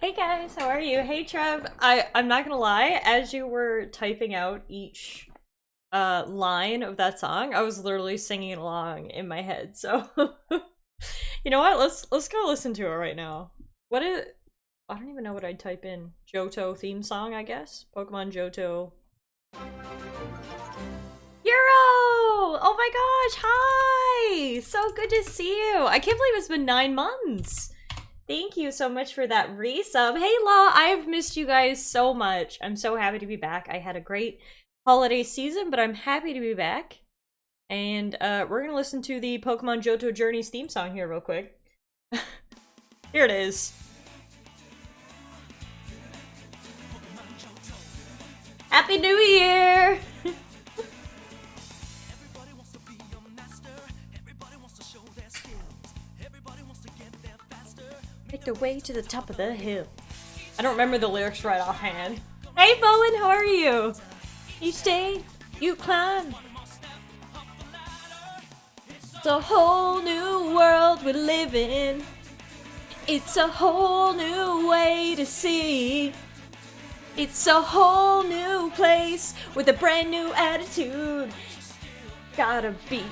Hey guys, how are you? Hey Trev, I'm not gonna lie, as you were typing out each line of that song, I was literally singing along in my head. So you know what? Let's go listen to it right now. What is I don't even know what I'd type in. Johto theme song, I guess. Pokemon Johto. Euro! Oh my gosh, hi! So good to see you. I can't believe it's been 9 months. Thank you so much for that resub. Hey Law, I've missed you guys so much. I'm so happy to be back. I had a great holiday season, but I'm happy to be back. And we're gonna listen to the Pokemon Johto Journeys theme song here real quick. Here it is. Happy New Year! Make their way to the top of the hill. I don't remember the lyrics right offhand. Hey Bowen, how are you? Each day you climb. It's a whole new world we live in. It's a whole new way to see. It's a whole new place with a brand new attitude. Gotta beat.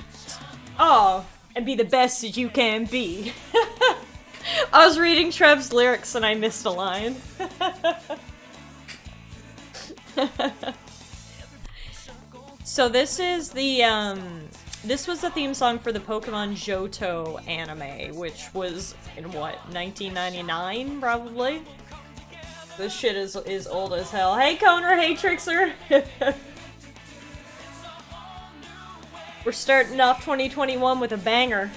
Oh, and be the best that you can be. I was reading Trev's lyrics and I missed a line. So this is the, this was the theme song for the Pokemon Johto anime, which was in what, 1999 probably? This shit is old as hell. Hey Koner, hey Trixer! We're starting off 2021 with a banger.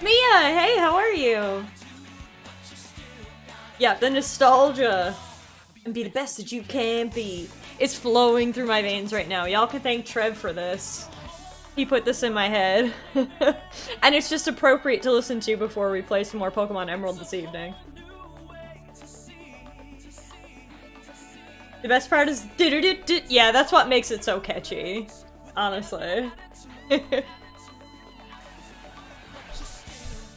Mia, hey, how are you? Yeah, the nostalgia. And be the best that you can be. It's flowing through my veins right now. Y'all can thank Trev for this. He put this in my head. And it's just appropriate to listen to before we play some more Pokemon Emerald this evening. The best part is do-do-do-do. Yeah, that's what makes it so catchy. Honestly.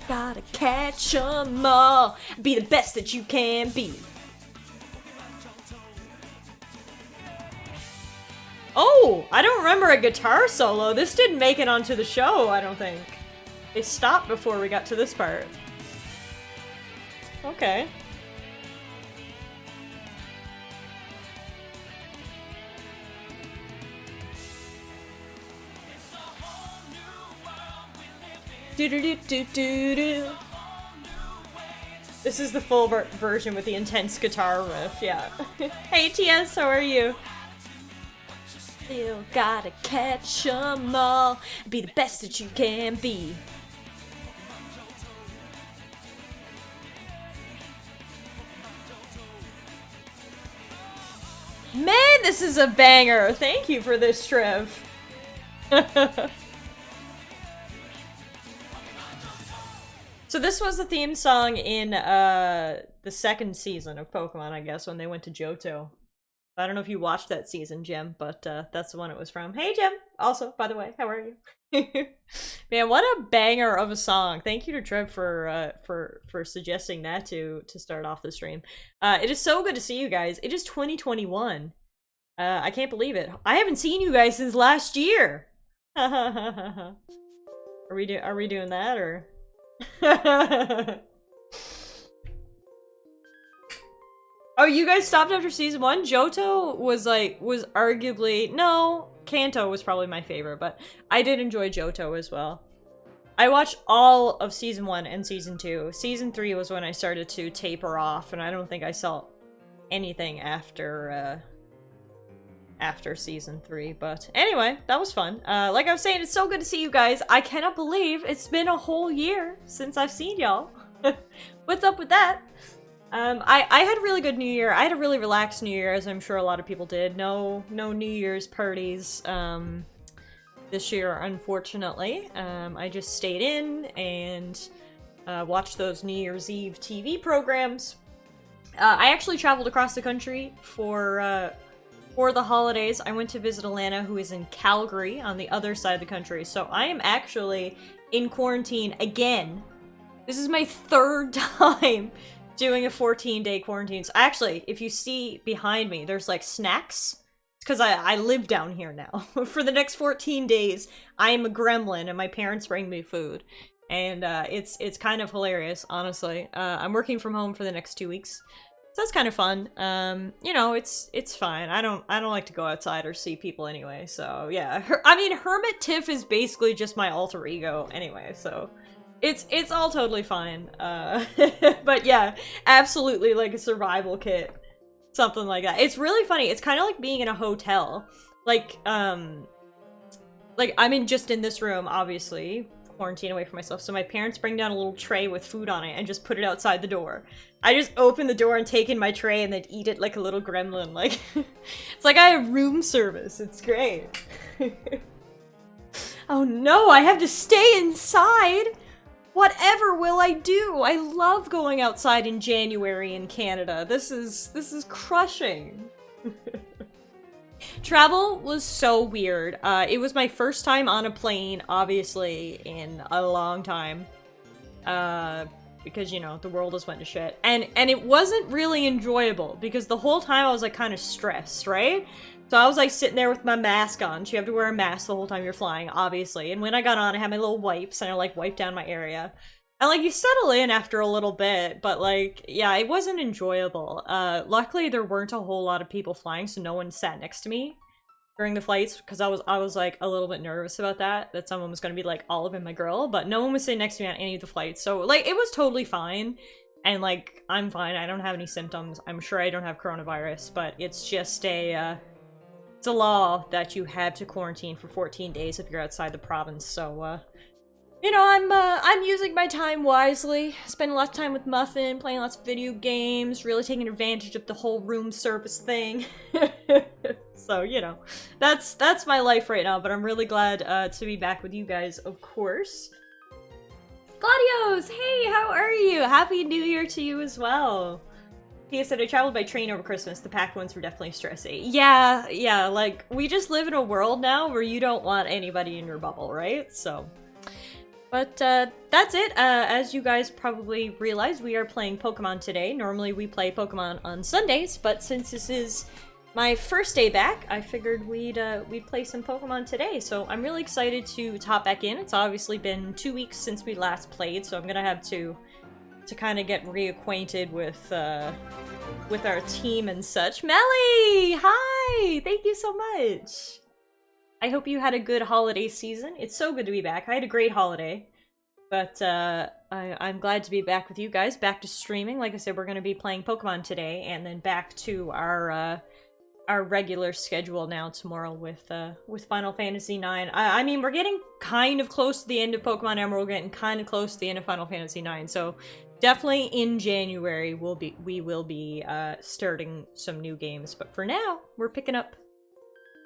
Gotta catch 'em all. Be the best that you can be. Oh, I don't remember a guitar solo. This didn't make it onto the show, I don't think. They stopped before we got to this part. Okay. Do-do-do-do-do-do. This is the full version with the intense guitar riff, yeah. Hey TS, how are you? Still gotta catch 'em all. Be the best that you can be. Man, this is a banger! Thank you for this, Trev. So this was the theme song in the second season of Pokemon, I guess, when they went to Johto. I don't know if you watched that season, Jim, but that's the one it was from. Hey, Jim! Also, by the way, how are you? Man, what a banger of a song! Thank you to Trev for suggesting that to start off the stream. It is so good to see you guys. It is 2021. I can't believe it. I haven't seen you guys since last year. Are we doing that or? Oh, you guys stopped after season 1? Johto was arguably, no, Kanto was probably my favorite, but I did enjoy Johto as well. I watched all of season 1 and season 2. Season 3 was when I started to taper off, and I don't think I saw anything after season 3, but anyway, that was fun. Like I was saying, it's so good to see you guys. I cannot believe it's been a whole year since I've seen y'all. What's up with that? I had a really good New Year. I had a really relaxed New Year, as I'm sure a lot of people did. No New Year's parties, this year, unfortunately. I just stayed in and, watched those New Year's Eve TV programs. I actually traveled across the country for the holidays. I went to visit Alana, who is in Calgary on the other side of the country. So I am actually in quarantine again. This is my third time doing a 14-day quarantine. So actually, if you see behind me, there's like snacks. Because I live down here now. For the next 14 days, I am a gremlin and my parents bring me food. And it's kind of hilarious, honestly. I'm working from home for the next 2 weeks. So that's kind of fun. You know, it's fine. I don't like to go outside or see people anyway. So yeah. I mean, Hermit Tiff is basically just my alter ego anyway, so it's all totally fine. But yeah, absolutely like a survival kit. Something like that. It's really funny. It's kind of like being in a hotel. Like I'm just in this room, obviously, quarantine away from myself. So my parents bring down a little tray with food on it and just put it outside the door. I just open the door and take in my tray and then eat it like a little gremlin. Like, it's like I have room service. It's great. Oh no, I have to stay inside! Whatever will I do? I love going outside in January in Canada. This is crushing. Travel was so weird. It was my first time on a plane, obviously, in a long time. Because, you know, the world just went to shit. And it wasn't really enjoyable, because the whole time I was, like, kind of stressed, right? So I was, like, sitting there with my mask on. So you have to wear a mask the whole time you're flying, obviously. And when I got on, I had my little wipes, and I, like, wiped down my area. And, like, you settle in after a little bit, but, like, yeah, it wasn't enjoyable. Luckily, there weren't a whole lot of people flying, so no one sat next to me during the flights, because I was, like, a little bit nervous about that someone was gonna be, like, Olive my girl, but no one was sitting next to me on any of the flights, so, like, it was totally fine. And, like, I'm fine. I don't have any symptoms. I'm sure I don't have coronavirus, but it's just it's a law that you have to quarantine for 14 days if you're outside the province, so, you know, I'm using my time wisely, spending lots of time with Muffin, playing lots of video games, really taking advantage of the whole room service thing. So, you know, that's my life right now, but I'm really glad, to be back with you guys, of course. Gladios! Hey, how are you? Happy New Year to you as well. He said, I traveled by train over Christmas. The packed ones were definitely stressy. Yeah, like, we just live in a world now where you don't want anybody in your bubble, right? So, but, that's it. As you guys probably realize, we are playing Pokemon today. Normally we play Pokemon on Sundays, but since this is my first day back, I figured we'd play some Pokemon today. So I'm really excited to hop back in. It's obviously been 2 weeks since we last played, so I'm gonna have to kind of get reacquainted with our team and such. Melly! Hi! Thank you so much! I hope you had a good holiday season. It's so good to be back. I had a great holiday. But, I'm glad to be back with you guys. Back to streaming. Like I said, we're gonna be playing Pokemon today, and then back to our regular schedule now tomorrow with Final Fantasy IX. I mean, we're getting kind of close to the end of Pokemon Emerald, we're getting kind of close to the end of Final Fantasy IX, so definitely in January we will be starting some new games, but for now, we're picking up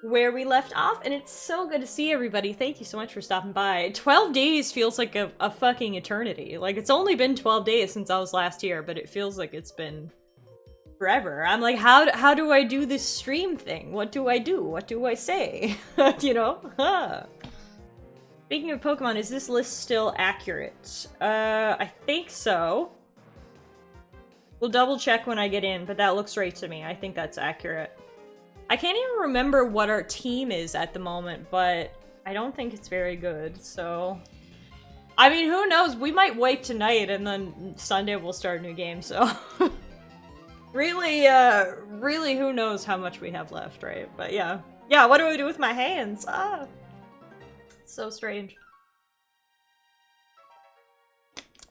where we left off, and it's so good to see everybody. Thank you so much for stopping by. 12 days feels like a fucking eternity. Like, it's only been 12 days since I was last here, but it feels like it's been forever. I'm like, how do I do this stream thing? What do I do? What do I say? You know? Huh. Speaking of Pokemon, is this list still accurate? I think so. We'll double check when I get in, but that looks right to me. I think that's accurate. I can't even remember what our team is at the moment, but I don't think it's very good, so... I mean, who knows? We might wipe tonight, and then Sunday we'll start a new game, so... Really, who knows how much we have left, right? But yeah. Yeah, what do I do with my hands? Ah! So strange.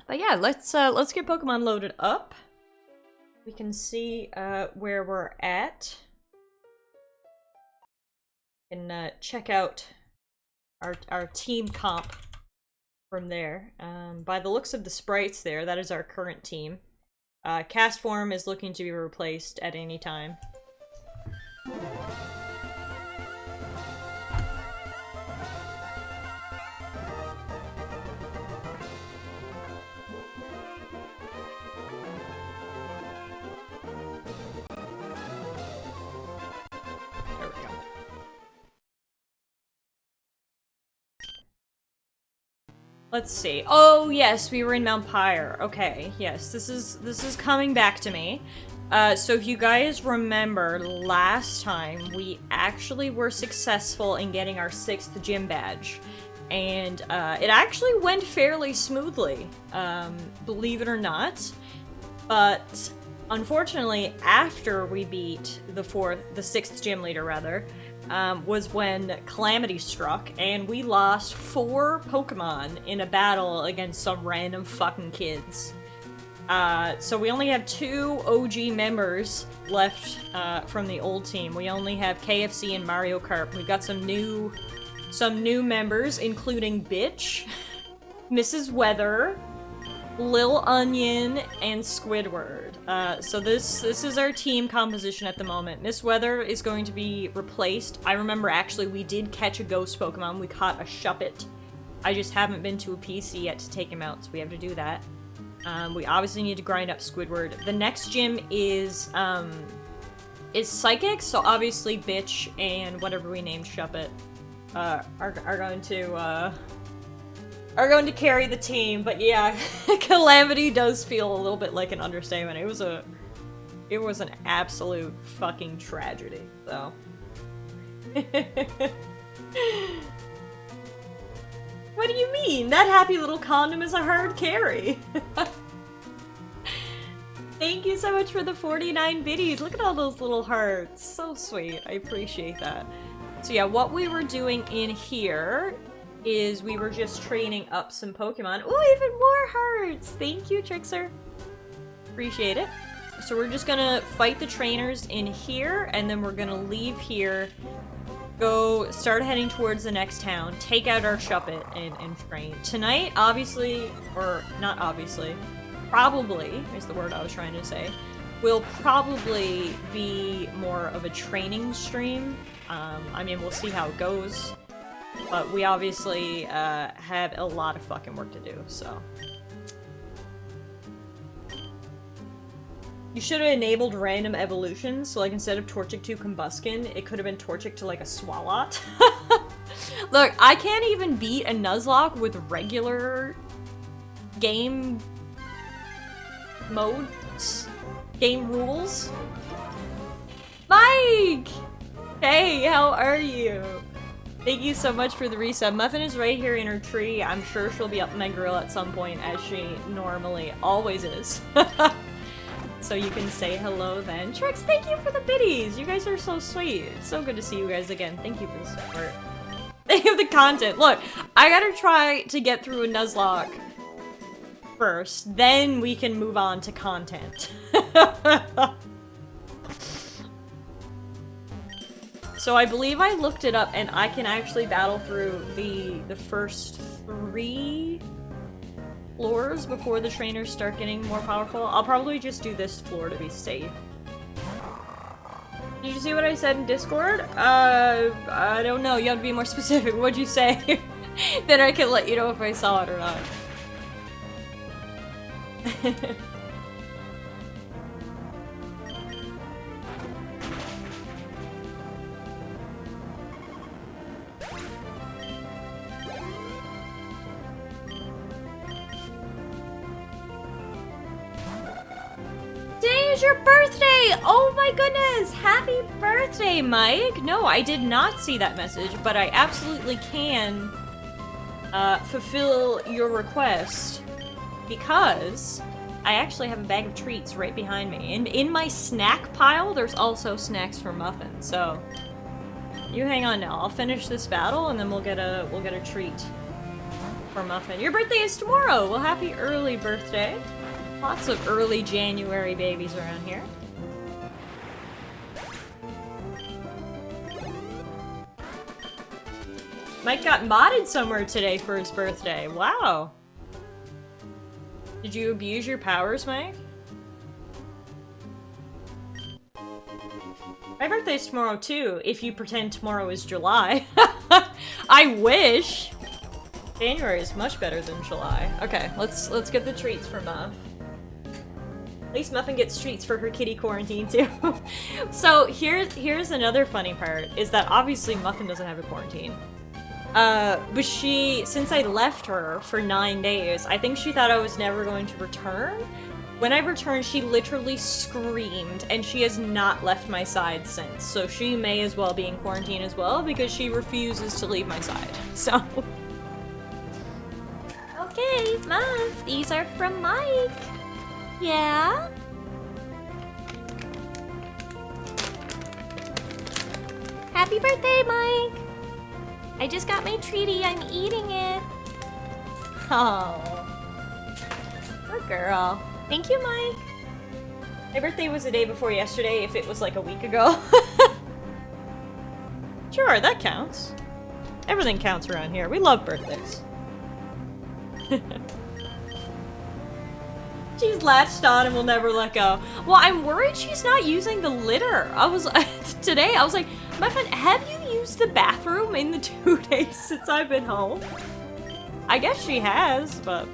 But yeah, let's get Pokemon loaded up. We can see, where we're at. And, check out our team comp from there. By the looks of the sprites there, that is our current team. Cast form is looking to be replaced at any time. There we go. Let's see. Oh yes, we were in Mount Pyre. Okay, yes, this is coming back to me. So if you guys remember, last time we actually were successful in getting our 6th gym badge. And it actually went fairly smoothly, believe it or not. But unfortunately, after we beat the 6th gym leader rather, was when Calamity struck, and we lost 4 Pokemon in a battle against some random fucking kids. So we only have 2 OG members left from the old team. We only have KFC and Mario Kart. We've got some new members, including Bitch, Mrs. Weather, Lil Onion, and Squidward. So this is our team composition at the moment. Miss Weather is going to be replaced. I remember actually we did catch a ghost Pokemon. We caught a Shuppet. I just haven't been to a PC yet to take him out, so we have to do that. We obviously need to grind up Squidward. The next gym is Psychic, so obviously Bitch and whatever we named Shuppet are going to carry the team. But yeah, Calamity does feel a little bit like an understatement. It was an absolute fucking tragedy, so. What do you mean? That happy little condom is a hard carry. Thank you so much for the 49 biddies. Look at all those little hearts. So sweet. I appreciate that. So yeah, what we were doing in here is we were just training up some Pokemon. Oh, even more hearts! Thank you, Trickster. Appreciate it. So we're just gonna fight the trainers in here, and then we're gonna leave here, go start heading towards the next town, take out our Shuppet, and train. Tonight, obviously, or not obviously, probably is the word I was trying to say, will probably be more of a training stream. I mean, we'll see how it goes. But we obviously have a lot of fucking work to do, so. You should have enabled random evolutions, so like instead of Torchic to Combuskin, it could have been Torchic to like a Swalot. Look, I can't even beat a Nuzlocke with regular game modes, game rules. Mike! Hey, how are you? Thank you so much for the resub. Muffin is right here in her tree. I'm sure she'll be up my grill at some point, as she normally always is. So you can say hello then. Trix, thank you for the biddies! You guys are so sweet. It's so good to see you guys again. Thank you for the support. Thank you for the content. Look, I gotta try to get through a Nuzlocke first, then we can move on to content. So I believe I looked it up, and I can actually battle through the first 3 floors before the trainers start getting more powerful. I'll probably just do this floor to be safe. Did you see what I said in Discord? I don't know. You have to be more specific. What'd you say? Then I can let you know if I saw it or not. Today is your birthday! Oh my goodness! Happy birthday, Mike! No, I did not see that message, but I absolutely can fulfill your request because I actually have a bag of treats right behind me. And in my snack pile, there's also snacks for Muffin, so you hang on now. I'll finish this battle and then we'll get a treat for Muffin. Your birthday is tomorrow! Well, happy early birthday. Lots of early January babies around here. Mike got modded somewhere today for his birthday. Wow. Did you abuse your powers, Mike? My birthday's tomorrow too, if you pretend tomorrow is July. I wish! January is much better than July. Okay, let's get the treats for Muff. At least Muffin gets treats for her kitty quarantine too. So here's another funny part, is that obviously Muffin doesn't have a quarantine. But since I left her for 9 days, I think she thought I was never going to return. When I returned, she literally screamed, and she has not left my side since. So she may as well be in quarantine as well, because she refuses to leave my side. So... Okay, Mom, these are from Mike. Yeah? Happy birthday, Mike! I just got my treaty, I'm eating it. Oh. Good girl. Thank you, Mike. My birthday was the day before yesterday if it was like a week ago. Sure, that counts. Everything counts around here. We love birthdays. She's latched on and will never let go. Well, I'm worried she's not using the litter. Today, I was like, my friend, have you used the bathroom in the 2 days since I've been home? I guess she has, but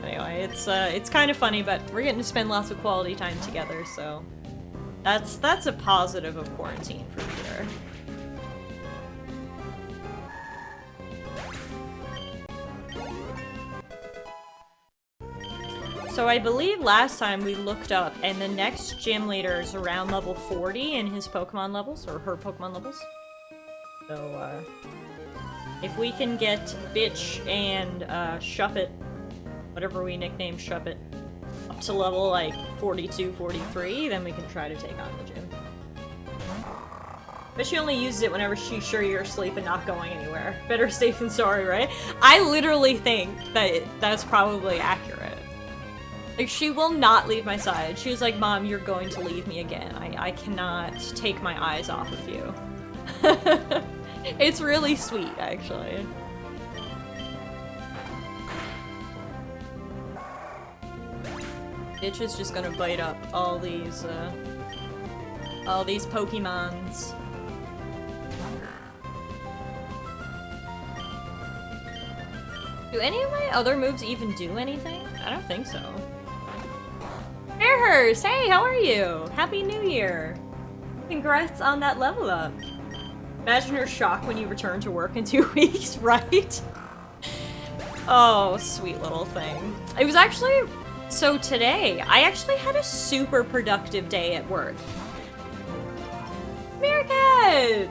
anyway, it's kind of funny, but we're getting to spend lots of quality time together, so that's a positive of quarantine for sure. So I believe last time we looked up, and the next gym leader is around level 40 in his Pokemon levels, or her Pokemon levels. So, if we can get Bitch and Shuppet, whatever we nickname Shuppet, up to level like 42, 43, then we can try to take on the gym. But she only uses it whenever she's sure you're asleep and not going anywhere. Better safe than sorry, right? I literally think that that's probably accurate. Like, she will not leave my side. She was like, Mom, you're going to leave me again. I cannot take my eyes off of you. It's really sweet, actually. Bitch is just gonna bite up all these Pokemons. Do any of my other moves even do anything? I don't think so. Fairhurst, hey, how are you? Happy New Year. Congrats on that level up. Imagine her shock when you return to work in 2 weeks, right? Oh, sweet little thing. It was actually, so today, I actually had a super productive day at work. Meerkat!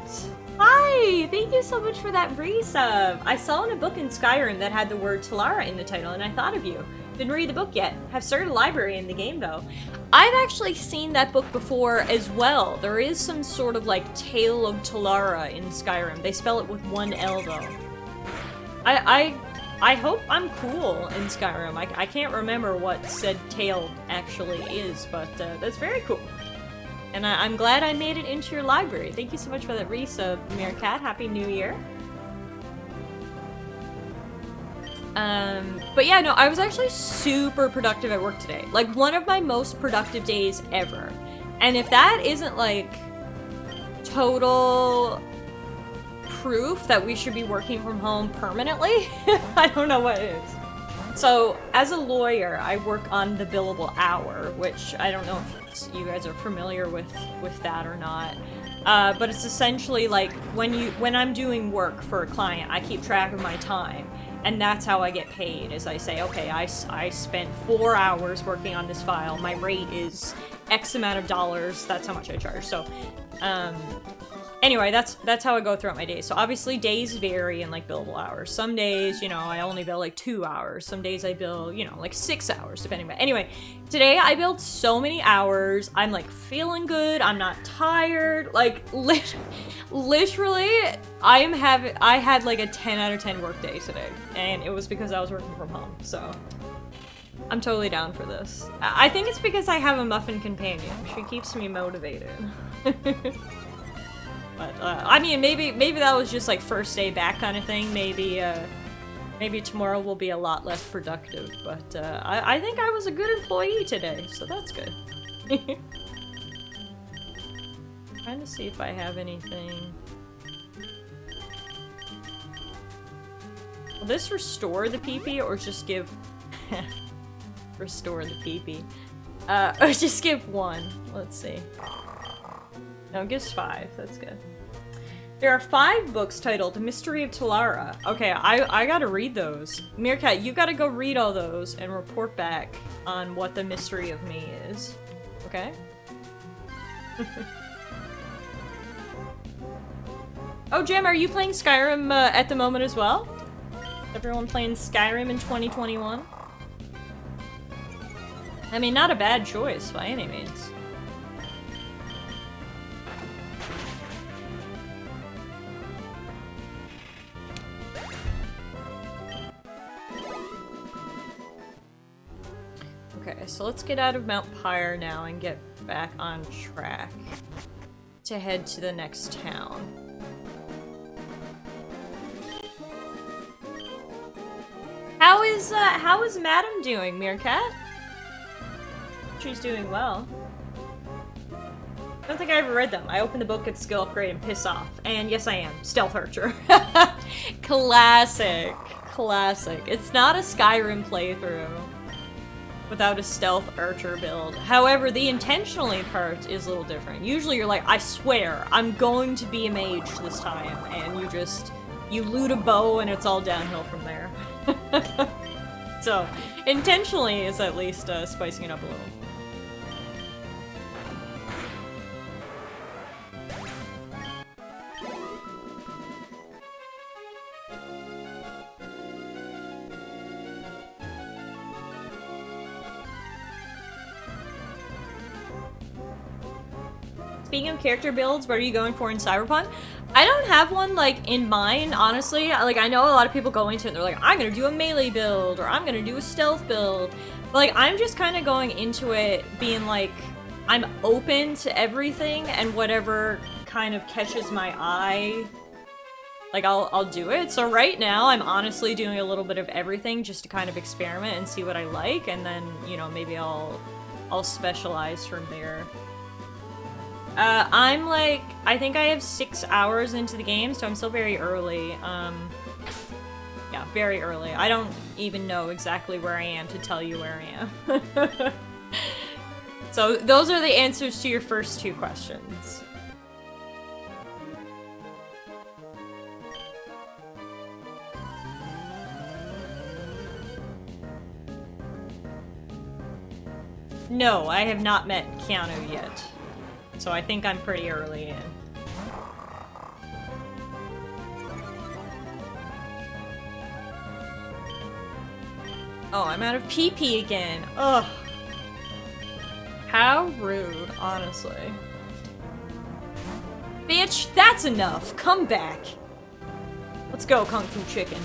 Hi! Thank you so much for that resub. I saw in a book in Skyrim that had the word Talara in the title, and I thought of you. Didn't read the book yet. Have started a library in the game, though. I've actually seen that book before as well. There is some sort of, like, Tale of Talara in Skyrim. They spell it with one L, though. I hope I'm cool in Skyrim. I can't remember what said tale actually is, but that's very cool. And I'm glad I made it into your library. Thank you so much for that resub, Meerkat. Happy New Year. But yeah, no, I was actually super productive at work today. Like, one of my most productive days ever. And if that isn't, like, total proof that we should be working from home permanently, I don't know what is. So, as a lawyer, I work on the billable hour, which I don't know if you guys are familiar with that or not. But it's essentially like when I'm doing work for a client, I keep track of my time. And that's how I get paid, is I say, okay, I spent 4 hours working on this file. My rate is X amount of dollars. That's how much I charge. So, anyway, that's how I go throughout my days. So obviously days vary in like billable hours. Some days, you know, I only bill like 2 hours. Some days I bill, you know, like 6 hours, depending. But anyway, today I billed so many hours. I'm like feeling good. I'm not tired. Like literally, I had like a 10 out of 10 work day today, and it was because I was working from home. So I'm totally down for this. I think it's because I have a muffin companion. She keeps me motivated. But, I mean, maybe that was just, like, first day back kind of thing. Maybe tomorrow will be a lot less productive. But, I think I was a good employee today, so that's good. Trying to see if I have anything. Will this restore the PP, or just give... restore the PP? Or just give 1. Let's see. No, it gives 5. That's good. There are 5 books titled Mystery of Talara. Okay, I gotta read those. Meerkat, you gotta go read all those and report back on what the mystery of me is. Okay? Oh, Jim, are you playing Skyrim at the moment as well? Everyone playing Skyrim in 2021? I mean, not a bad choice by any means. Okay, so let's get out of Mount Pyre now and get back on track to head to the next town. How is Madam doing, Meerkat? She's doing well. I don't think I ever read them. I open the book, get skill upgrade, and piss off. And yes, I am. Stealth Archer. Classic. Classic. It's not a Skyrim playthrough without a Stealth Archer build. However, the intentionally part is a little different. Usually you're like, I swear, I'm going to be a mage this time. And you loot a bow and it's all downhill from there. So, intentionally is at least spicing it up a little. Speaking of character builds, what are you going for in Cyberpunk? I don't have one, like, in mind, honestly. Like, I know a lot of people go into it and they're like, I'm gonna do a melee build, or I'm gonna do a stealth build. But, like, I'm just kind of going into it being like, I'm open to everything, and whatever kind of catches my eye, like, I'll do it. So right now, I'm honestly doing a little bit of everything just to kind of experiment and see what I like, and then, you know, maybe I'll specialize from there. I'm like, I think I have 6 hours into the game, so I'm still very early. Yeah, very early. I don't even know exactly where I am to tell you where I am. So those are the answers to your first 2 questions. No, I have not met Keanu yet. So I think I'm pretty early in. Oh, I'm out of PP again. Ugh. How rude, honestly. Bitch, that's enough. Come back. Let's go, Kung Fu Chicken.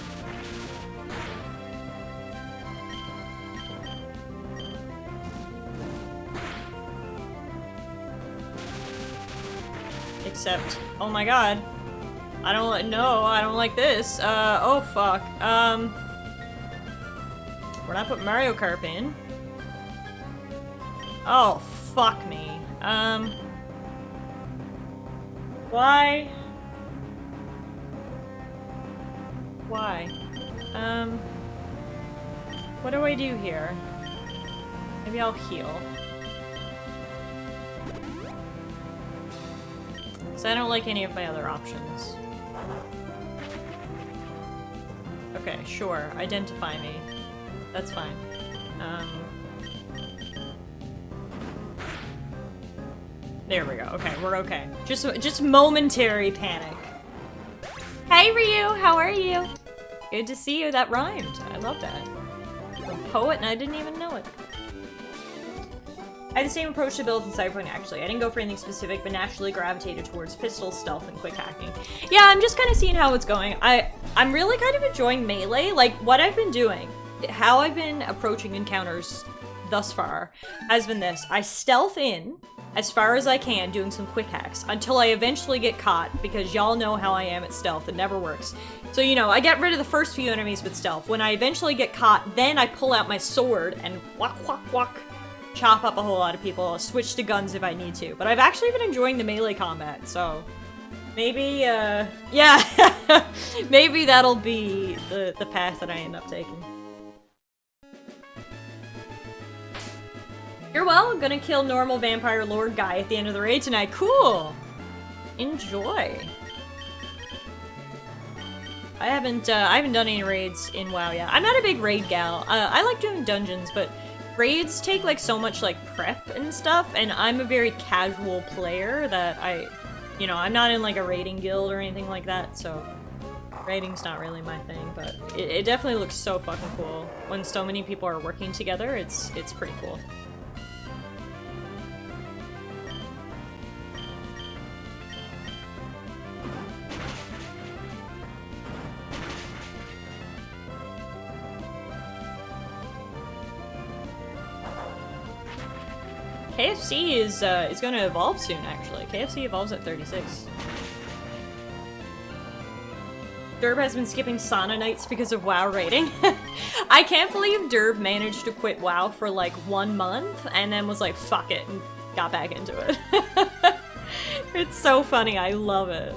Except, oh my god. I don't like this. Oh fuck. We're not putting Mario Kart in. Oh, fuck me. Why? Why? What do I do here? Maybe I'll heal. I don't like any of my other options. Okay, sure. Identify me. That's fine. There we go. Okay, we're okay. Just momentary panic. Hey Ryu, how are you? Good to see you. That rhymed. I love that. I'm a poet and I didn't even know it. I had the same approach to builds in Cyberpunk, actually. I didn't go for anything specific, but naturally gravitated towards pistol, stealth, and quick hacking. Yeah, I'm just kind of seeing how it's going. I'm really kind of enjoying melee. Like, what I've been doing, how I've been approaching encounters thus far, has been this. I stealth in as far as I can, doing some quick hacks, until I eventually get caught, because y'all know how I am at stealth. It never works. So, you know, I get rid of the first few enemies with stealth. When I eventually get caught, then I pull out my sword and whack, whack, whack. Chop up a whole lot of people. I'll switch to guns if I need to. But I've actually been enjoying the melee combat, so maybe, yeah, maybe that'll be the path that I end up taking. You're well. I'm gonna kill normal vampire lord guy at the end of the raid tonight. Cool. Enjoy. I haven't done any raids in WoW yet. I'm not a big raid gal. I like doing dungeons, but raids take like so much like prep and stuff, and I'm a very casual player that I'm not in like a raiding guild or anything like that, so raiding's not really my thing, but it definitely looks so fucking cool. When so many people are working together, it's pretty cool. KFC is going to evolve soon, actually. KFC evolves at 36. Derb has been skipping sauna nights because of WoW raiding. I can't believe Derb managed to quit WoW for like 1 month and then was like, fuck it, and got back into it. It's so funny, I love it.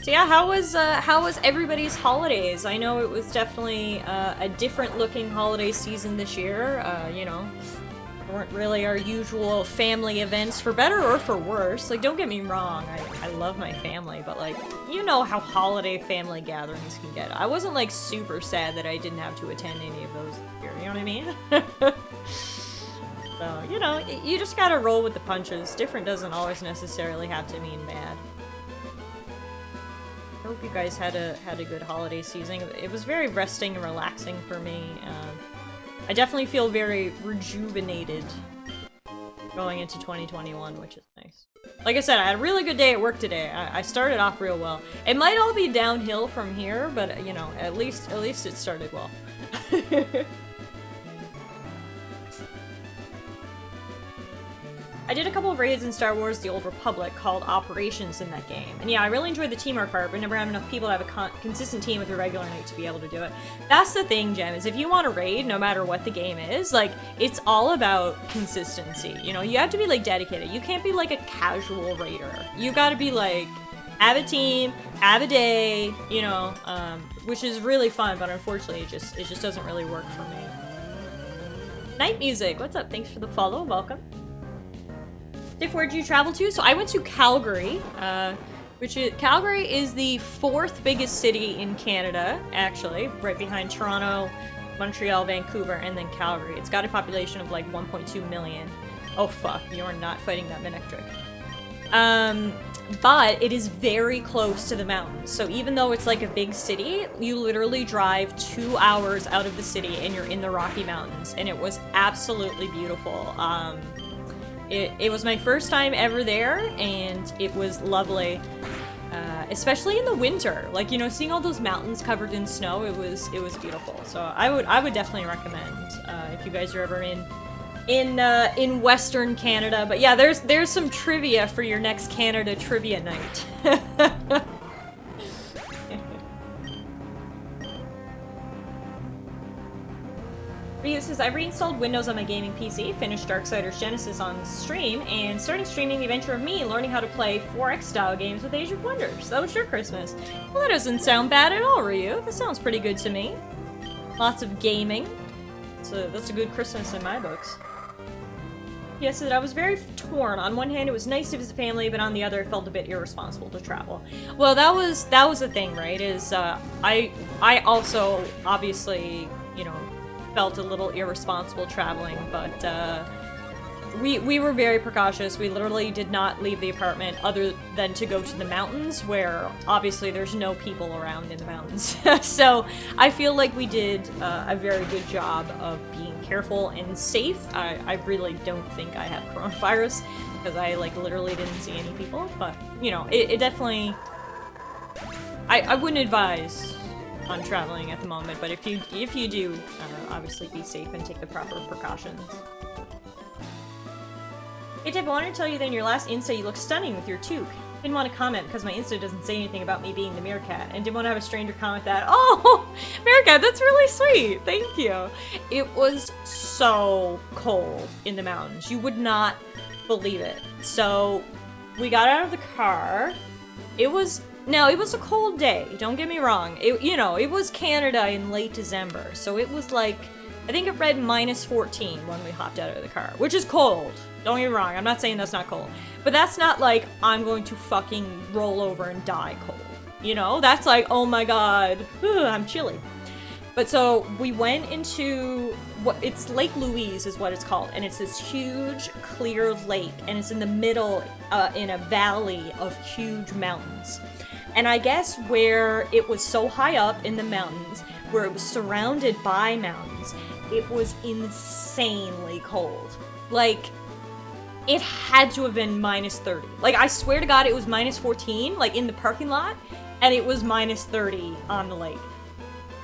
So yeah, how was everybody's holidays? I know it was definitely a different looking holiday season this year. Weren't really our usual family events, for better or for worse. Like, don't get me wrong, I love my family, but like, you know how holiday family gatherings can get. I wasn't like super sad that I didn't have to attend any of those here, you know what I mean? So, you know, you just gotta roll with the punches. Different doesn't always necessarily have to mean bad. I hope you guys had a good holiday season. It was very resting and relaxing for me. I definitely feel very rejuvenated going into 2021, which is nice. Like I said, I had a really good day at work today. I started off real well. It might all be downhill from here, but you know, at least it started well. I did a couple of raids in Star Wars The Old Republic called Operations in that game. And yeah, I really enjoyed the teamwork part, but never have enough people to have a consistent team with a regular night to be able to do it. That's the thing, Jem, is if you want to raid, no matter what the game is, like, it's all about consistency. You know, you have to be, like, dedicated. You can't be, like, a casual raider. You gotta be, like, have a team, have a day, you know, which is really fun, but unfortunately it just doesn't really work for me. Night Music, what's up? Thanks for the follow, welcome. Diff, where did you travel to? So I went to Calgary, Calgary is the 4th biggest city in Canada, actually, right behind Toronto, Montreal, Vancouver, and then Calgary. It's got a population of like 1.2 million. Oh fuck, you're not fighting that Mimic trick. But it is very close to the mountains. So even though it's like a big city, you literally drive 2 hours out of the city and you're in the Rocky Mountains, and it was absolutely beautiful. It was my first time ever there, and it was lovely, especially in the winter. Like, you know, seeing all those mountains covered in snow, it was beautiful. So I would definitely recommend if you guys are ever in Western Canada. But yeah, there's some trivia for your next Canada trivia night. Ryu says, I reinstalled Windows on my gaming PC, finished Darksiders Genesis on stream, and started streaming the adventure of me learning how to play 4X style games with Age of Wonders. That was your Christmas. Well, that doesn't sound bad at all, Ryu. That sounds pretty good to me. Lots of gaming. That's a good Christmas in my books. Yes, I was very torn. On one hand, it was nice to visit family, but on the other, it felt a bit irresponsible to travel. Well, that was the thing, right? Is I also obviously, you know, felt a little irresponsible traveling, but we were very precautious. We literally did not leave the apartment other than to go to the mountains, where obviously there's no people around in the mountains. So I feel like we did a very good job of being careful and safe. I really don't think I have coronavirus because I like literally didn't see any people, but you know, it definitely, I wouldn't advise on traveling at the moment, but if you do, obviously be safe and take the proper precautions. Hey Deb, I wanted to tell you that in your last Insta you look stunning with your toque. Didn't want to comment because my Insta doesn't say anything about me being the meerkat, and didn't want to have a stranger comment that. Oh, meerkat, that's really sweet. Thank you. It was so cold in the mountains. You would not believe it. So we got out of the car. It was a cold day, don't get me wrong. It was Canada in late December, so it was like I think it read -14 when we hopped out of the car, which is cold. Don't get me wrong, I'm not saying that's not cold. But that's not like, I'm going to fucking roll over and die cold. You know? That's like, oh my god, I'm chilly. But so, we went into, it's Lake Louise is what it's called, and it's this huge, clear lake, and it's in the middle, in a valley of huge mountains. And I guess where it was so high up in the mountains, where it was surrounded by mountains, it was insanely cold. Like, it had to have been -30. Like, I swear to God, it was -14, like, in the parking lot, and it was -30 on the lake.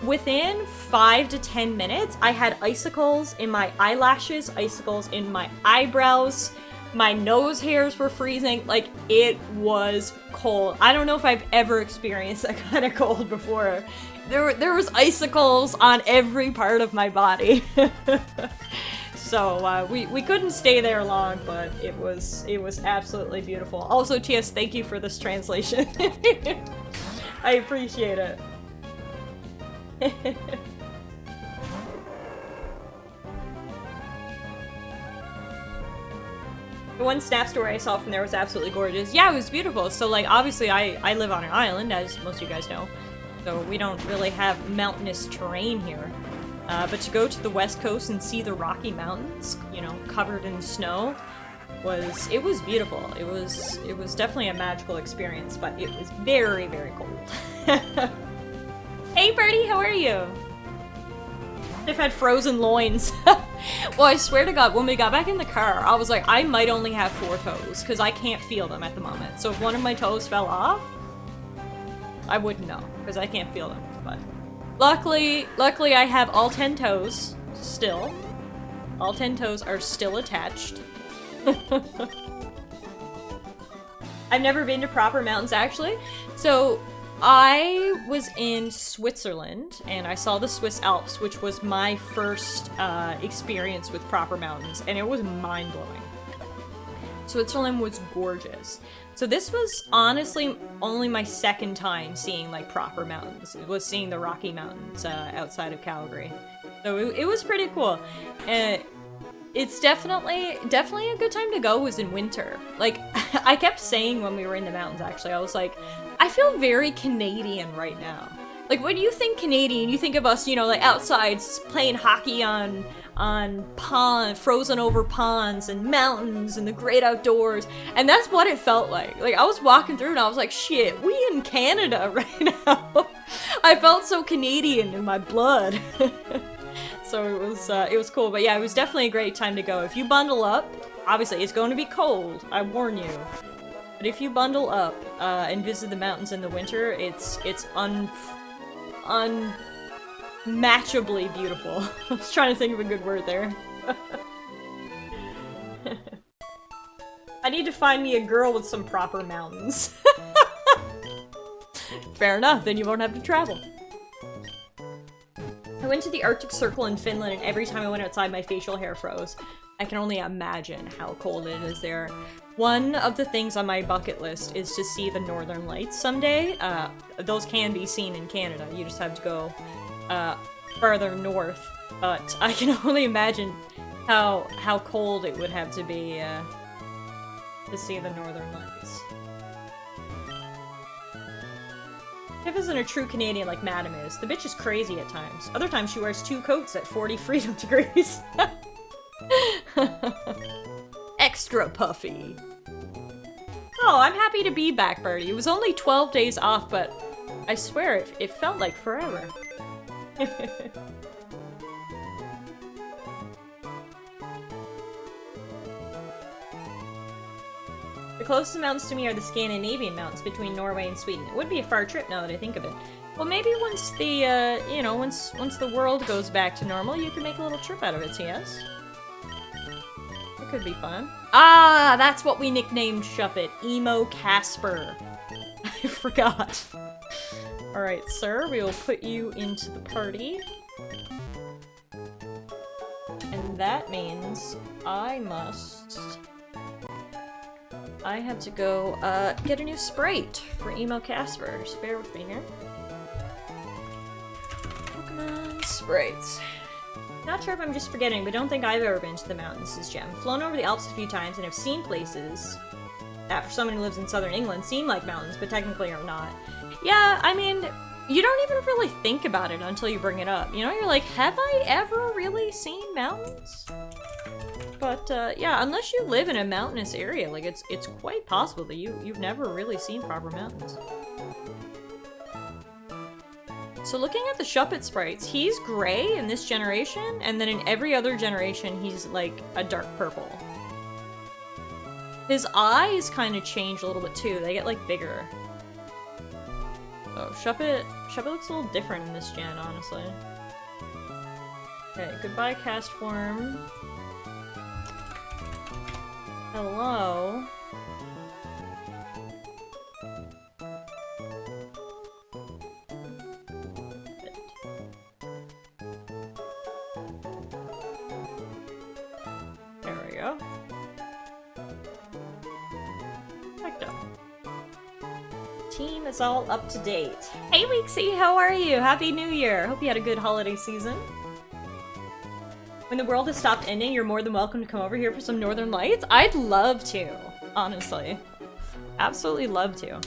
Within 5 to 10 minutes, I had icicles in my eyelashes, icicles in my eyebrows, my nose hairs were freezing, like, it was cold. I don't know if I've ever experienced that kind of cold before. There was icicles on every part of my body. So, we couldn't stay there long, but it was absolutely beautiful. Also, TS, thank you for this translation. I appreciate it. The one snap story I saw from there was absolutely gorgeous. Yeah, it was beautiful. So, like, obviously I live on an island, as most of you guys know. So we don't really have mountainous terrain here. But to go to the west coast and see the Rocky Mountains, you know, covered in snow, it was beautiful. It was definitely a magical experience, but it was very, very cold. Hey Birdie, how are you? They've had frozen loins. Well, I swear to God, when we got back in the car, I was like, I might only have 4 toes, because I can't feel them at the moment. So if one of my toes fell off, I wouldn't know, because I can't feel them, but... Luckily I have all 10 toes, still. All 10 toes are still attached. I've never been to proper mountains, actually. So, I was in Switzerland, and I saw the Swiss Alps, which was my first experience with proper mountains, and it was mind-blowing. Switzerland was gorgeous. So this was honestly only my second time seeing, like, proper mountains. It was seeing the Rocky Mountains outside of Calgary. So it was pretty cool. It's definitely a good time to go was in winter. Like, I kept saying when we were in the mountains, actually, I was like, I feel very Canadian right now. Like, when you think Canadian, you think of us, you know, like, outside playing hockey on frozen over ponds and mountains and the great outdoors, and that's what it felt like. Like, I was walking through and I was like, shit, we in Canada right now. I felt so Canadian in my blood. So it was cool, but yeah, it was definitely a great time to go. If you bundle up, obviously it's going to be cold, I warn you. But if you bundle up and visit the mountains in the winter, it's unmatchably beautiful. I was trying to think of a good word there. I need to find me a girl with some proper mountains. Fair enough, then you won't have to travel. I went to the Arctic Circle in Finland, and every time I went outside, my facial hair froze. I can only imagine how cold it is there. One of the things on my bucket list is to see the Northern Lights someday. Those can be seen in Canada. You just have to go farther north. But I can only imagine how cold it would have to be to see the Northern Lights. Tiff isn't a true Canadian like Madam is. The bitch is crazy at times. Other times she wears 2 coats at 40 freedom degrees. Extra puffy. Oh, I'm happy to be back, Birdie. It was only 12 days off, but I swear it felt like forever. The closest mountains to me are the Scandinavian mountains between Norway and Sweden. It would be a far trip now that I think of it. Well, maybe once the, you know, once the world goes back to normal, you can make a little trip out of it, yes? It could be fun. Ah, that's what we nicknamed Shuppet. Emo Casper. I forgot. Alright, sir, we will put you into the party. And that means I have to go get a new Sprite for Emo Casper. Just bear with me here. Pokemon Sprites. Not sure if I'm just forgetting, but don't think I've ever been to the mountains, says Jem. Flown over the Alps a few times and have seen places that, for someone who lives in southern England, seem like mountains, but technically are not. Yeah, I mean, you don't even really think about it until you bring it up. You know, you're like, have I ever really seen mountains? But, yeah, unless you live in a mountainous area, like, it's quite possible that you've never really seen proper mountains. So looking at the Shuppet sprites, he's gray in this generation, and then in every other generation, he's, like, a dark purple. His eyes kind of change a little bit, too. They get, like, bigger. Oh, Shuppet looks a little different in this gen, honestly. Okay, goodbye, cast form. Hello. There we go. Perfecto. Team is all up to date. Hey Weeksy, how are you? Happy New Year. Hope you had a good holiday season. When the world has stopped ending, you're more than welcome to come over here for some Northern Lights. I'd love to, honestly. Absolutely love to.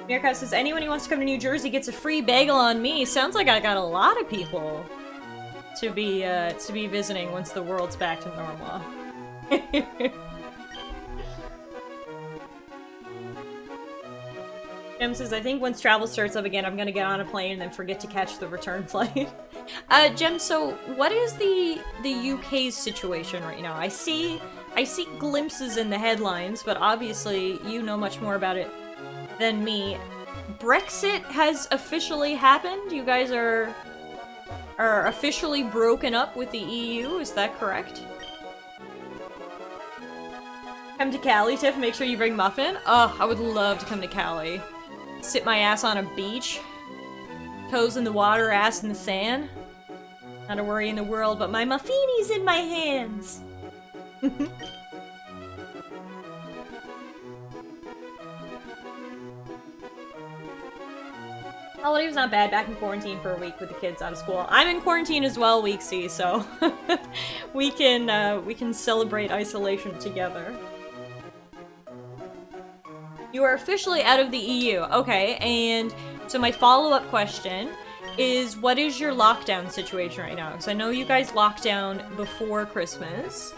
Meerkat says, anyone who wants to come to New Jersey gets a free bagel on me. Sounds like I got a lot of people to be visiting once the world's back to normal. Jem says, I think once travel starts up again, I'm gonna get on a plane and then forget to catch the return flight. Jem, so what is the UK's situation right now? I see glimpses in the headlines, but obviously you know much more about it than me. Brexit has officially happened. You guys are officially broken up with the EU, is that correct? Come to Cali, Tiff, make sure you bring muffin. Oh, I would love to come to Cali. Sit my ass on a beach. Toes in the water, ass in the sand. Not a worry in the world, but my muffini's in my hands. Holiday was not bad, back in quarantine for a week with the kids out of school. I'm in quarantine as well, Weeksy, so we can celebrate isolation together. You are officially out of the EU. Okay, and so my follow-up question is, what is your lockdown situation right now? Because I know you guys locked down before Christmas,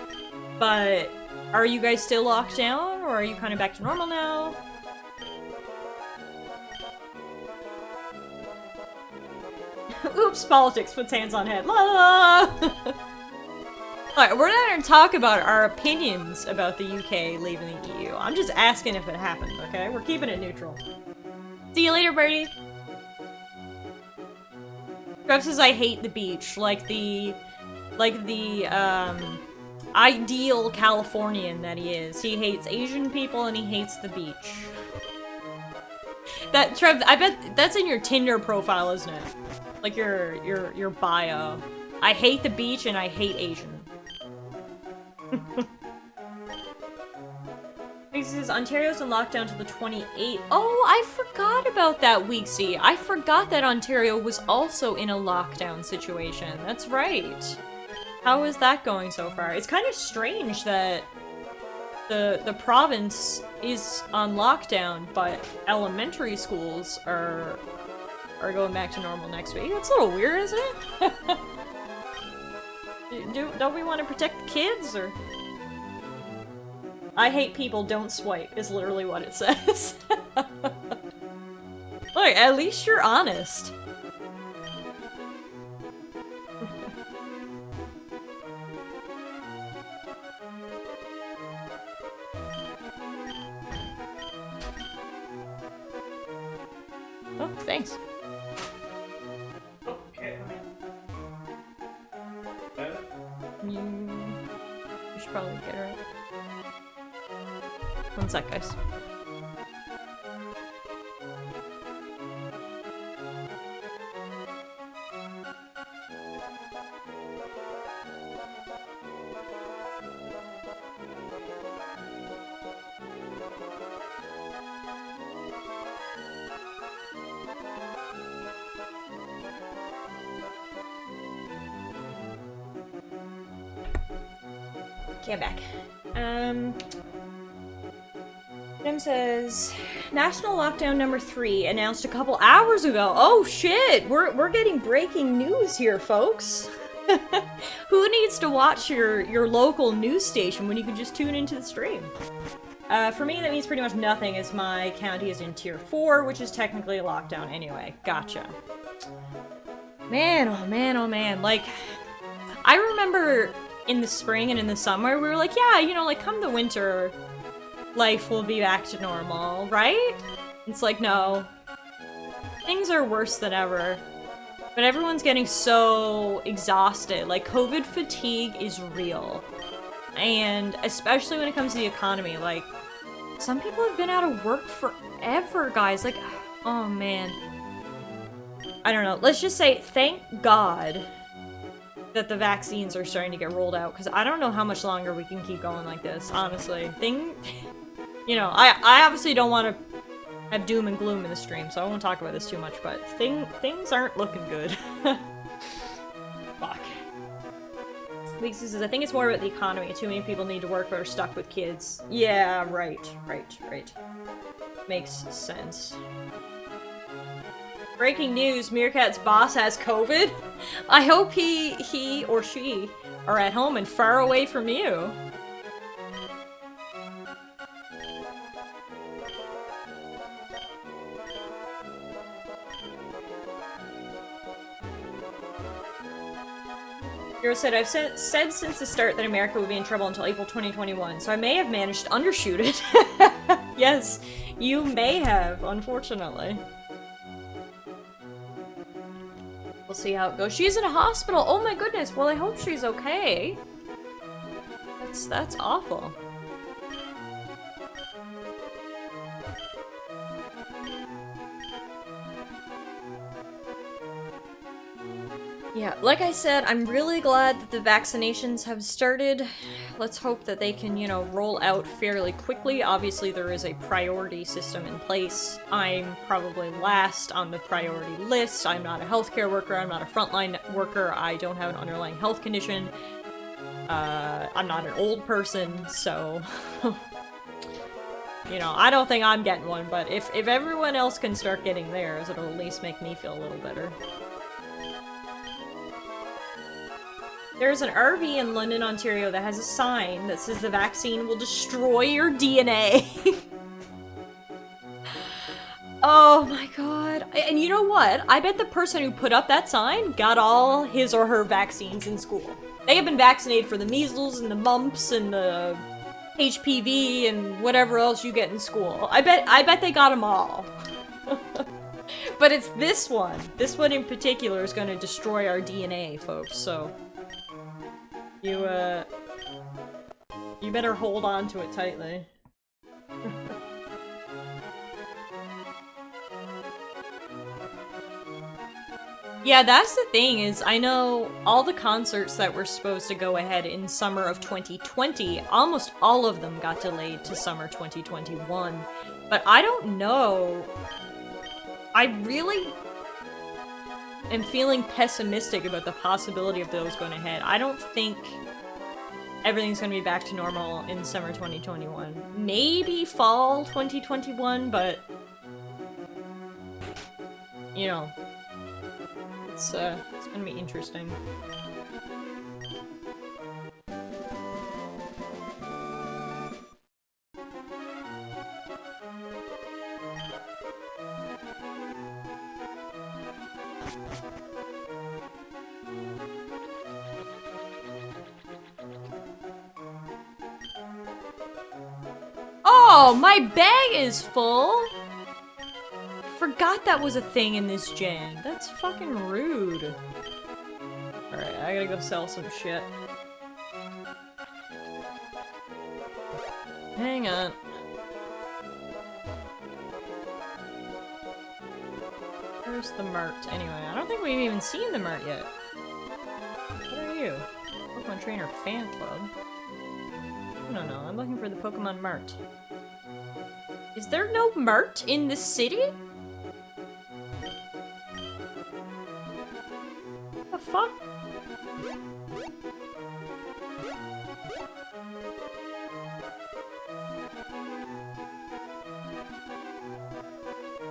but are you guys still locked down, or are you kind of back to normal now? Oops, politics puts hands on head. La la la! Alright, we're not gonna talk about our opinions about the UK leaving the EU. I'm just asking if it happened, okay? We're keeping it neutral. See you later, birdie! Trev says I hate the beach, like the ideal Californian that he is. He hates Asian people and he hates the beach. That, Trev, I bet that's in your Tinder profile, isn't it? Like your bio. I hate the beach and I hate Asian. He says Ontario's in lockdown till the 28th. Oh, I forgot about that, Weeksy. I forgot that Ontario was also in a lockdown situation. That's right. How is that going so far? It's kind of strange that the province is on lockdown, but elementary schools are going back to normal next week. That's a little weird, isn't it? Don't we want to protect the kids, or? I hate people, don't swipe, is literally what it says. Look, at least you're honest. Oh, thanks. You should probably get her out. One sec, guys. Okay, I'm back. Jim says, National Lockdown number 3 announced a couple hours ago. Oh shit! We're getting breaking news here, folks. Who needs to watch your local news station when you can just tune into the stream? For me, that means pretty much nothing, as my county is in Tier 4, which is technically a lockdown anyway. Gotcha. Man, oh man, oh man. Like, I remember in the spring and in the summer, we were like, yeah, you know, like, come the winter, life will be back to normal, right? It's like, no. Things are worse than ever. But everyone's getting so exhausted. Like, COVID fatigue is real. And especially when it comes to the economy, like, some people have been out of work forever, guys. Like, oh man. I don't know. Let's just say, thank God that the vaccines are starting to get rolled out, because I don't know how much longer we can keep going like this, honestly. You know, I obviously don't want to have doom and gloom in the stream, so I won't talk about this too much, but things aren't looking good. Fuck. Weeks says, I think it's more about the economy. Too many people need to work but are stuck with kids. Yeah, right. Makes sense. Breaking news, Meerkat's boss has COVID. I hope he or she are at home and far away from you. Hero said, I've said since the start that America would be in trouble until April 2021, so I may have managed to undershoot it. Yes, you may have, unfortunately. We'll see how it goes. She's in a hospital! Oh my goodness! Well, I hope she's okay. That's awful. Yeah, like I said, I'm really glad that the vaccinations have started. Let's hope that they can, you know, roll out fairly quickly. Obviously, there is a priority system in place. I'm probably last on the priority list. I'm not a healthcare worker. I'm not a frontline worker. I don't have an underlying health condition. I'm not an old person, so... you know, I don't think I'm getting one, but if everyone else can start getting theirs, it'll at least make me feel a little better. There's an RV in London, Ontario that has a sign that says the vaccine will destroy your DNA. Oh my god. And you know what? I bet the person who put up that sign got all his or her vaccines in school. They have been vaccinated for the measles and the mumps and the HPV and whatever else you get in school. I bet they got them all. But it's this one. This one in particular is going to destroy our DNA, folks, so... You better hold on to it tightly. Yeah, that's the thing, is I know all the concerts that were supposed to go ahead in summer of 2020, almost all of them got delayed to summer 2021. But I don't know. I really am feeling pessimistic about the possibility of those going ahead. I don't think everything's gonna be back to normal in summer 2021. Maybe fall 2021, but... you know... It's gonna be interesting. Oh, my bag is full! Forgot that was a thing in this gen. That's fucking rude. Alright, I gotta go sell some shit. Hang on. Where's the Mart? Anyway, I don't think we've even seen the Mart yet. What are you? Pokemon Trainer Fan Club? No, I'm looking for the Pokemon Mart. Is there no Mart in the city? What the fuck?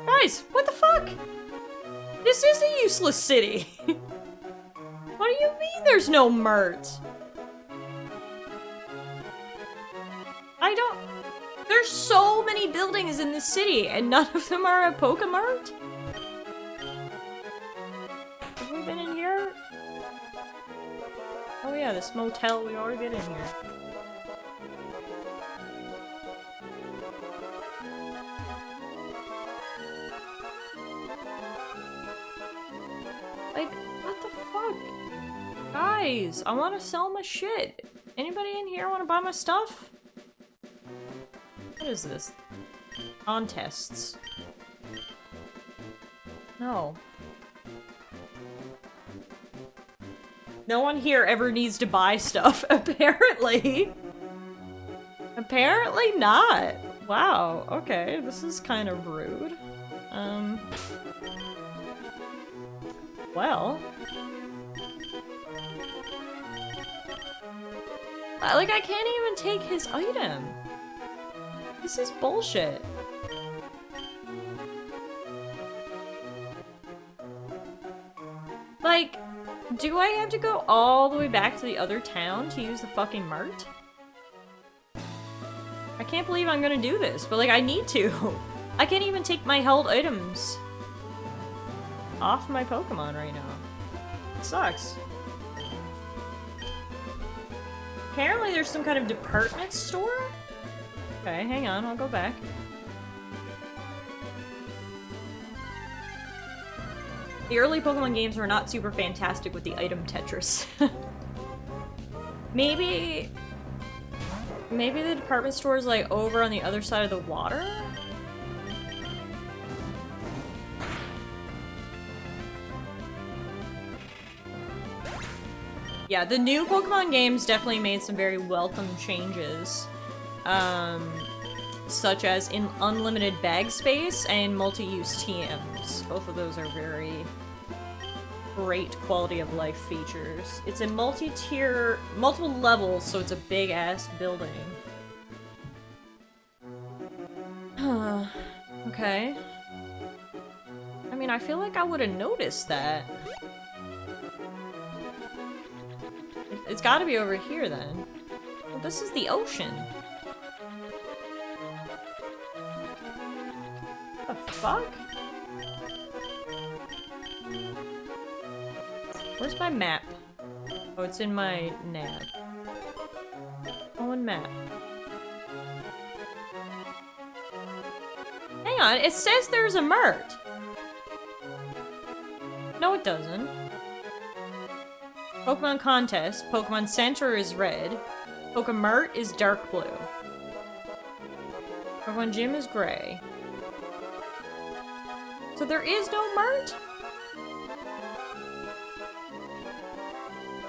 Guys, what the fuck? This is a useless city. What do you mean there's no Mert? I don't... There's so many buildings in this city, and none of them are a Pokemart? Have we been in here? Oh yeah, this motel, we already been in here. Like, what the fuck? Guys, I want to sell my shit. Anybody in here want to buy my stuff? What is this? Contests. No. No one here ever needs to buy stuff, apparently. Apparently not. Wow, okay, this is kind of rude. Well. Like, I can't even take his item. This is bullshit. Like, do I have to go all the way back to the other town to use the fucking Mart? I can't believe I'm gonna do this, but like, I need to. I can't even take my held items off my Pokemon right now. It sucks. Apparently there's some kind of department store? Okay, hang on, I'll go back. The early Pokemon games were not super fantastic with the item Tetris. Maybe the department store is like over on the other side of the water? Yeah, the new Pokemon games definitely made some very welcome changes. Such as in unlimited bag space and multi-use TMs. Both of those are very great quality of life features. It's a multi-tier, multiple levels, so it's a big-ass building. Okay. I mean, I feel like I would have noticed that. It's gotta be over here, then. Well, this is the ocean. What the fuck? Where's my map? Oh, it's in my nav. Oh, and map. Hang on, it says there's a Mert. No, it doesn't. Pokemon Contest. Pokemon Center is red. Pokemart is dark blue. Pokemon Gym is gray. So there is no Mert?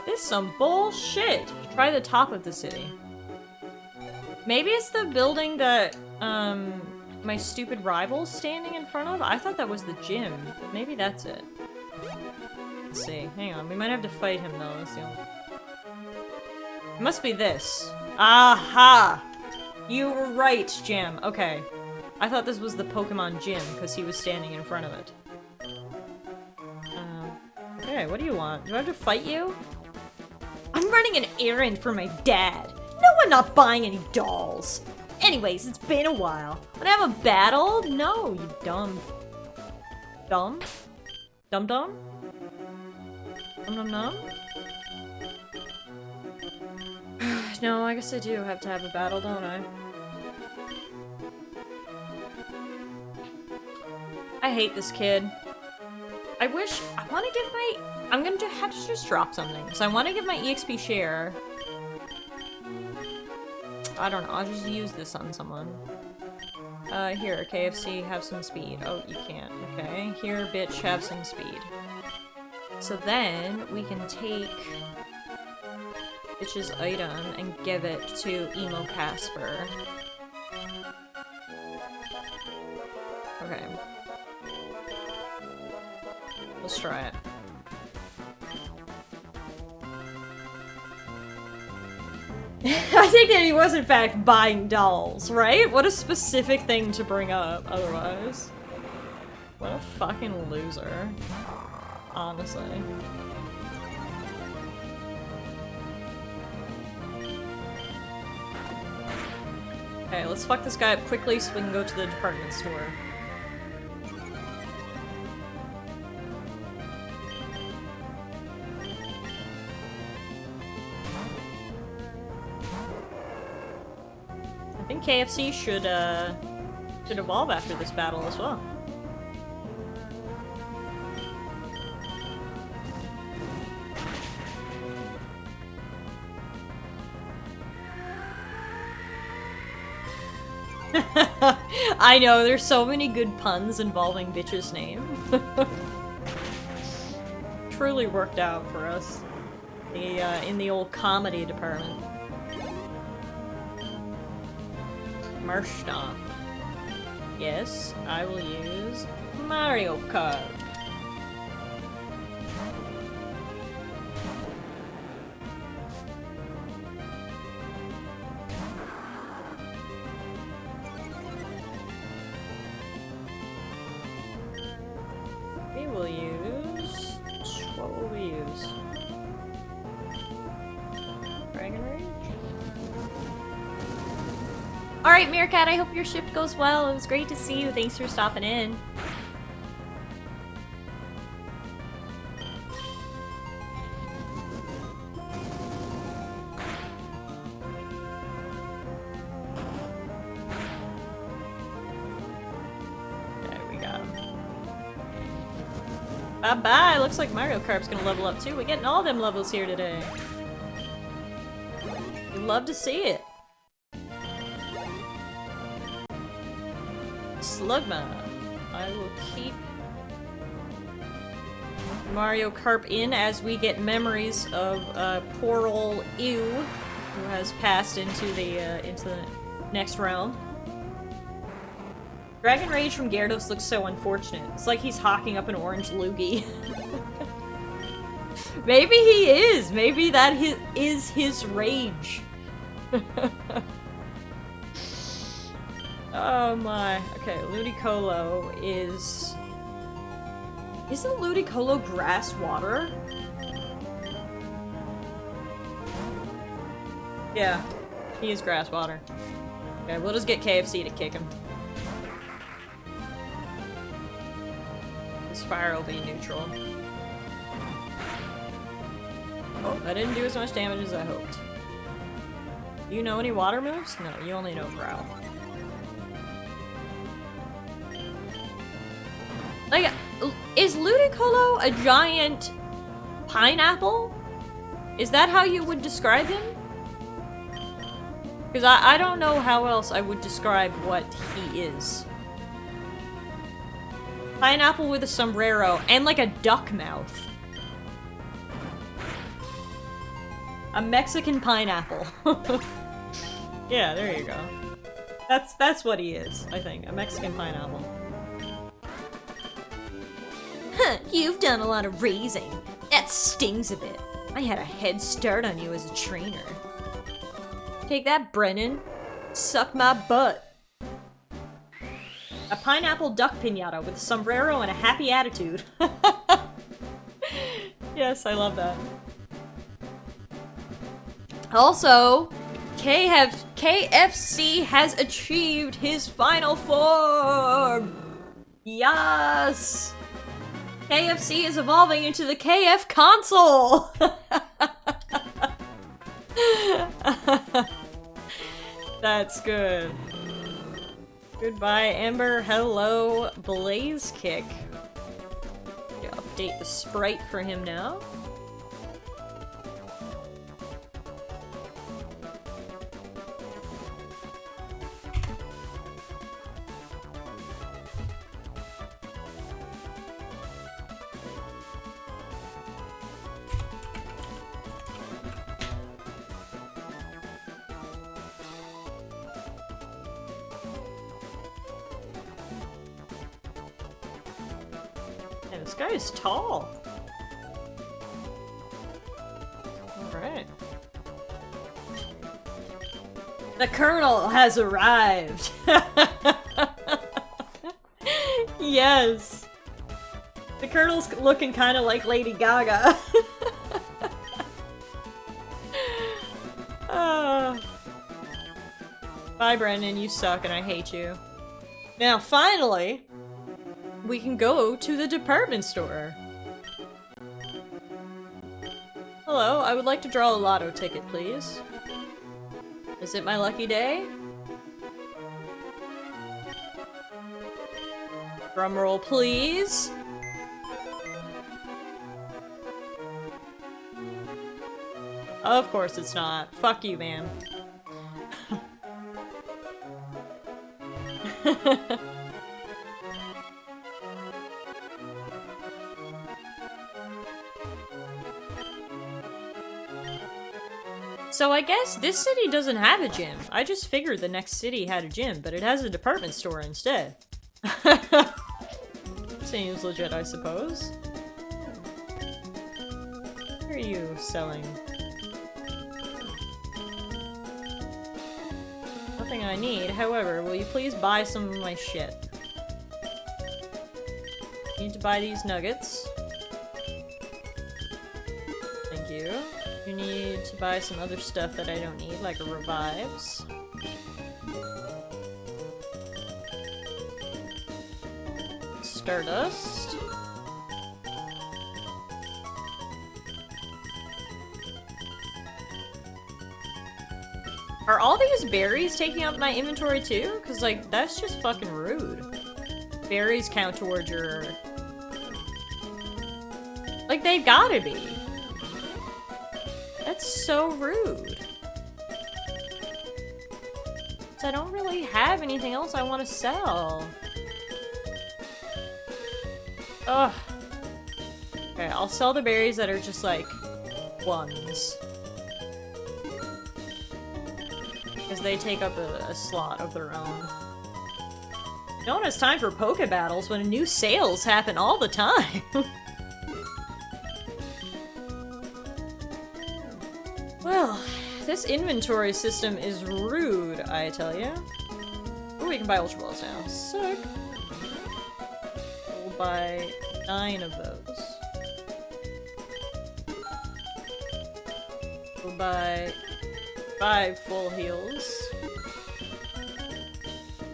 This is some bullshit. Try the top of the city. Maybe it's the building that, my stupid rival's standing in front of? I thought that was the gym. Maybe that's it. Let's see. Hang on. We might have to fight him, though. Let's see. It must be this. Aha! You were right, Jim. Okay. I thought this was the Pokemon gym, because he was standing in front of it. Okay, what do you want? Do I have to fight you? I'm running an errand for my dad. No, I'm not buying any dolls. Anyways, it's been a while. Wanna have a battle? No, you dumb. Dumb? Dum-dum? Dum-dum-dum? No, I guess I do have to have a battle, don't I? I hate this kid. I wish... I want to give my... I'm going to have to just drop something. So I want to give my EXP share. I don't know. I'll just use this on someone. Here, KFC, have some speed. Oh, you can't. Okay. Here, bitch, have some speed. So then, we can take bitch's item and give it to Emo Casper. Okay. Let's try it. I think that he was in fact buying dolls, right? What a specific thing to bring up otherwise. What a fucking loser. Honestly. Okay, let's fuck this guy up quickly so we can go to the department store. I think KFC should evolve after this battle as well. I know, there's so many good puns involving bitch's name. Truly worked out for us. In the old comedy department. Marsh Stomp. Yes, I will use Mario Kart. We will use... what will we use? Dragon Rage? Alright, Meerkat, I hope your shift goes well. It was great to see you. Thanks for stopping in. Okay, we got him. Bye-bye! Looks like Mario Kart's gonna level up too. We're getting all them levels here today. We'd love to see it. Slugma. I will keep Mario Kart in as we get memories of poor ol' Ew, who has passed into the next realm. Dragon Rage from Gyarados looks so unfortunate. It's like he's hawking up an orange loogie. Maybe he is. Maybe that is his rage. Oh my. Okay, Ludicolo is... Isn't Ludicolo grass water? Yeah, he is grass water. Okay, we'll just get KFC to kick him. His fire will be neutral. Oh, that didn't do as much damage as I hoped. Do you know any water moves? No, you only know Growl. Like, is Ludicolo a giant pineapple? Is that how you would describe him? Because I don't know how else I would describe what he is. Pineapple with a sombrero and like a duck mouth. A Mexican pineapple. Yeah, there you go. That's what he is, I think. A Mexican pineapple. Huh, you've done a lot of raising. That stings a bit. I had a head start on you as a trainer. Take that, Brennan. Suck my butt. A pineapple duck piñata with a sombrero and a happy attitude. Yes, I love that. Also, KFC has achieved his final form! Yes! KFC is evolving into the KF console! That's good. Goodbye, Ember. Hello, Blaze Kick. Update the sprite for him now. This guy is tall. Alright. The Colonel has arrived! Yes! The Colonel's looking kind of like Lady Gaga. Bye, Brendan, you suck and I hate you. Now, finally, we can go to the department store. Hello, I would like to draw a lotto ticket, please. Is it my lucky day? Drumroll, please. Of course it's not. Fuck you, man. So I guess this city doesn't have a gym. I just figured the next city had a gym, but it has a department store instead. Seems legit, I suppose. What are you selling? Nothing I need. However, will you please buy some of my shit? Need to buy these nuggets. Thank you. You need to buy some other stuff that I don't need, like revives. Stardust. Are all these berries taking up my inventory too? Cause like, that's just fucking rude. Berries count towards your... Like, they gotta be. That's so rude. Cause I don't really have anything else I want to sell. Ugh. Okay, I'll sell the berries that are just like ones. Because they take up a slot of their own. No one has time for Poke Battles when new sales happen all the time. Well, this inventory system is rude, I tell you. Oh, we can buy Ultra Balls now. Sick. We'll buy 9 of those. We'll buy 5 full heals.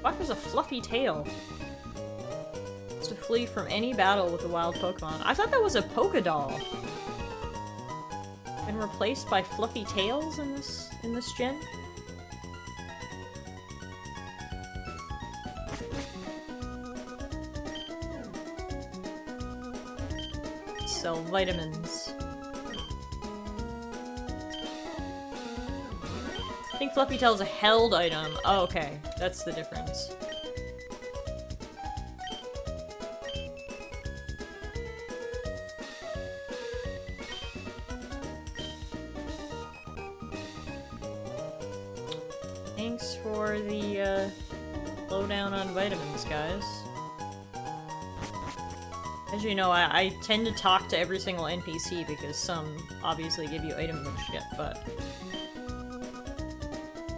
Fuck is a fluffy tail? It's to flee from any battle with a wild Pokemon. I thought that was a Pokédoll. Been replaced by fluffy tails in this gen? Sell vitamins. I think Fluffy Tail is a held item. Oh, okay. That's the difference. Thanks for the, lowdown on vitamins, guys. As you know, I tend to talk to every single NPC because some obviously give you items and shit, but...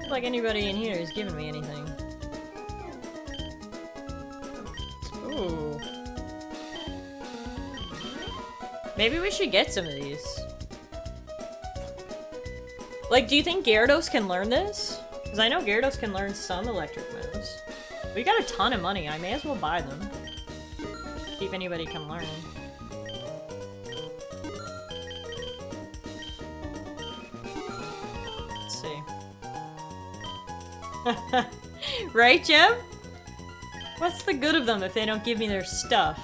like anybody in here is giving me anything. Ooh. Maybe we should get some of these. Like, do you think Gyarados can learn this? Because I know Gyarados can learn some electric moves. We got a ton of money, I may as well buy them. See if anybody can learn. Let's see. Right, Jim? What's the good of them if they don't give me their stuff?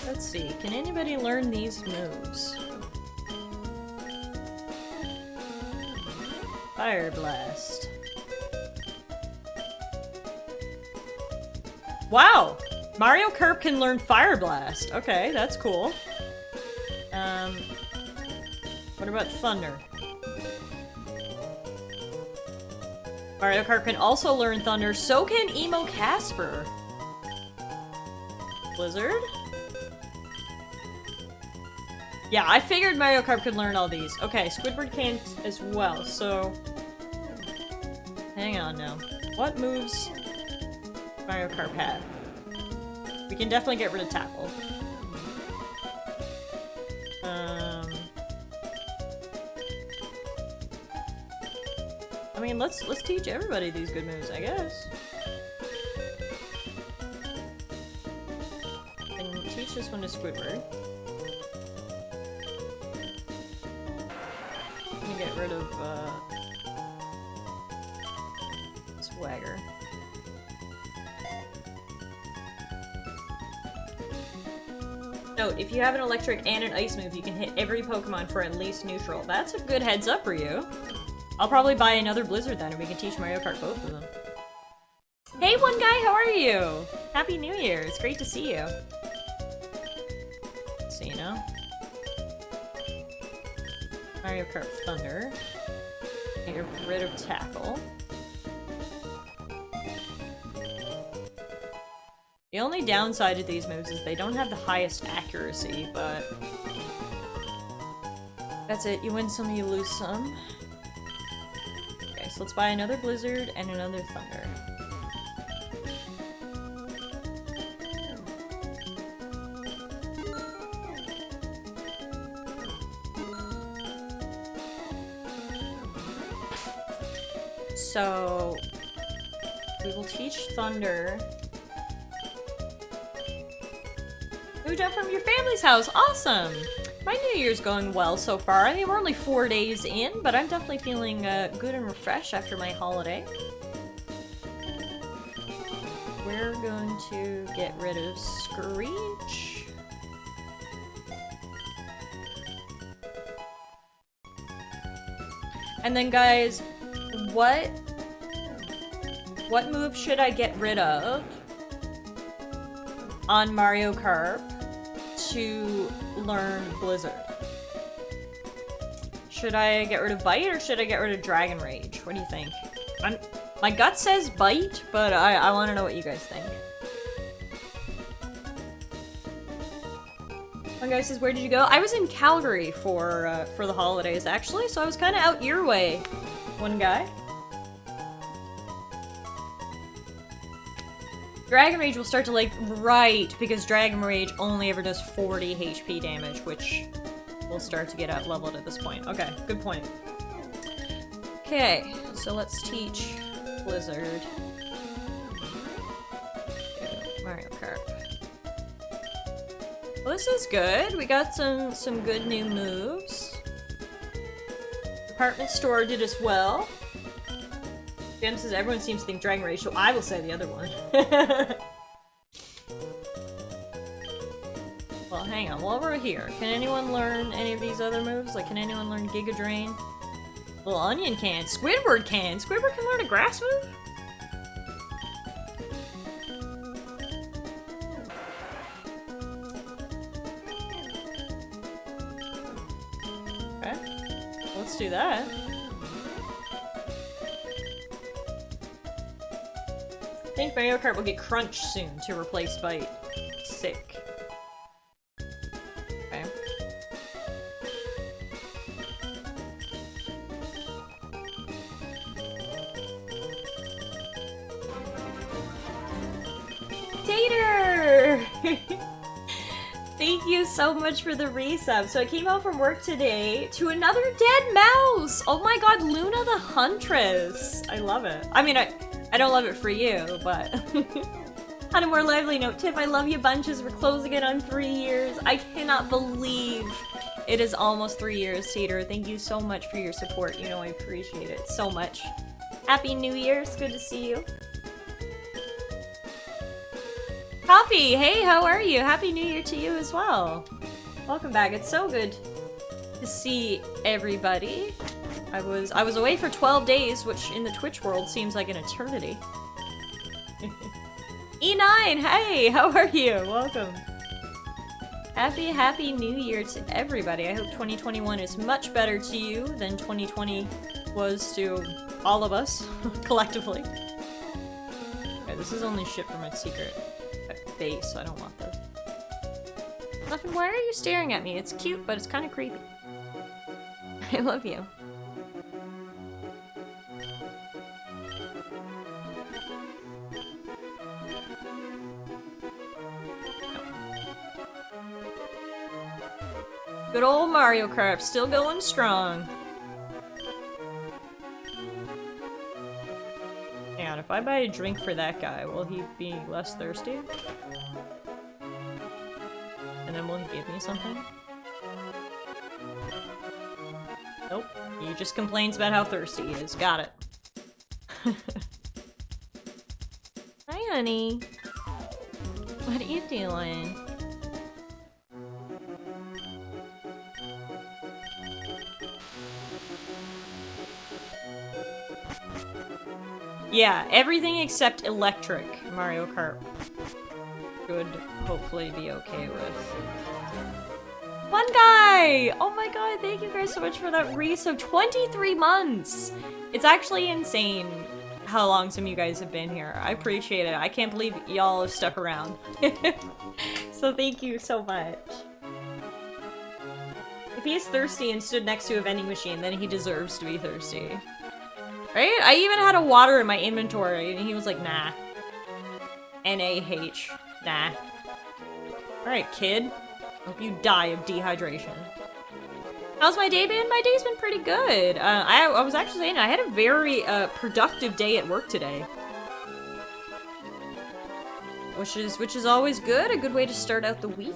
Let's see, can anybody learn these moves? Fire Blast. Wow! Mario Kart can learn Fire Blast. Okay, that's cool. What about Thunder? Mario Kart can also learn Thunder, so can Emo Casper. Blizzard? Yeah, I figured Mario Kart could learn all these. Okay, Squidward can't as well, so... Hang on now. What moves Mario Kart have? We can definitely get rid of Tackle. I mean, let's teach everybody these good moves, I guess. And teach this one to Squidward. Let me get rid of Swagger. Note, if you have an electric and an ice move, you can hit every Pokemon for at least neutral. That's a good heads up for you. I'll probably buy another Blizzard then, and we can teach Mario Kart both of them. Hey, one guy, how are you? Happy New Year. It's great to see you. Let's see now. Mario Kart Thunder. Get rid of Tackle. The only downside to these moves is they don't have the highest accuracy, but... That's it. You win some, you lose some. Okay, so let's buy another Blizzard and another Thunder. So... we will teach Thunder... Moved up from your family's house. Awesome! My New Year's going well so far. I mean, we're only 4 days in, but I'm definitely feeling good and refreshed after my holiday. We're going to get rid of Screech. And then, guys, what move should I get rid of on Mario Kart to learn Blizzard? Should I get rid of Bite or should I get rid of Dragon Rage? What do you think? My gut says Bite, but I want to know what you guys think. One guy says, where did you go? I was in Calgary for the holidays, actually, so I was kind of out your way. One guy. Dragon Rage will start to like, right, because Dragon Rage only ever does 40 HP damage, which will start to get up leveled at this point. Okay, good point. Okay, so let's teach Blizzard. Mario Kart. Well, this is good. We got some good new moves. Department store did as well. Jim says everyone seems to think Dragon Rage, so I will say the other one. Well, hang on. While we're here, can anyone learn any of these other moves? Like, can anyone learn Giga Drain? Little Onion can. Squidward can. Squidward can learn a grass move? Okay. Let's do that. I think Mario Kart will get Crunch soon to replace Bite. Sick. Okay. Tater! Thank you so much for the resub. So I came home from work today to another dead mouse! Oh my god, Luna the Huntress! I love it. I mean, I don't love it for you, but... On a more lively note, Tiff, I love you bunches. We're closing it on 3 years. I cannot believe it is almost 3 years, Teeter. Thank you so much for your support. You know I appreciate it so much. Happy New Year. It's good to see you. Coffee, hey, how are you? Happy New Year to you as well. Welcome back. It's so good to see everybody. I was away for 12 days, which in the Twitch world seems like an eternity. E9, hey, how are you? Welcome. Happy New Year to everybody. I hope 2021 is much better to you than 2020 was to all of us, collectively. Okay, this is only shit for my secret base, so I don't want this. Muffin, why are you staring at me? It's cute, but it's kind of creepy. I love you. Good old Mario Kart, still going strong. Hang on, if I buy a drink for that guy, will he be less thirsty? And then will he give me something? Nope. He just complains about how thirsty he is. Got it. Hi, honey. What are you doing? Yeah, everything except electric Mario Kart should hopefully be okay with. One guy! Oh my god, thank you guys so much for that so 23 months! It's actually insane how long some of you guys have been here. I appreciate it. I can't believe y'all have stuck around. So thank you so much. If he's thirsty and stood next to a vending machine, then he deserves to be thirsty. Right? I even had a water in my inventory, and he was like, nah. N-A-H. Nah. Alright, kid. Hope you die of dehydration. How's my day been? My day's been pretty good. I was actually saying, I had a very productive day at work today. Which is always good. A good way to start out the week.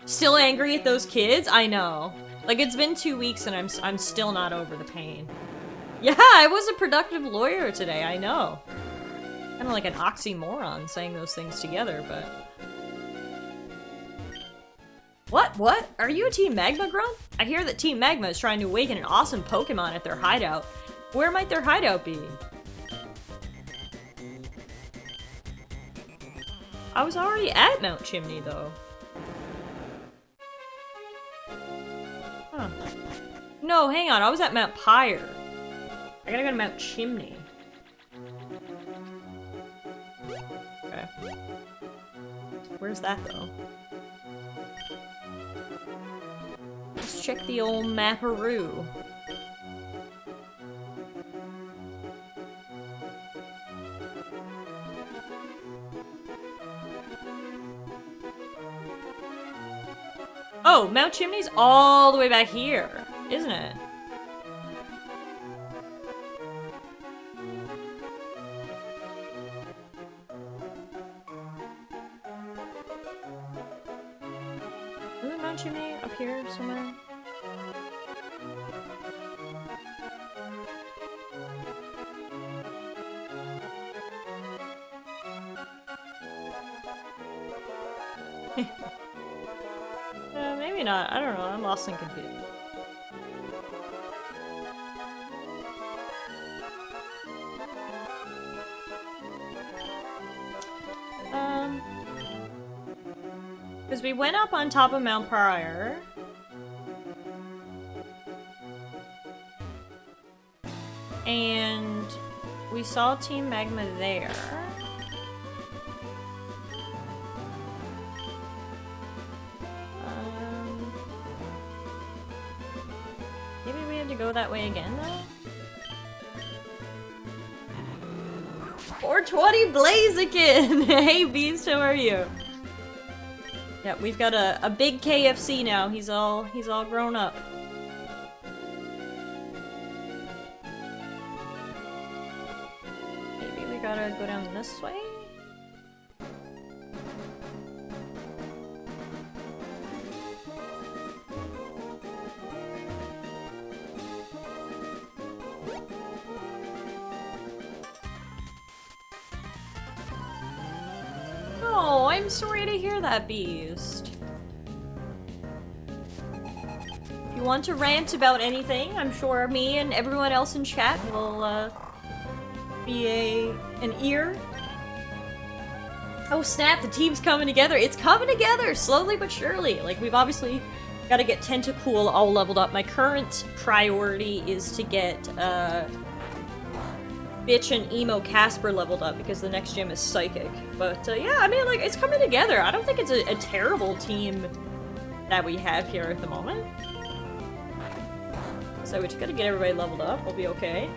Still angry at those kids? I know. Like, it's been 2 weeks and I'm still not over the pain. Yeah, I was a productive lawyer today, I know. Kind of like an oxymoron saying those things together, but... What? Are you a Team Magma grunt? I hear that Team Magma is trying to awaken an awesome Pokemon at their hideout. Where might their hideout be? I was already at Mount Chimney, though. Huh. No, hang on. I was at Mount Pyre. I gotta go to Mount Chimney. Okay. Where's that, though? Let's check the old maparoo. Oh, Mount Chimney's all the way back here, isn't it? Isn't Mount Chimney up here somewhere? Maybe not. I don't know. I'm lost and confused. Because we went up on top of Mount Pyre. And we saw Team Magma there. Maybe we had to go that way again, though? 420 Blaziken! Hey, Beast, how are you? Yeah, we've got a big KFC now. He's all grown up. Maybe we gotta go down this way? Oh, I'm sorry to hear that, Beast. If you want to rant about anything, I'm sure me and everyone else in chat will be an ear. Oh snap, the team's coming together. It's coming together, slowly but surely. Like, we've obviously got to get Tentacool all leveled up. My current priority is to get Bitch and Emo Casper leveled up because the next gym is Psychic. But yeah, I mean, like, it's coming together. I don't think it's a terrible team that we have here at the moment. So we just gotta get everybody leveled up. We'll be okay.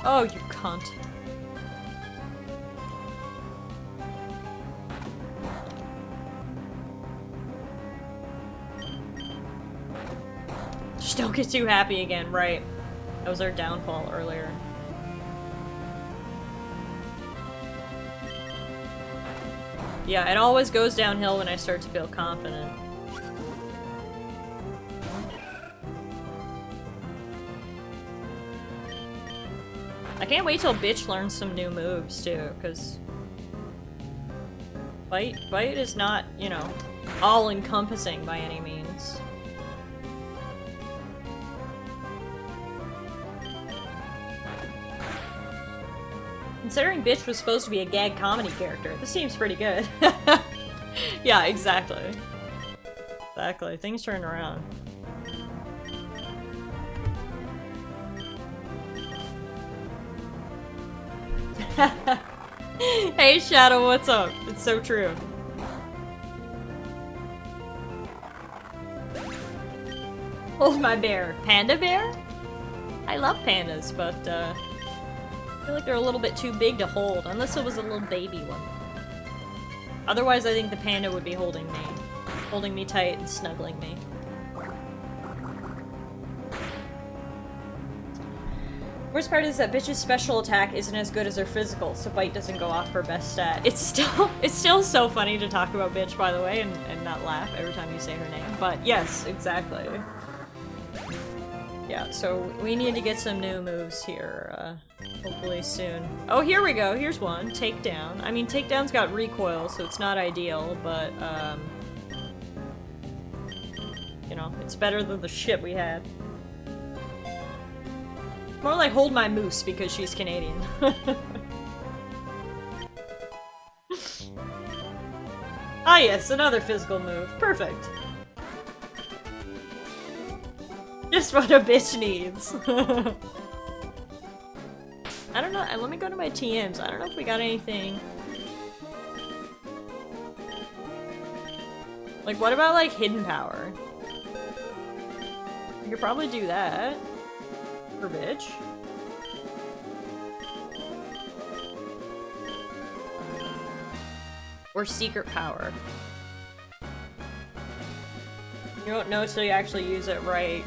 Oh, you cunt. Just don't get too happy again, right? That was our downfall earlier. Yeah, it always goes downhill when I start to feel confident. I can't wait till Bitch learns some new moves, too, because... Bite is not, you know, all-encompassing by any means. Considering Bitch was supposed to be a gag comedy character, this seems pretty good. Yeah, exactly. Exactly. Things turn around. Hey Shadow, what's up? It's so true. Hold my bear. Panda bear? I love pandas, but I feel like they're a little bit too big to hold, unless it was a little baby one. Otherwise, I think the panda would be holding me tight and snuggling me. Worst part is that Bitch's special attack isn't as good as her physical, so Bite doesn't go off for best stat. It's still so funny to talk about Bitch, by the way, and not laugh every time you say her name. But yes, exactly. Yeah, so we need to get some new moves here, hopefully soon. Oh, here we go. Here's one. Takedown. I mean, Takedown's got recoil, so it's not ideal, but, you know, it's better than the shit we had. More like hold my moose because she's Canadian. Ah yes, another physical move. Perfect. Just what a bitch needs. I don't know, let me go to my TMs. I don't know if we got anything. Like, what about, like, hidden power? We could probably do that. For bitch. Or secret power. You don't know till you actually use it right.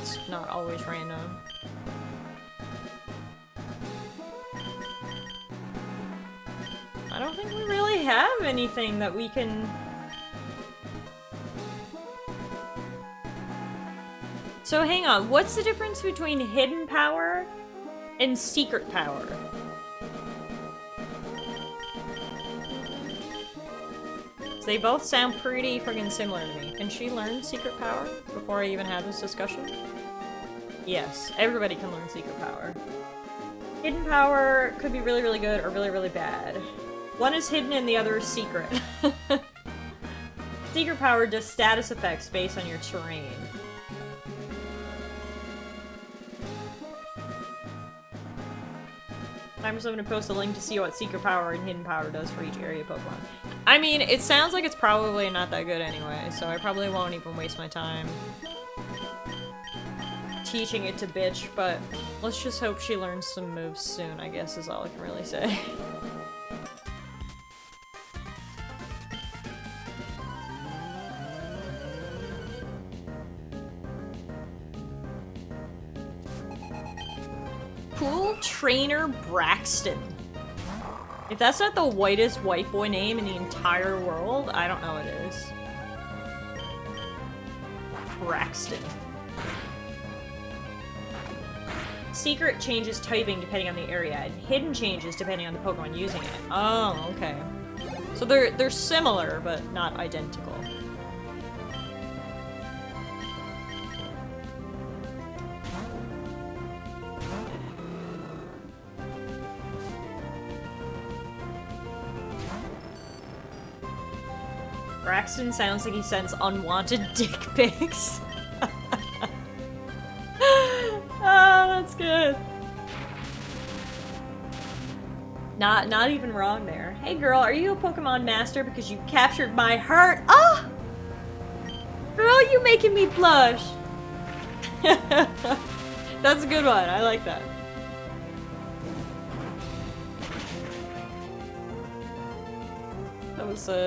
It's not always random. I don't think we really have anything that we can... So hang on, what's the difference between hidden power and secret power? They both sound pretty friggin' similar to me. Can she learn secret power before I even have this discussion? Yes, everybody can learn secret power. Hidden power could be really, really good or really, really bad. One is hidden and the other is secret. Secret power does status effects based on your terrain. I'm just going to post a link to see what secret power and hidden power does for each area Pokemon. I mean, it sounds like it's probably not that good anyway, so I probably won't even waste my time teaching it to Bitch, but let's just hope she learns some moves soon, I guess is all I can really say. Cool Trainer Braxton. If that's not the whitest white boy name in the entire world, I don't know what it is. Braxton. Secret changes typing depending on the area, and hidden changes depending on the Pokemon using it. Oh, okay. So they're similar, but not identical. Braxton sounds like he sends unwanted dick pics. Oh, that's good. Not even wrong there. Hey girl, are you a Pokemon master because you captured my heart? Oh! Girl, you making me blush. That's a good one. I like that.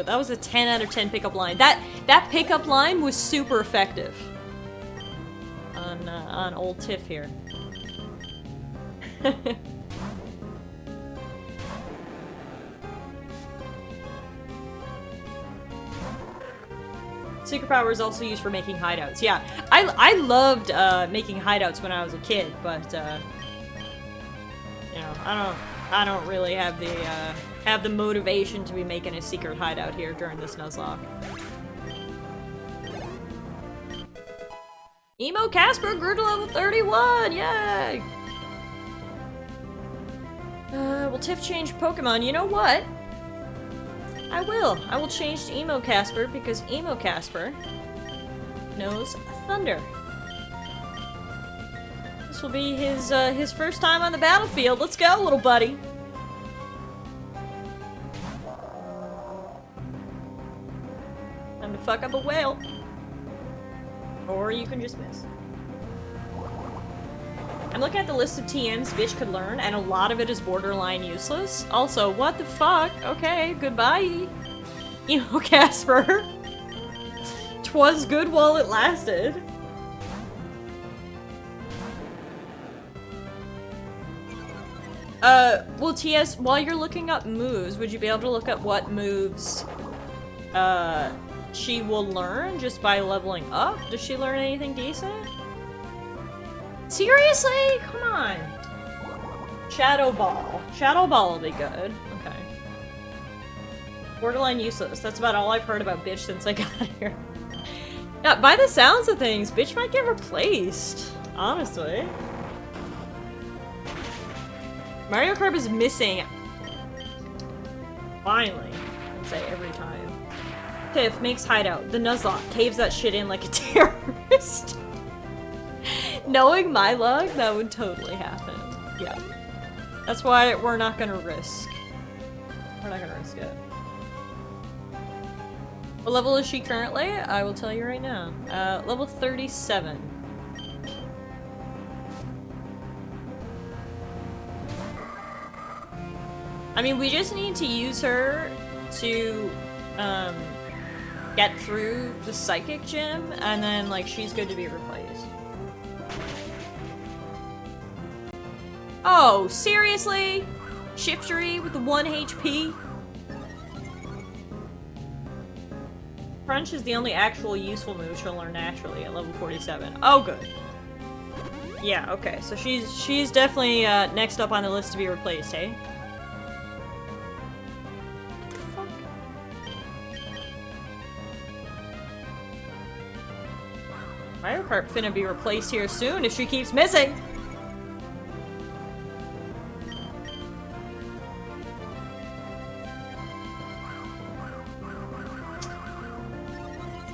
That was a 10 out of 10 pickup line. That pickup line was super effective on old Tiff here. Secret power is also used for making hideouts. Yeah, I loved making hideouts when I was a kid, but you know, I don't really have the motivation to be making a secret hideout here during this Nuzlocke. Emo Casper grew to level 31! Yay! Will Tiff change Pokemon? You know what? I will. I will change to Emo Casper because Emo Casper knows Thunder. This will be his first time on the battlefield. Let's go, little buddy. Time to fuck up a whale. Or you can just miss. I'm looking at the list of TMs bitch could learn, and a lot of it is borderline useless. Also, what the fuck? Okay, goodbye. Emo Casper. 'Twas good while it lasted. Well, TS, while you're looking up moves, would you be able to look at what moves, she will learn just by leveling up? Does she learn anything decent? Seriously? Come on. Shadow Ball. Shadow Ball will be good. Okay. Borderline useless. That's about all I've heard about bitch since I got here. Yeah, by the sounds of things, bitch might get replaced. Honestly. Mario Kart is missing. Finally. I'd say every time. Tiff makes hideout. The Nuzlocke caves that shit in like a terrorist. Knowing my luck, that would totally happen. Yeah. That's why we're not gonna risk. We're not gonna risk it. What level is she currently? I will tell you right now. Level 37. I mean, we just need to use her to, get through the Psychic Gym, and then, like, she's good to be replaced. Oh, seriously? Shiftery with the 1 HP? Crunch is the only actual useful move she'll learn naturally at level 47. Oh, good. Yeah, okay, so she's definitely next up on the list to be replaced, eh? Mario Kart finna be replaced here soon if she keeps missing!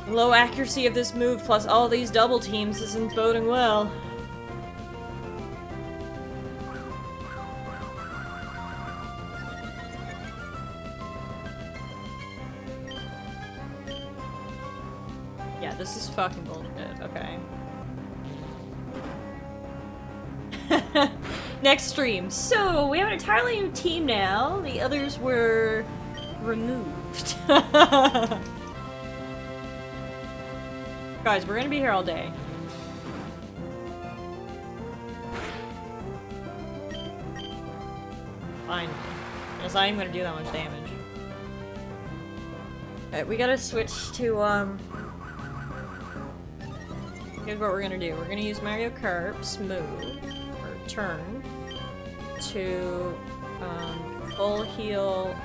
Low accuracy of this move plus all these double teams isn't boding well. Yeah, this is fucking bullshit. Okay. Next stream. So, we have an entirely new team now. The others were removed. Guys, we're gonna be here all day. Fine. It's not even gonna do that much damage. Alright, we gotta switch to, here's what we're gonna do. We're gonna use Mario Kart's move, or turn, to, full heal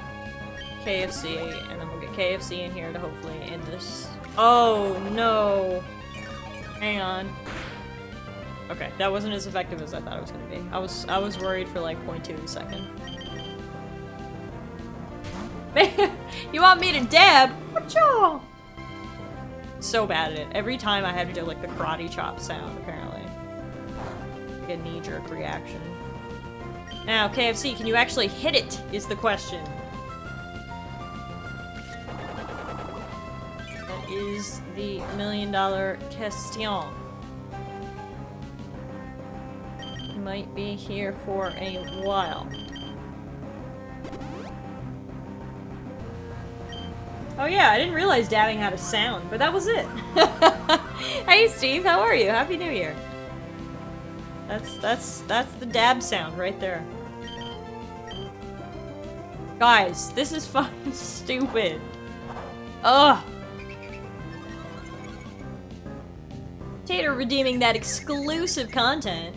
KFC, and then we'll get KFC in here to hopefully end this. Oh, no. Hang on. Okay, that wasn't as effective as I thought it was gonna be. I was worried for like 0.2 of a second. You want me to dab? What y'all? so bad at it. Every time I have to do like the karate chop sound, apparently. Like a knee-jerk reaction. Now, KFC, can you actually hit it, is the question. That is the million-dollar question. Might be here for a while. Oh yeah, I didn't realize dabbing had a sound, but that was it. Hey Steve, how are you? Happy New Year. That's the dab sound right there. Guys, this is fucking stupid. Ugh. Tater redeeming that exclusive content.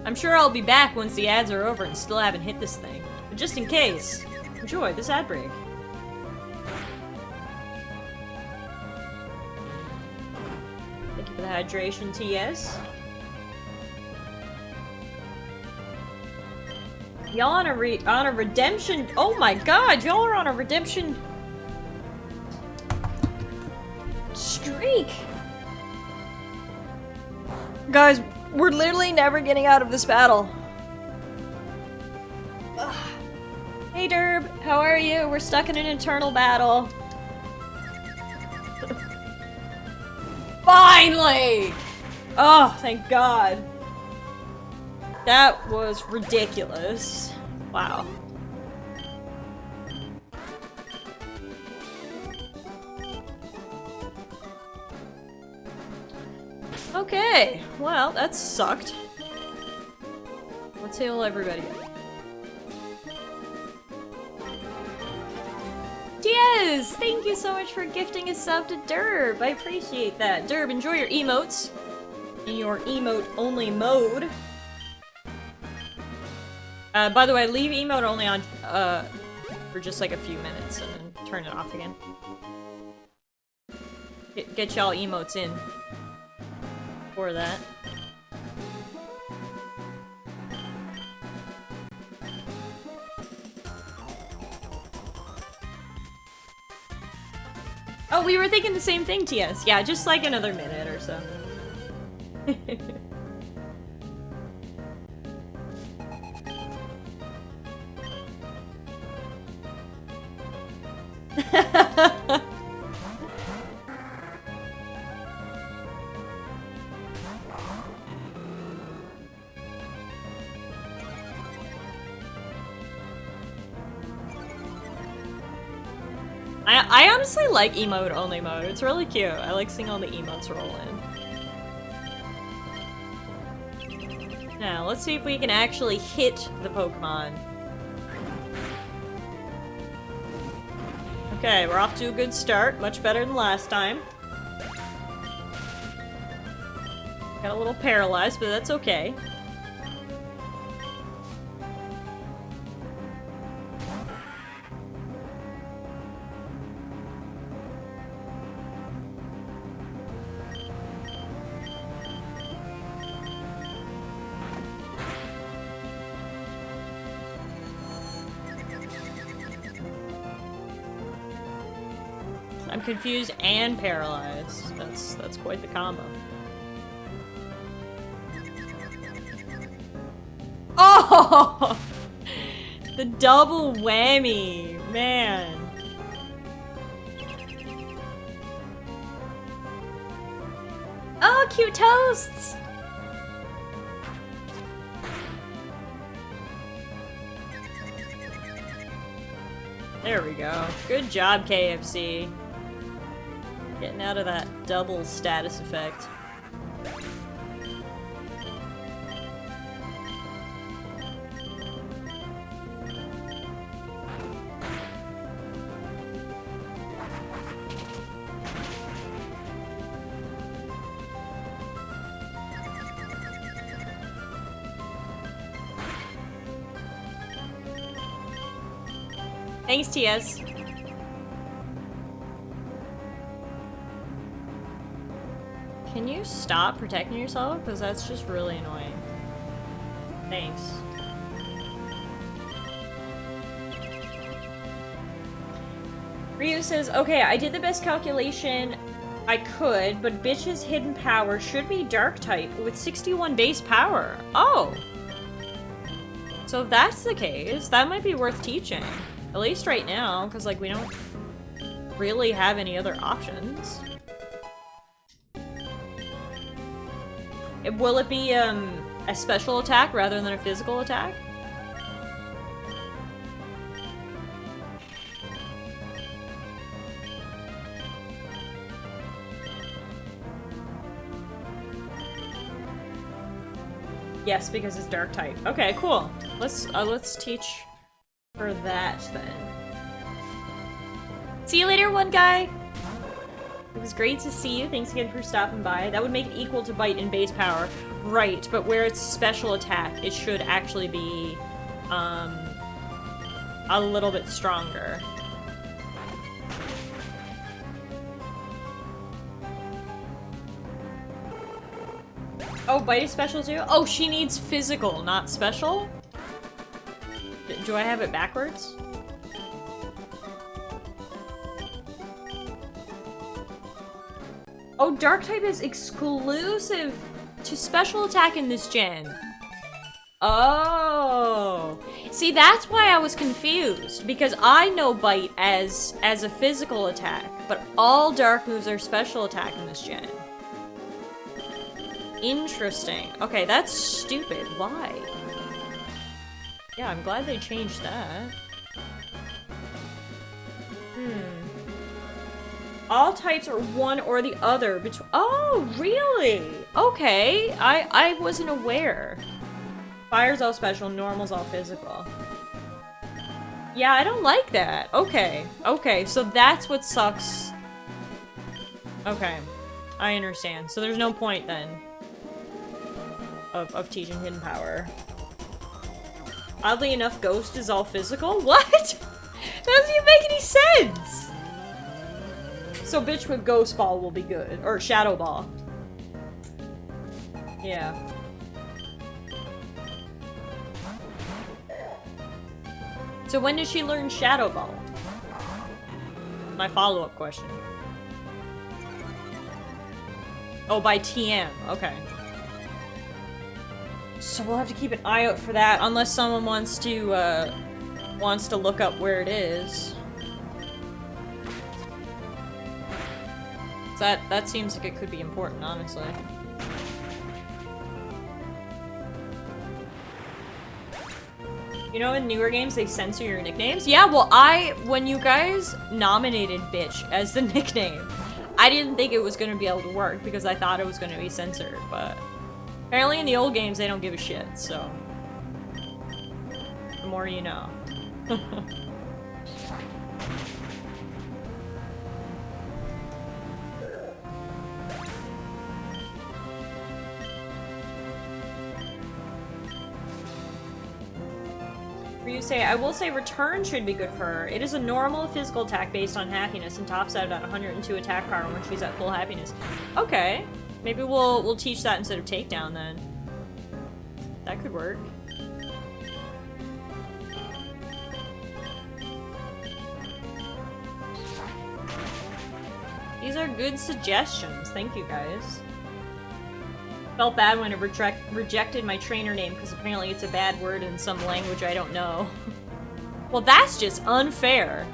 I'm sure I'll be back once the ads are over and still haven't hit this thing. But just in case, enjoy this ad break. Thank you for the hydration, TS. Y'all on a redemption. Oh my god, y'all are on a redemption streak. Guys, we're literally never getting out of this battle. Ugh. Hey Derb, how are you? We're stuck in an eternal battle. Finally! Oh, thank God. That was ridiculous. Wow. Okay, well, that sucked. Let's heal everybody. Diaz! Thank you so much for gifting a sub to Derb. I appreciate that. Derb, enjoy your emotes in your emote-only mode. By the way, leave emote only on for just like a few minutes and then turn it off again. Get y'all emotes in for that. Oh, we were thinking the same thing, TS. Yeah, just like another minute or so. I honestly like emote-only mode. It's really cute. I like seeing all the emotes roll in. Now, let's see if we can actually hit the Pokemon. Okay, we're off to a good start. Much better than last time. Got a little paralyzed, but that's okay. I'm confused and paralyzed. That's quite the combo. Oh! The double whammy, man. Oh, cute toasts! There we go. Good job, KFC. Getting out of that double status effect. Thanks, TS. Can you stop protecting yourself? Because that's just really annoying. Thanks. Ryu says, okay, I did the best calculation I could, but bitch's hidden power should be dark type with 61 base power. Oh! So if that's the case, that might be worth teaching. At least right now, because like we don't really have any other options. Will it be a special attack rather than a physical attack? Yes, because it's dark type. Okay, cool. Let's teach her that then. See you later, one guy. It was great to see you. Thanks again for stopping by. That would make it equal to bite in base power, right? But where it's special attack, it should actually be a little bit stronger. Oh, bite is special too? Oh, she needs physical, not special? Do I have it backwards? Oh, dark type is exclusive to special attack in this gen. Oh. See, that's why I was confused, because I know bite as a physical attack, but all dark moves are special attack in this gen. Interesting. Okay, that's stupid. Why? Yeah, I'm glad they changed that. All types are one or the other between— oh, really? Okay, I wasn't aware. Fire's all special, normal's all physical. Yeah, I don't like that. Okay, okay, so that's what sucks. Okay, I understand. So there's no point then of teaching hidden power. Oddly enough, Ghost is all physical? What? That doesn't even make any sense! So bitch with Ghost Ball will be good. Or Shadow Ball. Yeah. So when did she learn Shadow Ball? My follow-up question. Oh, by TM. Okay. So we'll have to keep an eye out for that, unless someone wants to look up where it is. That seems like it could be important, honestly. You know, in newer games, they censor your nicknames? Yeah, well, when you guys nominated bitch as the nickname, I didn't think it was going to be able to work because I thought it was going to be censored, but apparently in the old games, they don't give a shit, so the more you know. You say, I will say return should be good for her. It is a normal physical attack based on happiness and tops out at 102 attack power when she's at full happiness. Okay. Maybe we'll teach that instead of takedown then. That could work. These are good suggestions. Thank you guys. Felt bad when it rejected my trainer name because apparently it's a bad word in some language I don't know. Well, that's just unfair.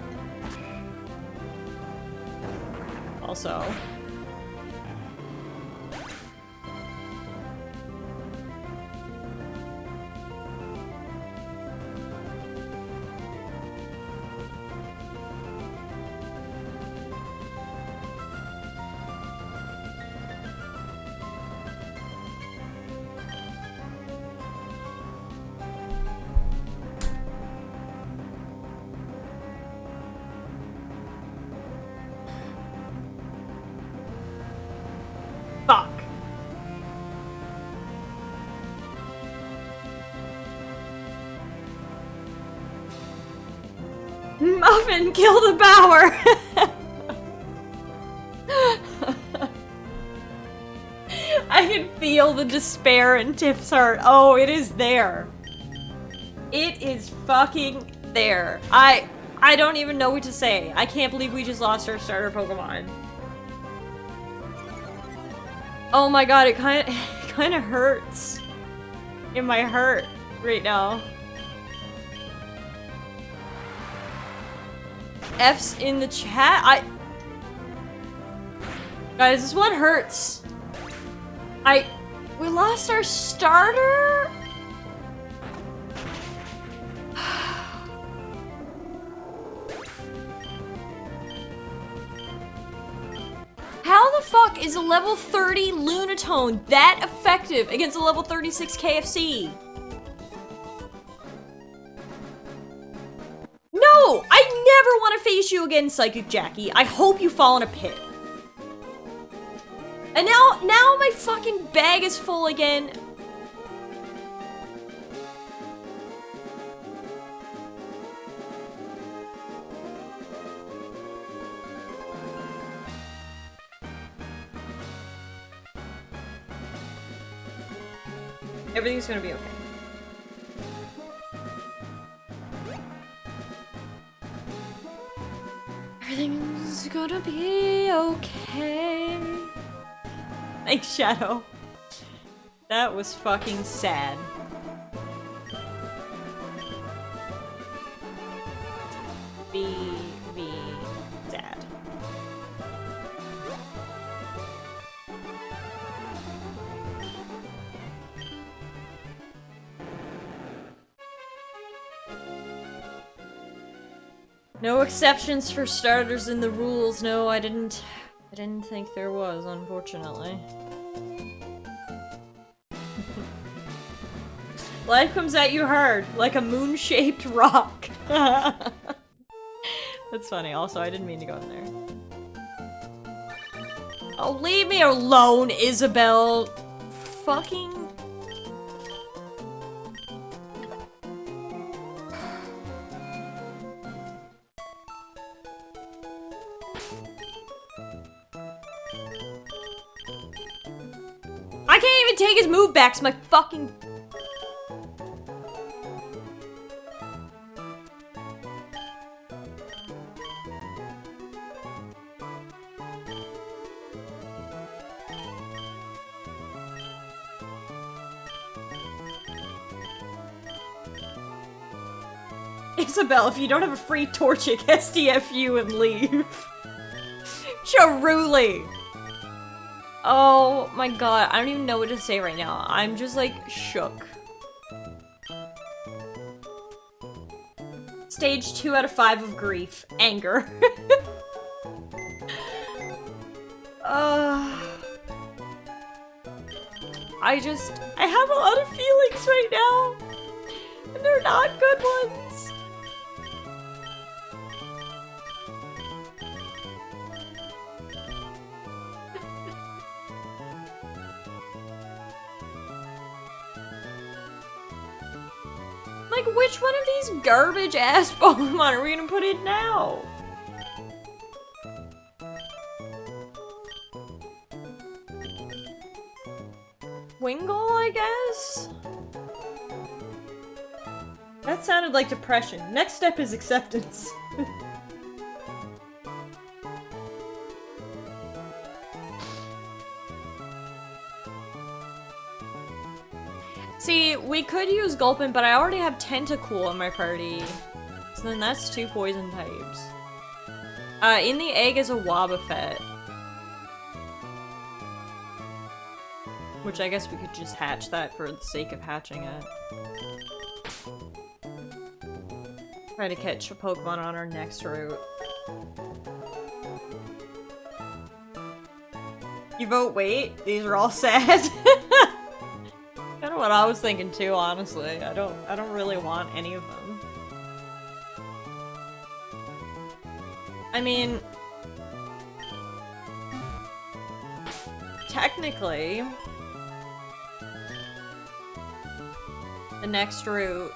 Also. Fuck. Muffin, kill the Bower! I can feel the despair in Tiff's heart. Oh, it is there. It is fucking there. I don't even know what to say. I can't believe we just lost our starter Pokemon. Oh my god, it kind of hurts in my heart right now. F's in the chat. Guys, this one hurts. We lost our starter? How the fuck is a level 30 Lunatone that effective against a level 36 KFC? No! I never want to face you again, Psychic Jackie. I hope you fall in a pit. And now my fucking bag is full again. Everything's gonna be okay. Everything's gonna be okay. Thanks, Shadow. That was fucking sad. Be sad. No exceptions for starters in the rules. No, I didn't think there was, unfortunately. Life comes at you hard, like a moon-shaped rock. That's funny. Also, I didn't mean to go in there. Oh, leave me alone, Isabel. Fucking... I can't even take his move backs, my fucking... Isabel, if you don't have a free Torchic, SDF you and leave. Truly. Oh my god, I don't even know what to say right now. I'm just like shook. Stage 2 out of 5 of grief. Anger. I have a lot of feelings right now. And they're not good ones. Like, which one of these garbage-ass Pokemon are we gonna put in now? Wingull, I guess? That sounded like depression. Next step is acceptance. See, we could use Gulpin, but I already have Tentacool in my party. So then that's 2 poison types. In the egg is a Wobbuffet. Which I guess we could just hatch that for the sake of hatching it. Try to catch a Pokemon on our next route. You vote wait? These are all sad. Kind of what I was thinking too, honestly. I don't really want any of them. I mean, technically, the next route,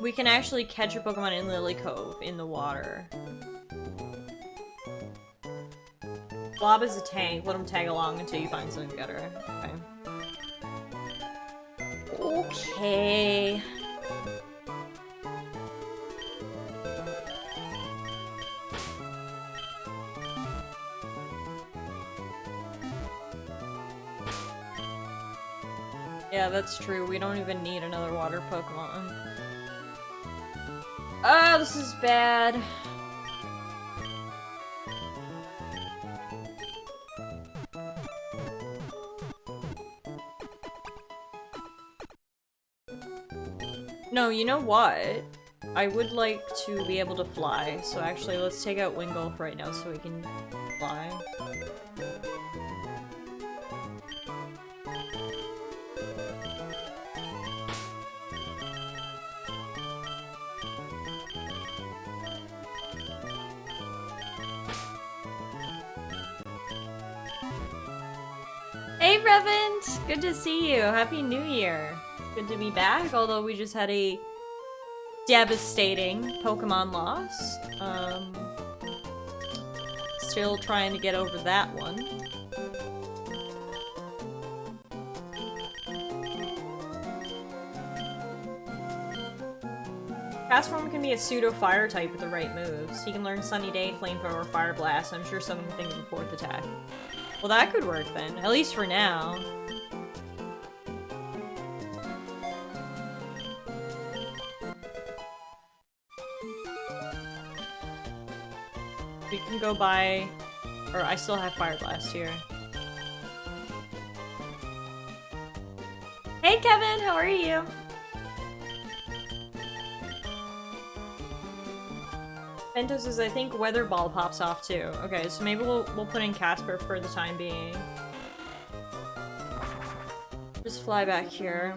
we can actually catch a Pokemon in Lily Cove in the water. Blob is a tank. Let him tag along until you find something better. Okay. Okay. Yeah, that's true. We don't even need another water Pokemon. Oh, this is bad. No, you know what? I would like to be able to fly, so actually let's take out Wingolf right now so we can fly. Hey Revent! Good to see you! Happy New Year! Good to be back, although we just had a devastating Pokemon loss. Still trying to get over that one. Castform can be a pseudo fire type with the right moves. He can learn Sunny Day, Flamethrower, Fire Blast. I'm sure someone can think of a fourth attack. Well, that could work then, at least for now. We can go by... Or I still have Fire Blast here. Hey Kevin, how are you? Ventos is, I think, Weather Ball pops off too. Okay, so maybe we'll put in Casper for the time being. Just fly back here.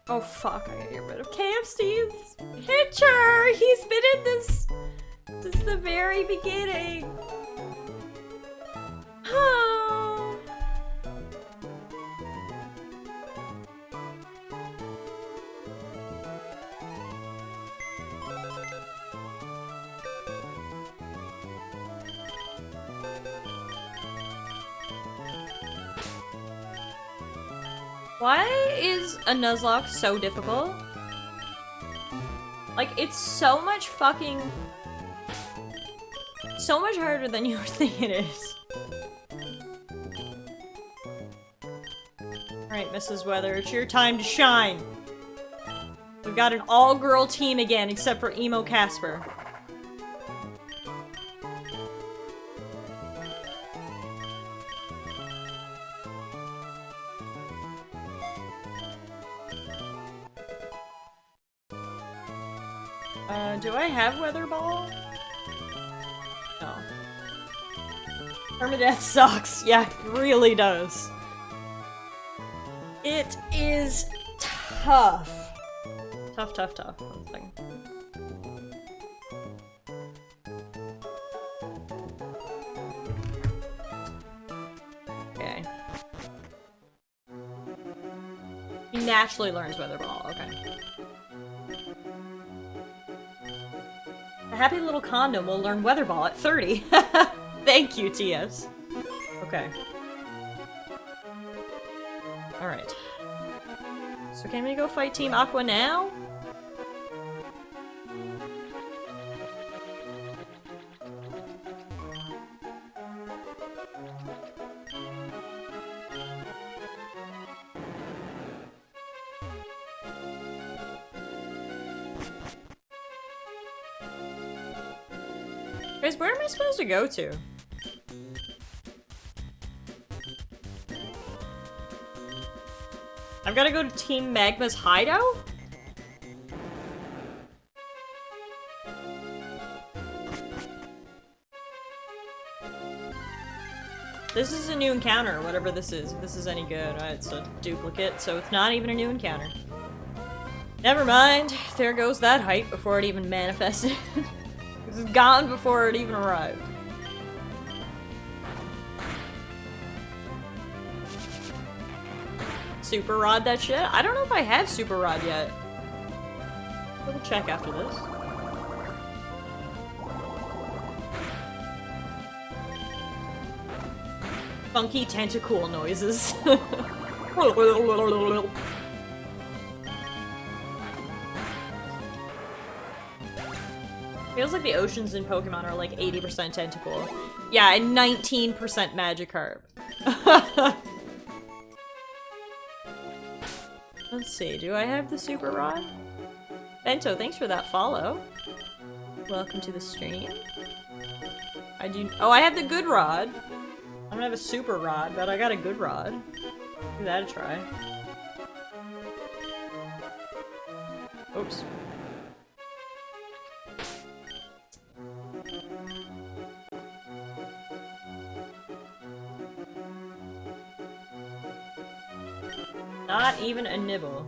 Oh fuck, I gotta get rid of KFC's picture! He's been in this since the very beginning. Oh. Why is a Nuzlocke so difficult? Like, it's so much fucking... so much harder than you would think it is. Alright, Mrs. Weather, it's your time to shine! We've got an all-girl team again, except for Emo Casper. Do I have Weather Ball? No. Permadeath sucks. Yeah, it really does. It is tough. Tough, tough, tough. One second. Okay. He naturally learns Weather Ball. Okay. A happy little condom will learn Weather Ball at 30. Thank you, TS. Okay. Alright. So can we go fight Team Aqua now? Guys, where am I supposed to go to? I've got to go to Team Magma's hideout? This is a new encounter, whatever this is. If this is any good, it's a duplicate, so it's not even a new encounter. Never mind. There goes that hype before it even manifested. This is gone before it even arrived. Super Rod that shit? I don't know if I have Super Rod yet. We'll check after this. Funky tentacle noises. Feels like the oceans in Pokemon are like 80% tentacle. Yeah, and 19% Magikarp. Let's see, do I have the Super Rod? Bento, thanks for that follow. Welcome to the stream. I do- oh, I have the Good Rod. I don't have a Super Rod, but I got a Good Rod. Give that a try. Oops. Not even a nibble.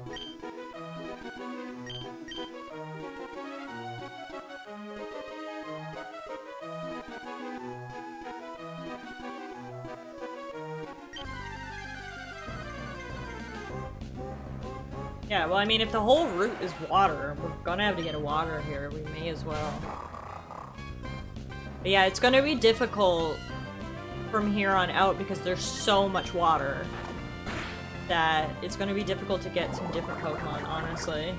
Yeah, well, I mean, if the whole route is water, we're gonna have to get a water here. We may as well. But yeah, it's gonna be difficult from here on out because there's so much water that it's gonna be difficult to get some different Pokemon, honestly.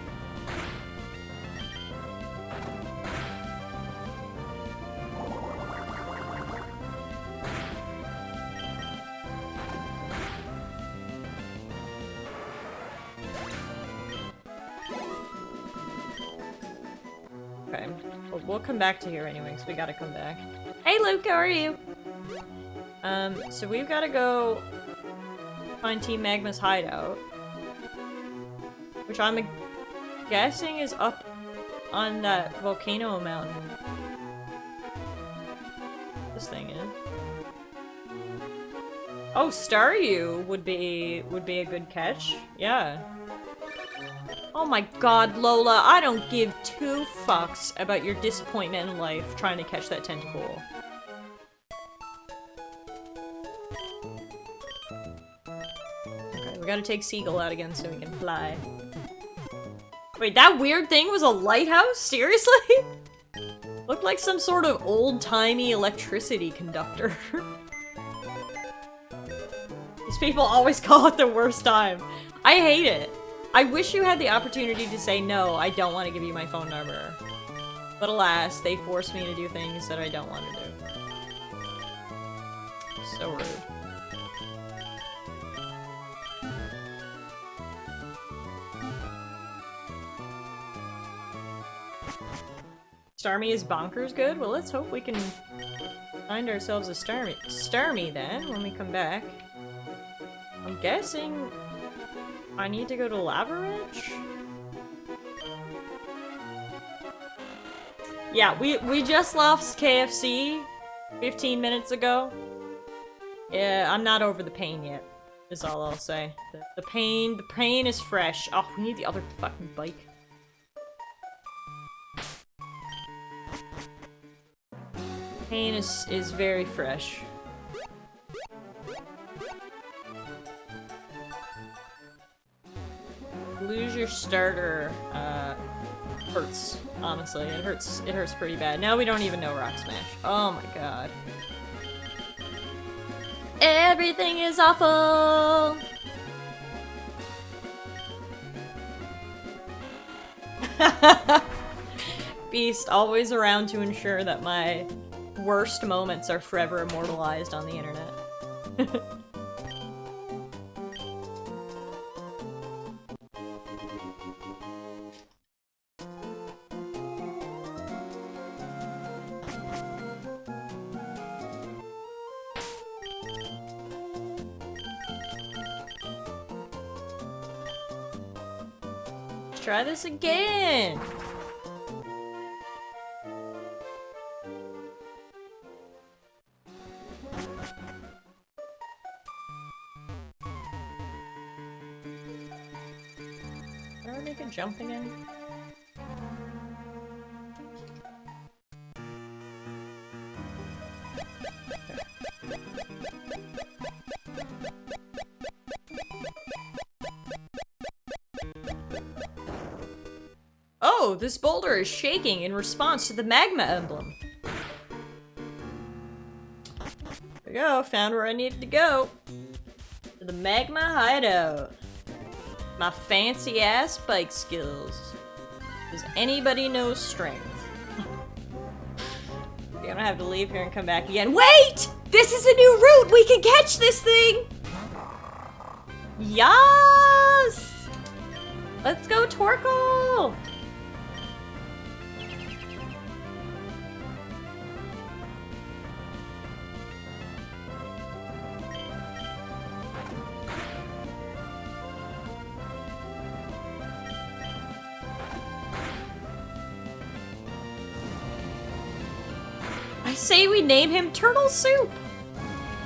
Okay, well, we'll come back to here anyway, because we gotta come back. Hey Luke, how are you? So we've gotta go find Team Magma's hideout. Which I'm guessing is up on that volcano mountain. This thing is. Oh, Staryu would be a good catch. Yeah. Oh my god, Lola, I don't give two fucks about your disappointment in life trying to catch that tentacle. Okay, we gotta take Seagull out again so we can fly. Wait, that weird thing was a lighthouse? Seriously? Looked like some sort of old-timey electricity conductor. These people always call it the worst time. I hate it. I wish you had the opportunity to say, no, I don't want to give you my phone number. But alas, they force me to do things that I don't want to do. So rude. Starmie is bonkers good? Well, let's hope we can find ourselves a Starmie then, when we come back. I'm guessing I need to go to Lava Ridge? Yeah, we just left KFC 15 minutes ago. Yeah, I'm not over the pain yet, is all I'll say. The pain is fresh. Oh, we need the other fucking bike. Pain is very fresh. Lose your starter hurts, honestly. It hurts pretty bad. Now we don't even know Rock Smash. Oh my god. Everything is awful! Beast, always around to ensure that my worst moments are forever immortalized on the internet. Let's try this again! Jump again? Oh, this boulder is shaking in response to the magma emblem. There we go, found where I needed to go. To the magma hideout. My fancy ass bike skills. Does anybody know strength? You're gonna have to leave here and come back again. Wait! This is a new route! We can catch this thing! Yes! Let's go, Torkoal! I say we name him Turtle Soup!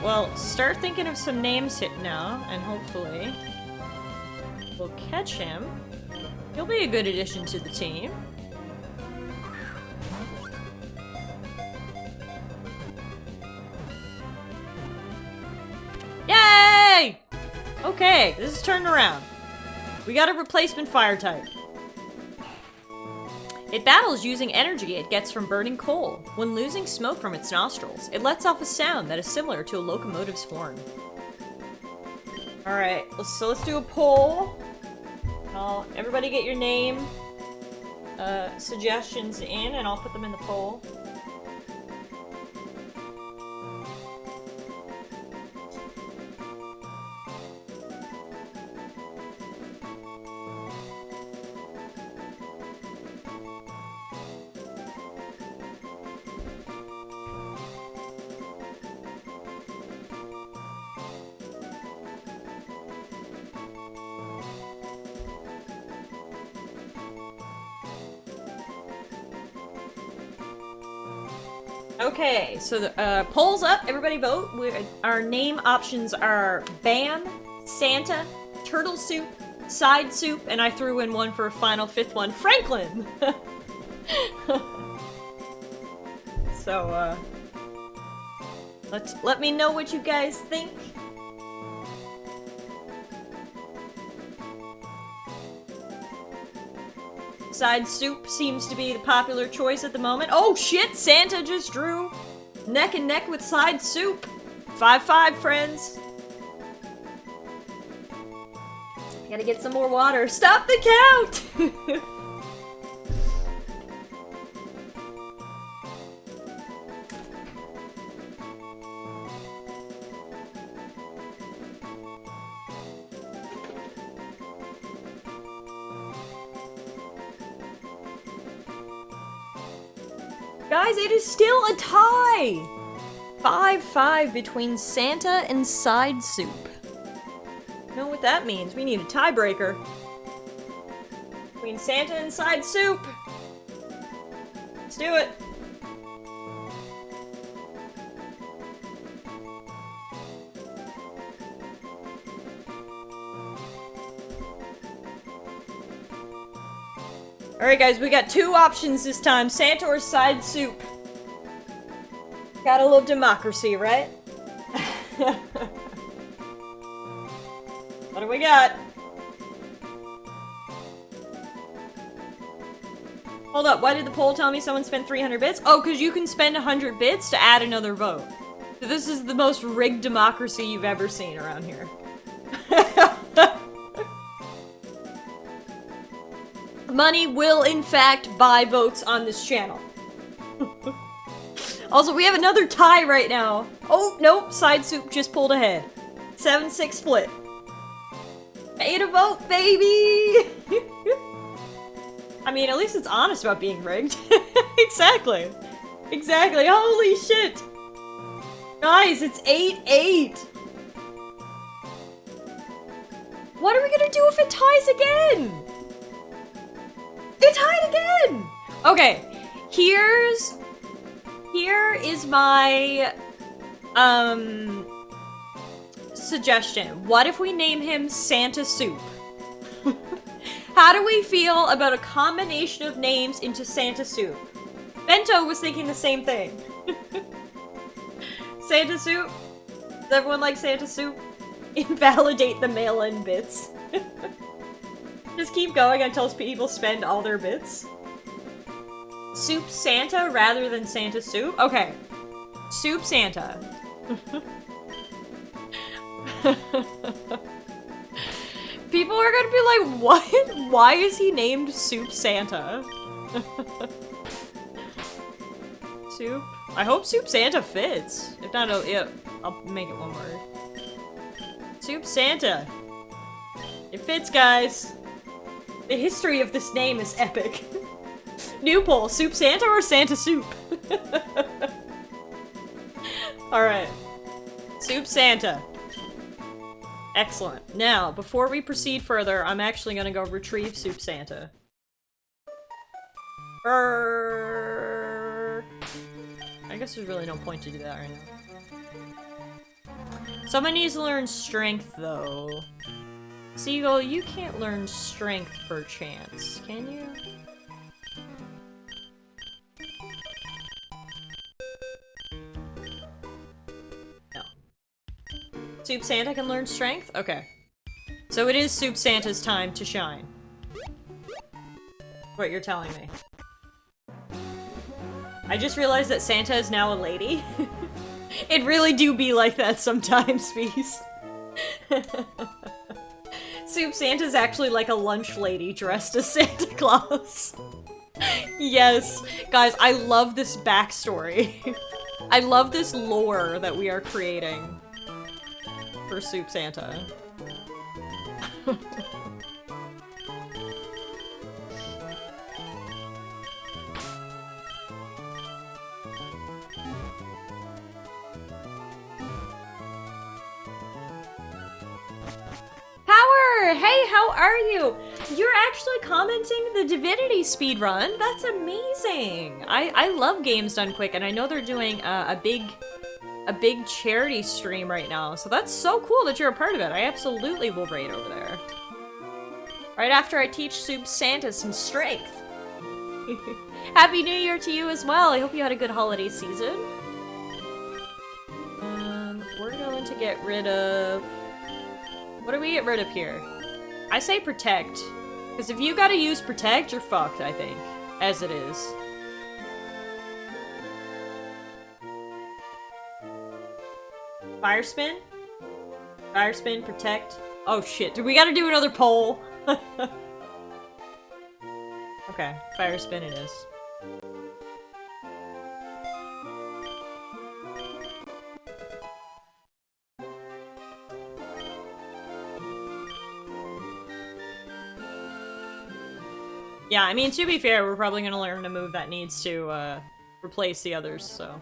Well, start thinking of some names now, and hopefully we'll catch him. He'll be a good addition to the team. Yay! Okay, this is turned around. We got a replacement fire type. It battles using energy it gets from burning coal. When losing smoke from its nostrils, it lets off a sound that is similar to a locomotive's horn. Alright, so let's do a poll. Everybody get your name suggestions in, and I'll put them in the poll. Okay, so the poll's up. Everybody vote. Our name options are Bam, Santa, Turtle Soup, Side Soup, and I threw in one for a final fifth one, Franklin! So, let me know what you guys think. Side Soup seems to be the popular choice at the moment. Oh shit, Santa just drew neck and neck with Side Soup. 5-5, friends. Gotta get some more water. Stop the count! Guys, it is still a tie! 5-5 between Santa and Side Soup. You know what that means? We need a tiebreaker. Between Santa and Side Soup. Let's do it. Alright guys, we got two options this time, Santa or Side Soup. Gotta love democracy, right? What do we got? Hold up, why did the poll tell me someone spent 300 bits? Oh, because you can spend 100 bits to add another vote. So this is the most rigged democracy you've ever seen around here. Money will, in fact, buy votes on this channel. Also, we have another tie right now. Oh, nope, Side Soup just pulled ahead. 7-6 split. Pay to vote, baby! I mean, at least it's honest about being rigged. Exactly. Exactly. Holy shit! Guys, it's 8-8! What are we gonna do if it ties again? It tied again! Okay, here is my, suggestion. What if we name him Santa Soup? How do we feel about a combination of names into Santa Soup? Bento was thinking the same thing. Santa Soup? Does everyone like Santa Soup? Invalidate the mail-in bits. Just keep going until people spend all their bits. Soup Santa rather than Santa Soup? Okay. Soup Santa. People are gonna be like, what? Why is he named Soup Santa? Soup I hope Soup Santa fits. If not, I'll make it one word. Soup Santa. It fits, guys. The history of this name is epic. New poll, Soup Santa or Santa Soup? Alright. Soup Santa. Excellent. Now, before we proceed further, I'm actually gonna go retrieve Soup Santa. I guess there's really no point to do that right now. Someone needs to learn strength, though. Seagull, you can't learn strength per chance, can you? No. Soup Santa can learn strength? Okay. So it is Soup Santa's time to shine. What you're telling me. I just realized that Santa is now a lady. It really do be like that sometimes, Feast. Soup Santa's actually like a lunch lady dressed as Santa Claus. Yes. Guys, I love this backstory. I love this lore that we are creating for Soup Santa. Power! Hey, how are you? You're actually commenting the Divinity speedrun? That's amazing! I love games done quick, and I know they're doing a big charity stream right now, so that's so cool that you're a part of it. I absolutely will raid over there. Right after I teach Soup Santa some strength. Happy New Year to you as well. I hope you had a good holiday season. We're going to get rid of... What do we get rid of here? I say protect. Because if you gotta use protect, you're fucked, I think. As it is. Fire spin? Fire spin, protect. Oh shit, do we gotta do another poll? Okay, fire spin it is. Yeah, I mean, to be fair, we're probably gonna learn a move that needs to, replace the others, so.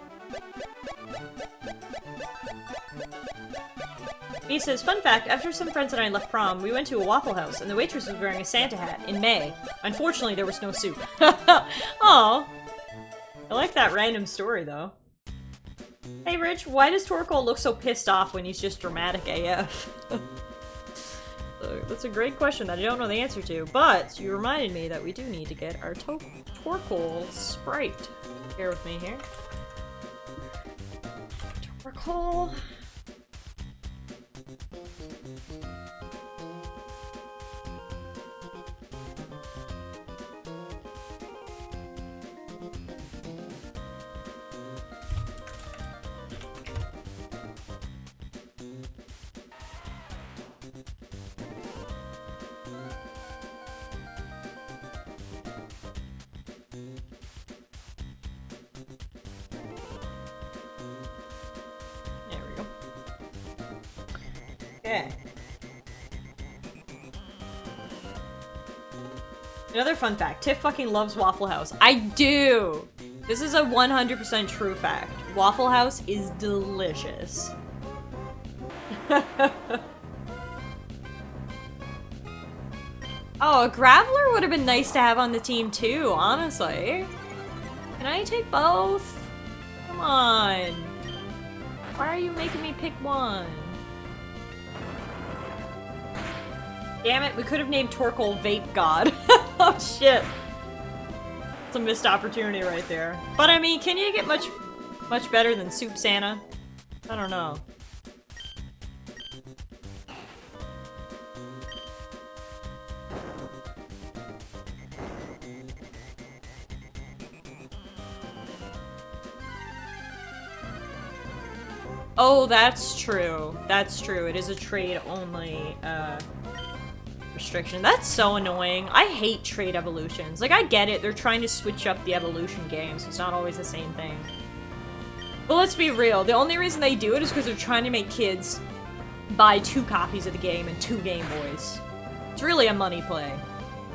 He says, fun fact, after some friends and I left prom, we went to a Waffle House, and the waitress was wearing a Santa hat in May. Unfortunately, there was no soup. Aw. I like that random story, though. Hey, Rich, why does Torkoal look so pissed off when he's just dramatic AF? That's a great question that I don't know the answer to, but you reminded me that we do need to get our Torkoal sprite. Bear with me here. Torkoal. Okay. Another fun fact. Tiff fucking loves Waffle House. I do! This is a 100% true fact. Waffle House is delicious. Oh, a Graveler would have been nice to have on the team too, honestly. Can I take both? Come on. Why are you making me pick one? Damn it, we could have named Torkoal Vape God. Oh shit. It's a missed opportunity right there. But I mean, can you get much better than Soup Santa? I don't know. Oh, that's true. That's true. It is a trade-only, restriction. That's so annoying. I hate trade evolutions. Like, I get it. They're trying to switch up the evolution game, so it's not always the same thing. But let's be real, the only reason they do it is because they're trying to make kids buy 2 copies of the game and 2 Game Boys. It's really a money play.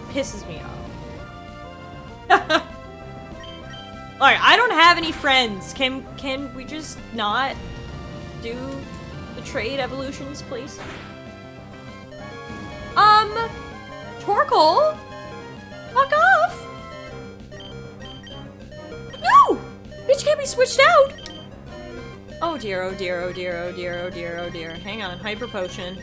Pisses me off. Alright, I don't have any friends. Can we just not do the trade evolutions, please? Torkoal? Fuck off! No! Bitch can't be switched out! Oh dear, oh dear, oh dear, oh dear, oh dear, oh dear. Hang on, Hyper Potion.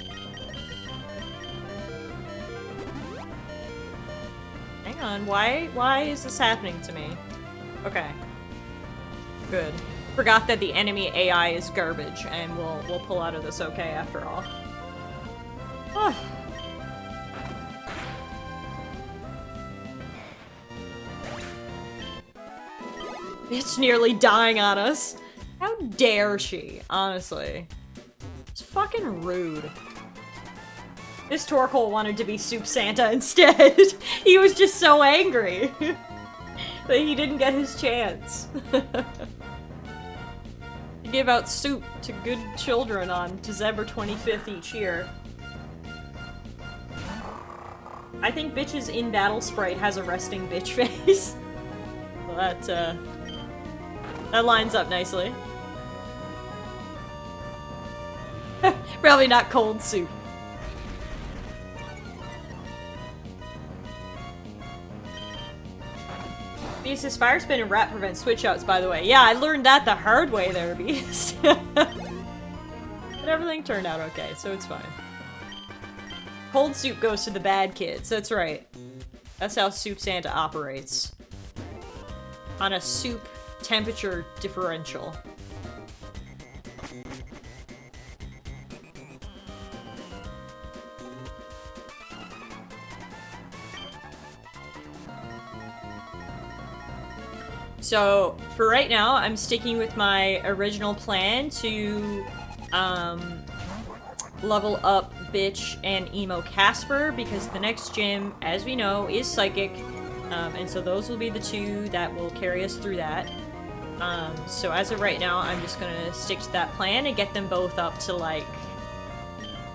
Hang on, why is this happening to me? Okay. Good. Forgot that the enemy AI is garbage, and we'll pull out of this okay after all. It's nearly dying on us. How dare she, honestly. It's fucking rude. This Torkoal wanted to be Soup Santa instead. He was just so angry that he didn't get his chance. You give out soup to good children on December 25th each year. I think Bitch's in-battle sprite has a resting bitch face. Well, that lines up nicely. Probably not cold soup. Beast, his fire spin and rat prevent switch outs, by the way. Yeah, I learned that the hard way there, Beast. But everything turned out okay, so it's fine. Cold soup goes to the bad kids, that's right. That's how Soup Santa operates. On a soup temperature differential. So, for right now, I'm sticking with my original plan to, level up Bitch and Emo Casper, because the next gym, as we know, is Psychic, and so those will be the 2 that will carry us through that. So as of right now, I'm just gonna stick to that plan and get them both up to, like,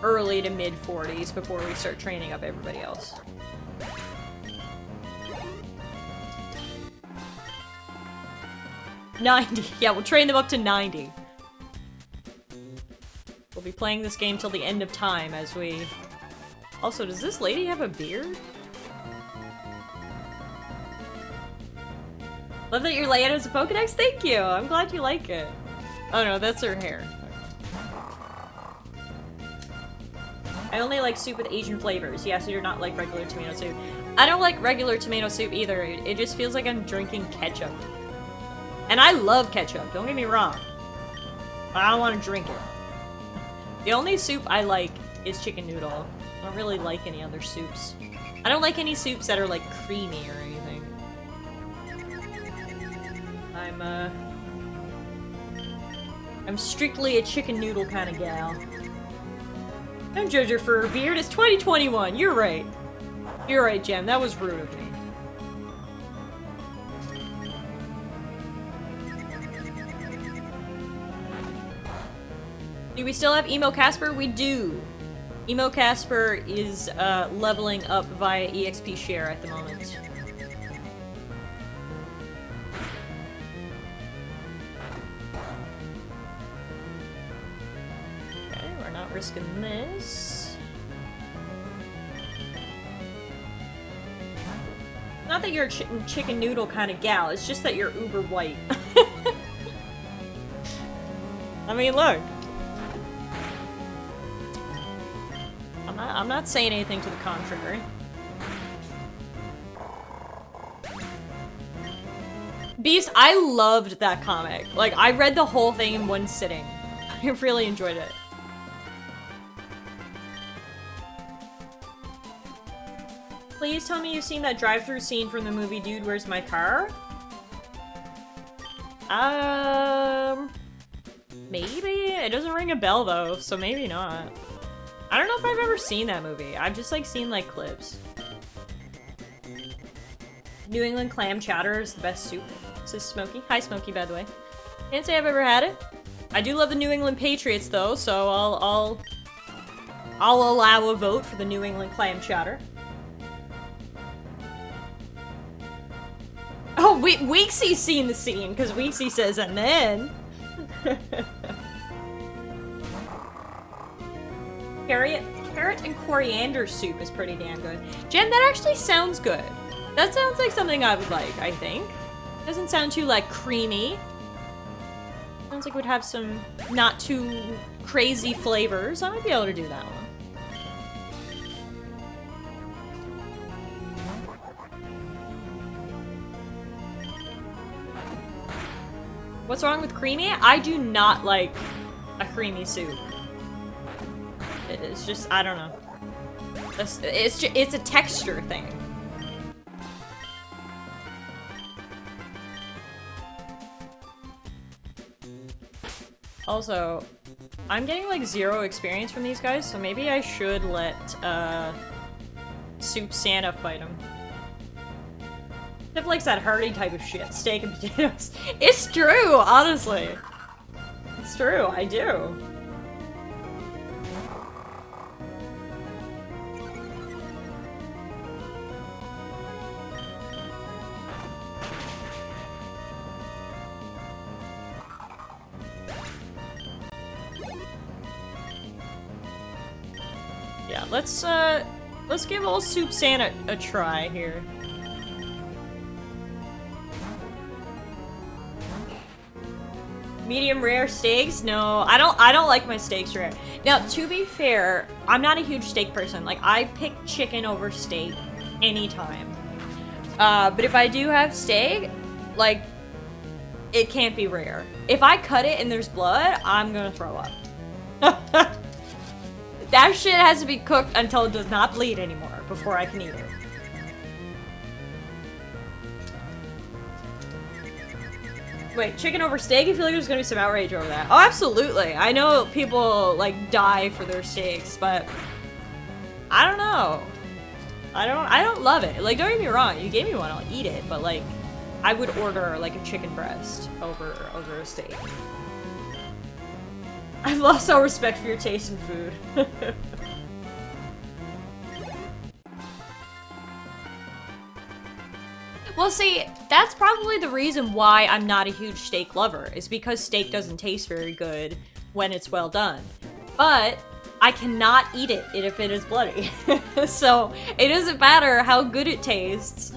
early to mid-40s before we start training up everybody else. $90. Yeah, we'll train them up to 90. We'll be playing this game till the end of time as we... Also, does this lady have a beard? Love that your layout is a Pokedex? Thank you! I'm glad you like it. Oh no, that's her hair. I only like soup with Asian flavors. Yeah, so you're not like regular tomato soup. I don't like regular tomato soup either. It just feels like I'm drinking ketchup. And I love ketchup, don't get me wrong. But I don't want to drink it. The only soup I like is chicken noodle. I don't really like any other soups. I don't like any soups that are like creamy or anything. I'm strictly a chicken noodle kind of gal. Don't judge her for her beard, it's 2021, you're right. You're right, Jem, that was rude of me. Do we still have Emo Casper? We do. Emo Casper is leveling up via EXP share at the moment. Okay, we're not risking this. Not that you're a chicken noodle kind of gal, it's just that you're uber white. I mean, look. I'm not saying anything to the contrary. Beast, I loved that comic. Like, I read the whole thing in one sitting. I really enjoyed it. Please tell me you've seen that drive-thru scene from the movie Dude, Where's My Car? Maybe? It doesn't ring a bell, though, so maybe not. I don't know if I've ever seen that movie. I've just, like, seen, like, clips. New England clam chowder is the best soup, says Smokey. Hi, Smokey, by the way. Can't say I've ever had it. I do love the New England Patriots though, so I'll allow a vote for the New England clam chowder. Oh, Weeksy's seen the scene, because Weeksy says, and then... Carrot and coriander soup is pretty damn good. Jen, that actually sounds good. That sounds like something I would like, I think. Doesn't sound too, like, creamy. Sounds like it would have some not too crazy flavors. I might be able to do that one. What's wrong with creamy? I do not like a creamy soup. It's just, I don't know. It's a texture thing. Also, I'm getting like 0 experience from these guys, so maybe I should let Soup Santa fight him. Steph likes that hearty type of shit. Steak and potatoes. It's true, honestly. It's true, I do. Yeah, let's give old Soup Santa a try here. Medium rare steaks? No, I don't like my steaks rare. Now, to be fair, I'm not a huge steak person. Like, I pick chicken over steak anytime. But if I do have steak, like, it can't be rare. If I cut it and there's blood, I'm gonna throw up. That shit has to be cooked until it does not bleed anymore before I can eat it. Wait, chicken over steak? I feel like there's gonna be some outrage over that. Oh, absolutely. I know people, like, die for their steaks, but I don't know. I don't love it. Like, don't get me wrong, you gave me one, I'll eat it, but, like, I would order, like, a chicken breast over a steak. I've lost all respect for your taste in food. Well, see, that's probably the reason why I'm not a huge steak lover, is because steak doesn't taste very good when it's well done. But I cannot eat it if it is bloody. So it doesn't matter how good it tastes.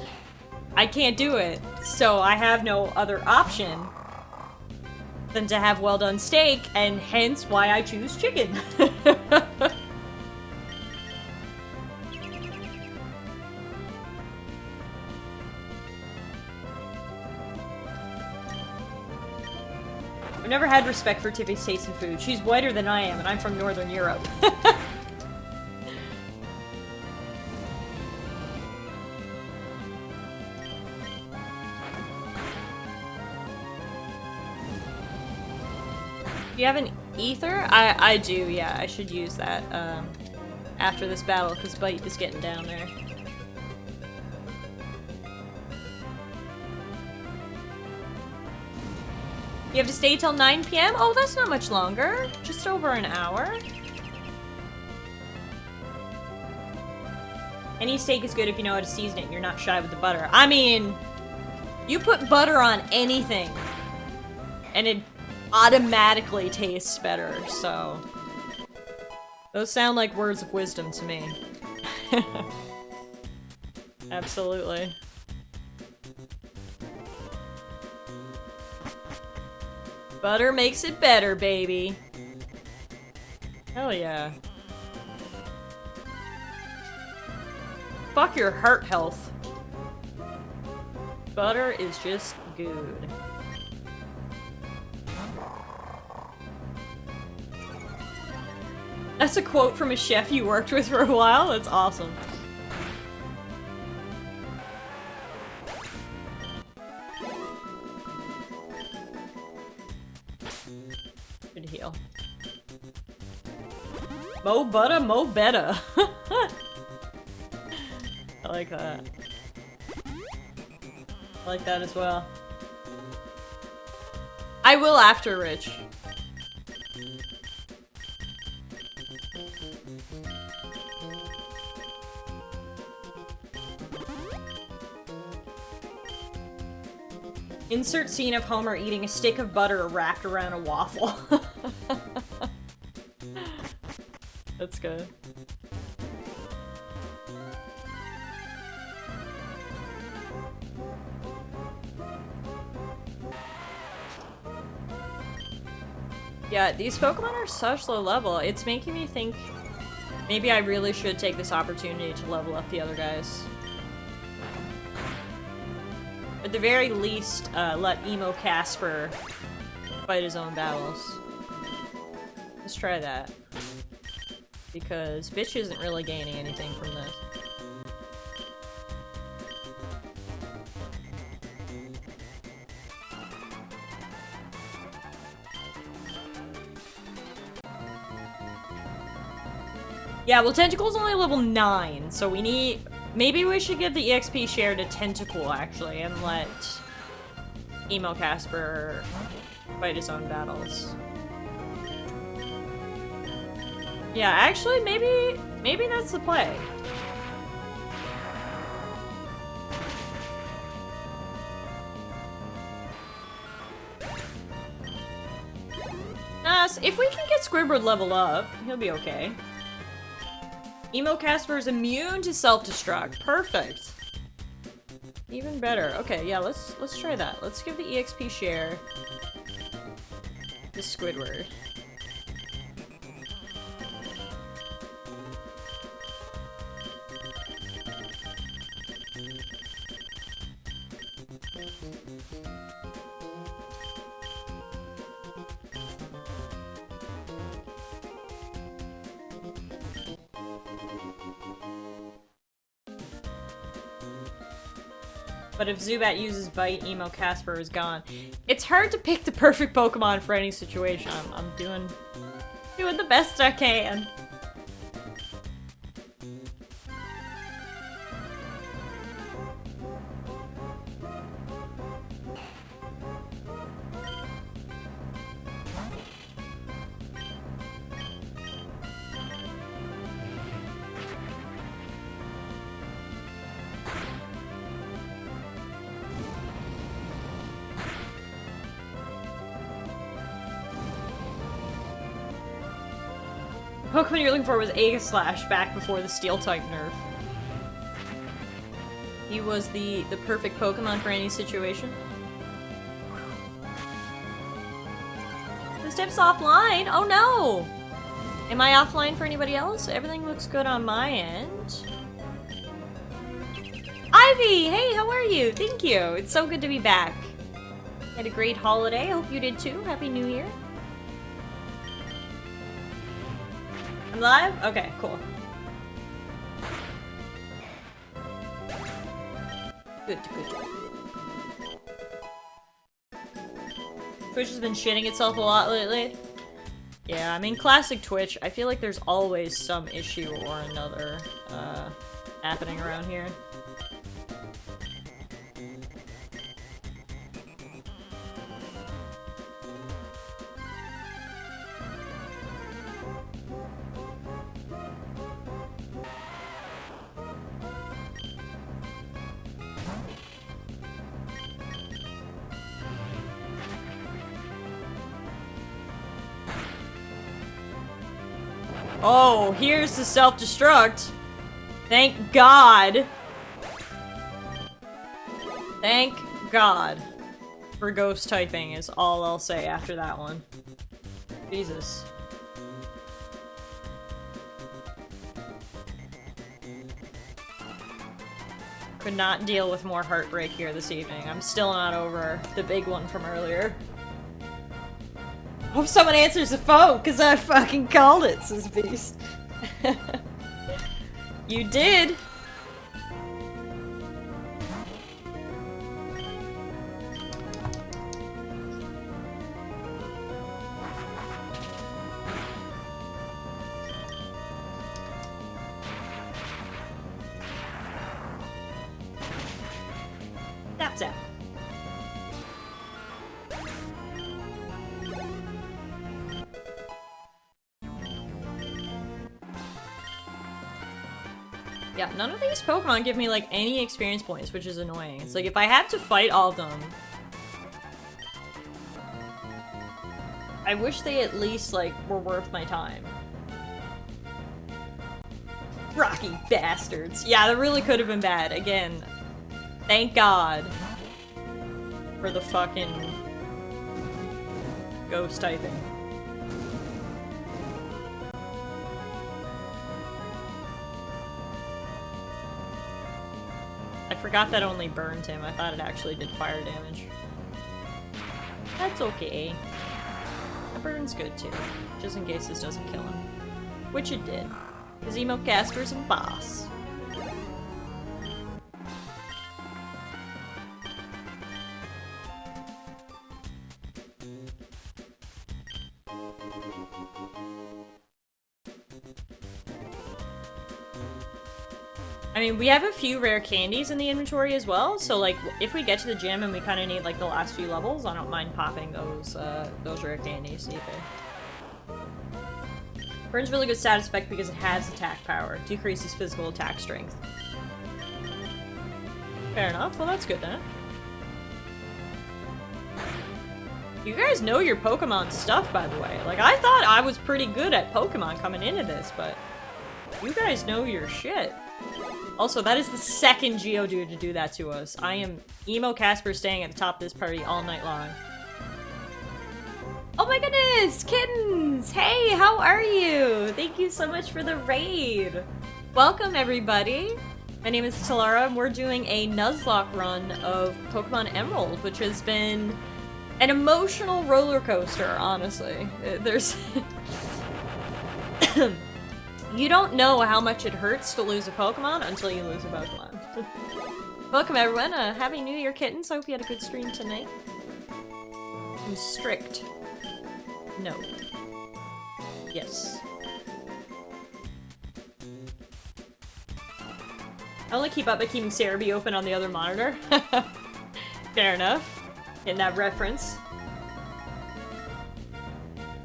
I can't do it. So I have no other option than to have well done steak, and hence why I choose chicken. I've never had respect for Tiffy's taste in food. She's whiter than I am, and I'm from Northern Europe. Do you have an ether? I do, yeah. I should use that after this battle, because Bite is getting down there. You have to stay till 9 PM? Oh, that's not much longer. Just over an hour. Any steak is good if you know how to season it and you're not shy with the butter. I mean, you put butter on anything, and it automatically tastes better, so... Those sound like words of wisdom to me. Absolutely. Butter makes it better, baby. Hell yeah. Fuck your heart health. Butter is just good. That's a quote from a chef you worked with for a while? That's awesome. Good heal. Mo butter, mo better. I like that. I like that as well. I will after, Rich. Insert scene of Homer eating a stick of butter wrapped around a waffle. That's good. Yeah, these Pokemon are such low level. It's making me think maybe I really should take this opportunity to level up the other guys. At the very least, let Emo Casper fight his own battles. Let's try that. Because Bitch isn't really gaining anything from this. Yeah, well, Tentacle's only level 9, so we need... Maybe we should give the EXP share to Tentacle, actually, and let Emo Casper fight his own battles. Yeah, actually, maybe that's the play. If we can get Squidward level up, he'll be okay. Emo Casper is immune to self-destruct. Perfect. Even better. Okay, yeah, let's try that. Let's give the EXP share to Squidward. But if Zubat uses Bite, Emo Casper is gone. It's hard to pick the perfect Pokemon for any situation. I'm doing the best I can. Pokemon you're looking for was Aegislash back before the Steel-type nerf. He was the perfect Pokemon for any situation. This tip's offline? Oh no! Am I offline for anybody else? Everything looks good on my end. Ivy! Hey, how are you? Thank you. It's so good to be back. Had a great holiday. Hope you did too. Happy New Year. I'm live? Okay, cool. Good. Twitch has been shitting itself a lot lately. Yeah, I mean, classic Twitch. I feel like there's always some issue or another happening around here. Oh, here's the self-destruct. Thank God. Thank God for ghost typing is all I'll say after that one. Jesus. Could not deal with more heartbreak here this evening. I'm still not over the big one from earlier. Hope someone answers the phone, because I fucking called it, says Beast. You did! Tap tap. Yeah, none of these Pokemon give me, like, any experience points, which is annoying. It's like, if I had to fight all of them, I wish they at least, like, were worth my time. Rocky bastards. Yeah, that really could have been bad. Again, thank God for the fucking ghost typing. I forgot that only burned him. I thought it actually did fire damage. That's okay. The burn's good too, just in case this doesn't kill him. Which it did. Because Emo Casper's a boss. I mean, we have a few rare candies in the inventory as well, so like, if we get to the gym and we kind of need like the last few levels, I don't mind popping those rare candies, see if they... Burn's really good status effect because it has attack power. Decreases physical attack strength. Fair enough, well that's good then. You guys know your Pokemon stuff, by the way. Like, I thought I was pretty good at Pokemon coming into this, but you guys know your shit. Also, that is the second Geodude to do that to us. I am Emo Casper staying at the top of this party all night long. Oh my goodness! Kittens! Hey, how are you? Thank you so much for the raid! Welcome, everybody! My name is Talara, and we're doing a Nuzlocke run of Pokemon Emerald, which has been an emotional roller coaster, honestly. There's... You don't know how much it hurts to lose a Pokemon until you lose a Pokemon. Welcome everyone, Happy New Year, kittens. I hope you had a good stream tonight. I'm strict. No. Yes. I only keep up by keeping Cerebi open on the other monitor. Fair enough. Getting that reference.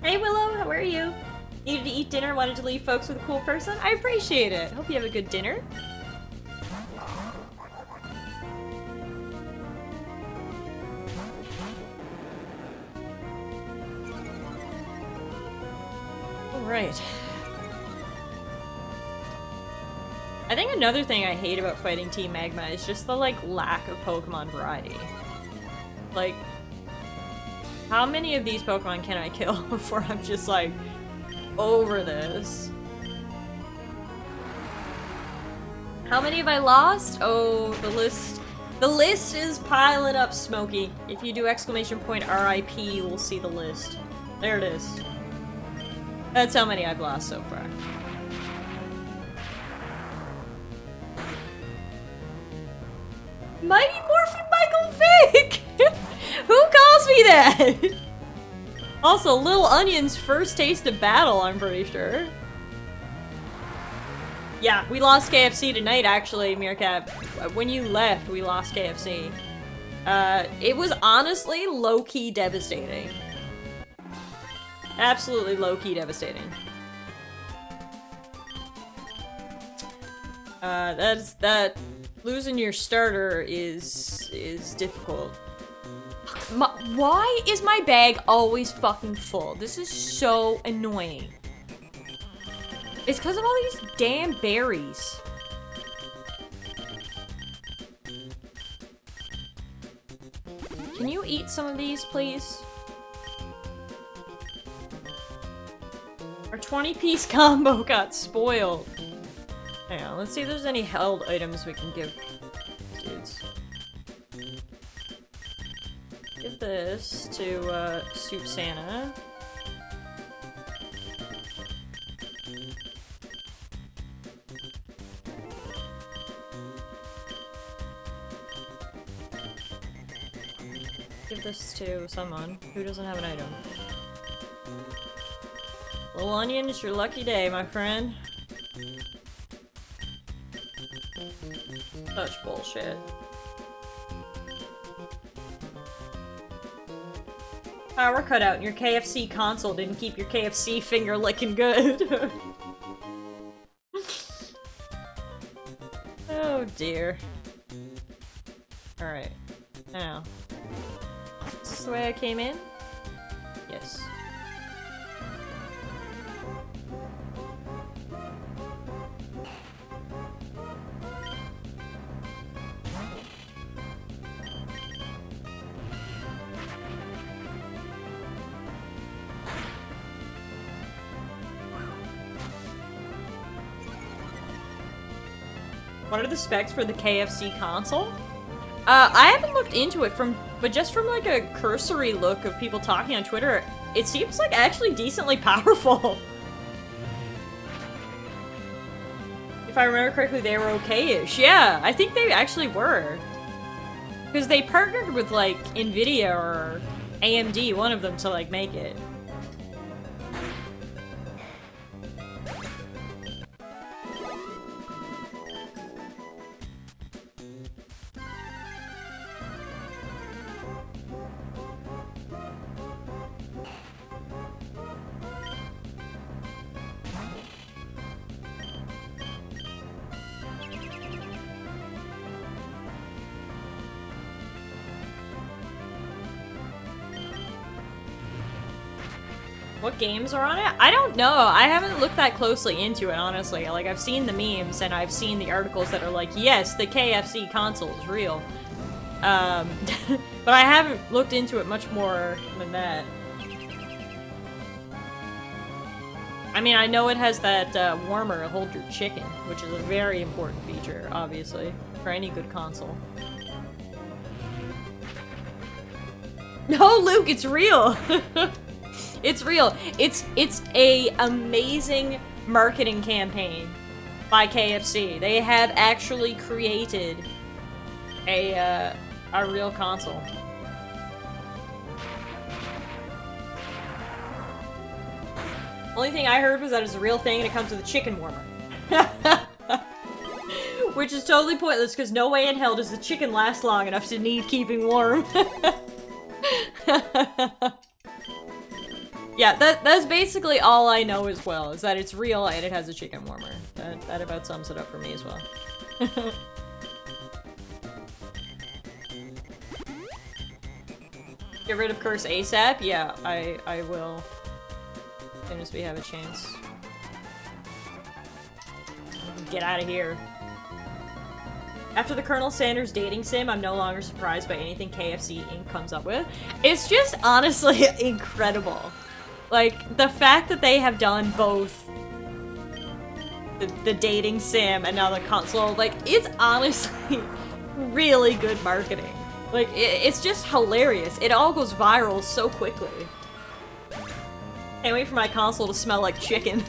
Hey Willow, how are you? Needed to eat dinner, wanted to leave folks with a cool person? I appreciate it. Hope you have a good dinner. Alright. I think another thing I hate about fighting Team Magma is just the, like, lack of Pokemon variety. Like, how many of these Pokemon can I kill before I'm just, like, over this? How many have I lost? Oh, the list is piling up, Smokey. If you do exclamation point RIP, you will see the list. There it is. That's how many I've lost so far. Mighty Morphin Michael Vick! Who calls me that? Also, Lil Onion's first taste of battle, I'm pretty sure. Yeah, we lost KFC tonight, actually, Meerkat. When you left, we lost KFC. It was honestly low-key devastating. Absolutely low-key devastating. Losing your starter is difficult. Why is my bag always fucking full? This is so annoying. It's because of all these damn berries. Can you eat some of these, please? Our 20-piece combo got spoiled. Hang on, let's see if there's any held items we can give dudes. Give this to, Soup Santa. Give this to someone who doesn't have an item. Little Onion, it's your lucky day, my friend. Such bullshit. Power cutout, and your KFC console didn't keep your KFC finger licking good. Oh dear. Alright. Now. Is this the way I came in? Yes. What are the specs for the KFC console? I haven't looked into it but just from like a cursory look of people talking on Twitter, it seems like actually decently powerful. If I remember correctly, they were okay-ish. Yeah, I think they actually were. Because they partnered with like Nvidia or AMD, one of them, to like make it. What games are on it? I don't know. I haven't looked that closely into it, honestly. Like, I've seen the memes and I've seen the articles that are like, yes, the KFC console is real. But I haven't looked into it much more than that. I mean, I know it has that warmer to hold your chicken, which is a very important feature, obviously, for any good console. No, Luke, it's real! It's real. It's a amazing marketing campaign by KFC. They have actually created a real console. Only thing I heard was that it's a real thing and it comes with a chicken warmer. Which is totally pointless because no way in hell does the chicken last long enough to need keeping warm. Yeah, that's basically all I know as well, is that it's real and it has a chicken warmer. That about sums it up for me as well. Get rid of Curse ASAP? Yeah, I will. As soon as we have a chance. Get out of here. After the Colonel Sanders dating sim, I'm no longer surprised by anything KFC Inc. comes up with. It's just honestly incredible. Like, the fact that they have done both the dating sim and now the console, like, it's honestly really good marketing. Like, it's just hilarious. It all goes viral so quickly. Can't wait for my console to smell like chicken.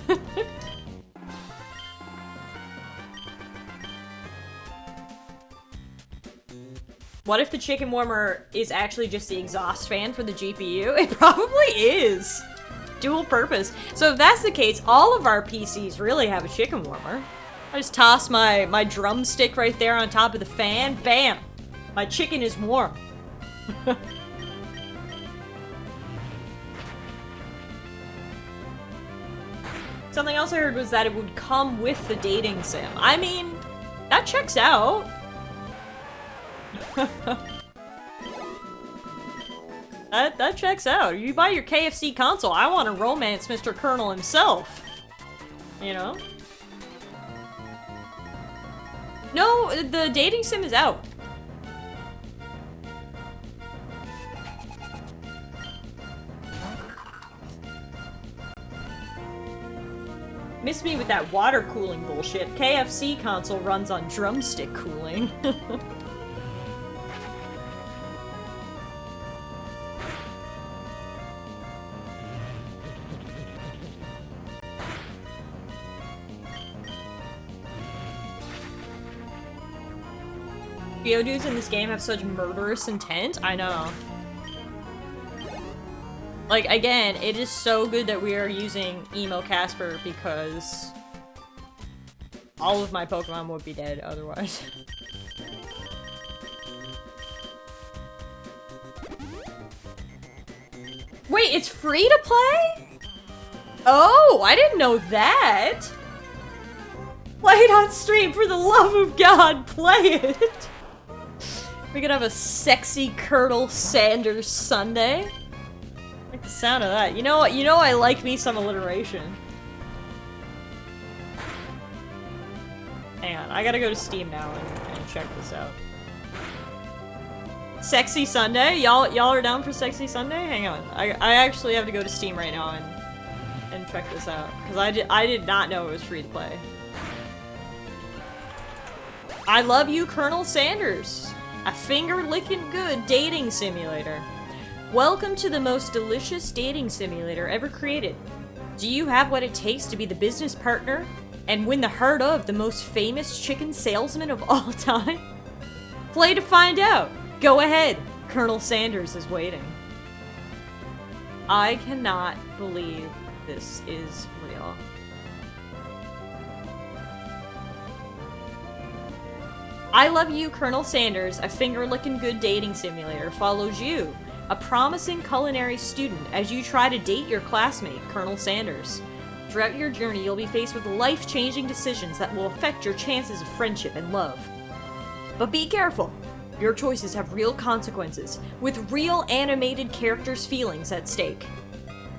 What if the chicken warmer is actually just the exhaust fan for the GPU? It probably is. Dual purpose. So if that's the case, all of our PCs really have a chicken warmer. I just toss my drumstick right there on top of the fan. Bam! My chicken is warm. Something else I heard was that it would come with the dating sim. I mean, that checks out. That checks out. You buy your KFC console, I want to romance Mr. Colonel himself. You know? No, the dating sim is out. Miss me with that water cooling bullshit. KFC console runs on drumstick cooling. Geodudes in this game have such murderous intent. I know. Like, again, it is so good that we are using Emo Casper because all of my Pokemon would be dead otherwise. Wait, it's free to play? Oh, I didn't know that. Play it on stream, for the love of God, play it! We could have a sexy Colonel Sanders Sunday. I like the sound of that. You know I like me some alliteration. Hang on, I gotta go to Steam now and check this out. Sexy Sunday? Y'all are down for Sexy Sunday? Hang on. I actually have to go to Steam right now and check this out. Because I did not know it was free to play. I love you, Colonel Sanders. A finger-licking good dating simulator. Welcome to the most delicious dating simulator ever created. Do you have what it takes to be the business partner and win the heart of the most famous chicken salesman of all time? Play to find out. Go ahead. Colonel Sanders is waiting. I cannot believe this is real. I Love You, Colonel Sanders, a finger-licking good dating simulator, follows you, a promising culinary student, as you try to date your classmate, Colonel Sanders. Throughout your journey, you'll be faced with life-changing decisions that will affect your chances of friendship and love. But be careful. Your choices have real consequences, with real animated characters' feelings at stake.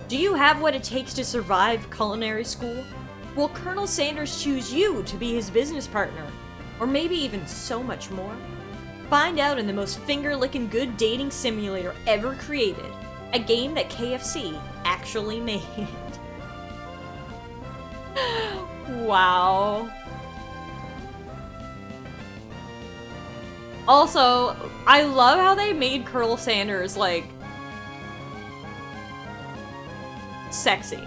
Do you have what it takes to survive culinary school? Will Colonel Sanders choose you to be his business partner? Or maybe even so much more? Find out in the most finger-licking good dating simulator ever created, a game that KFC actually made. Wow. Also, I love how they made Colonel Sanders, like, sexy.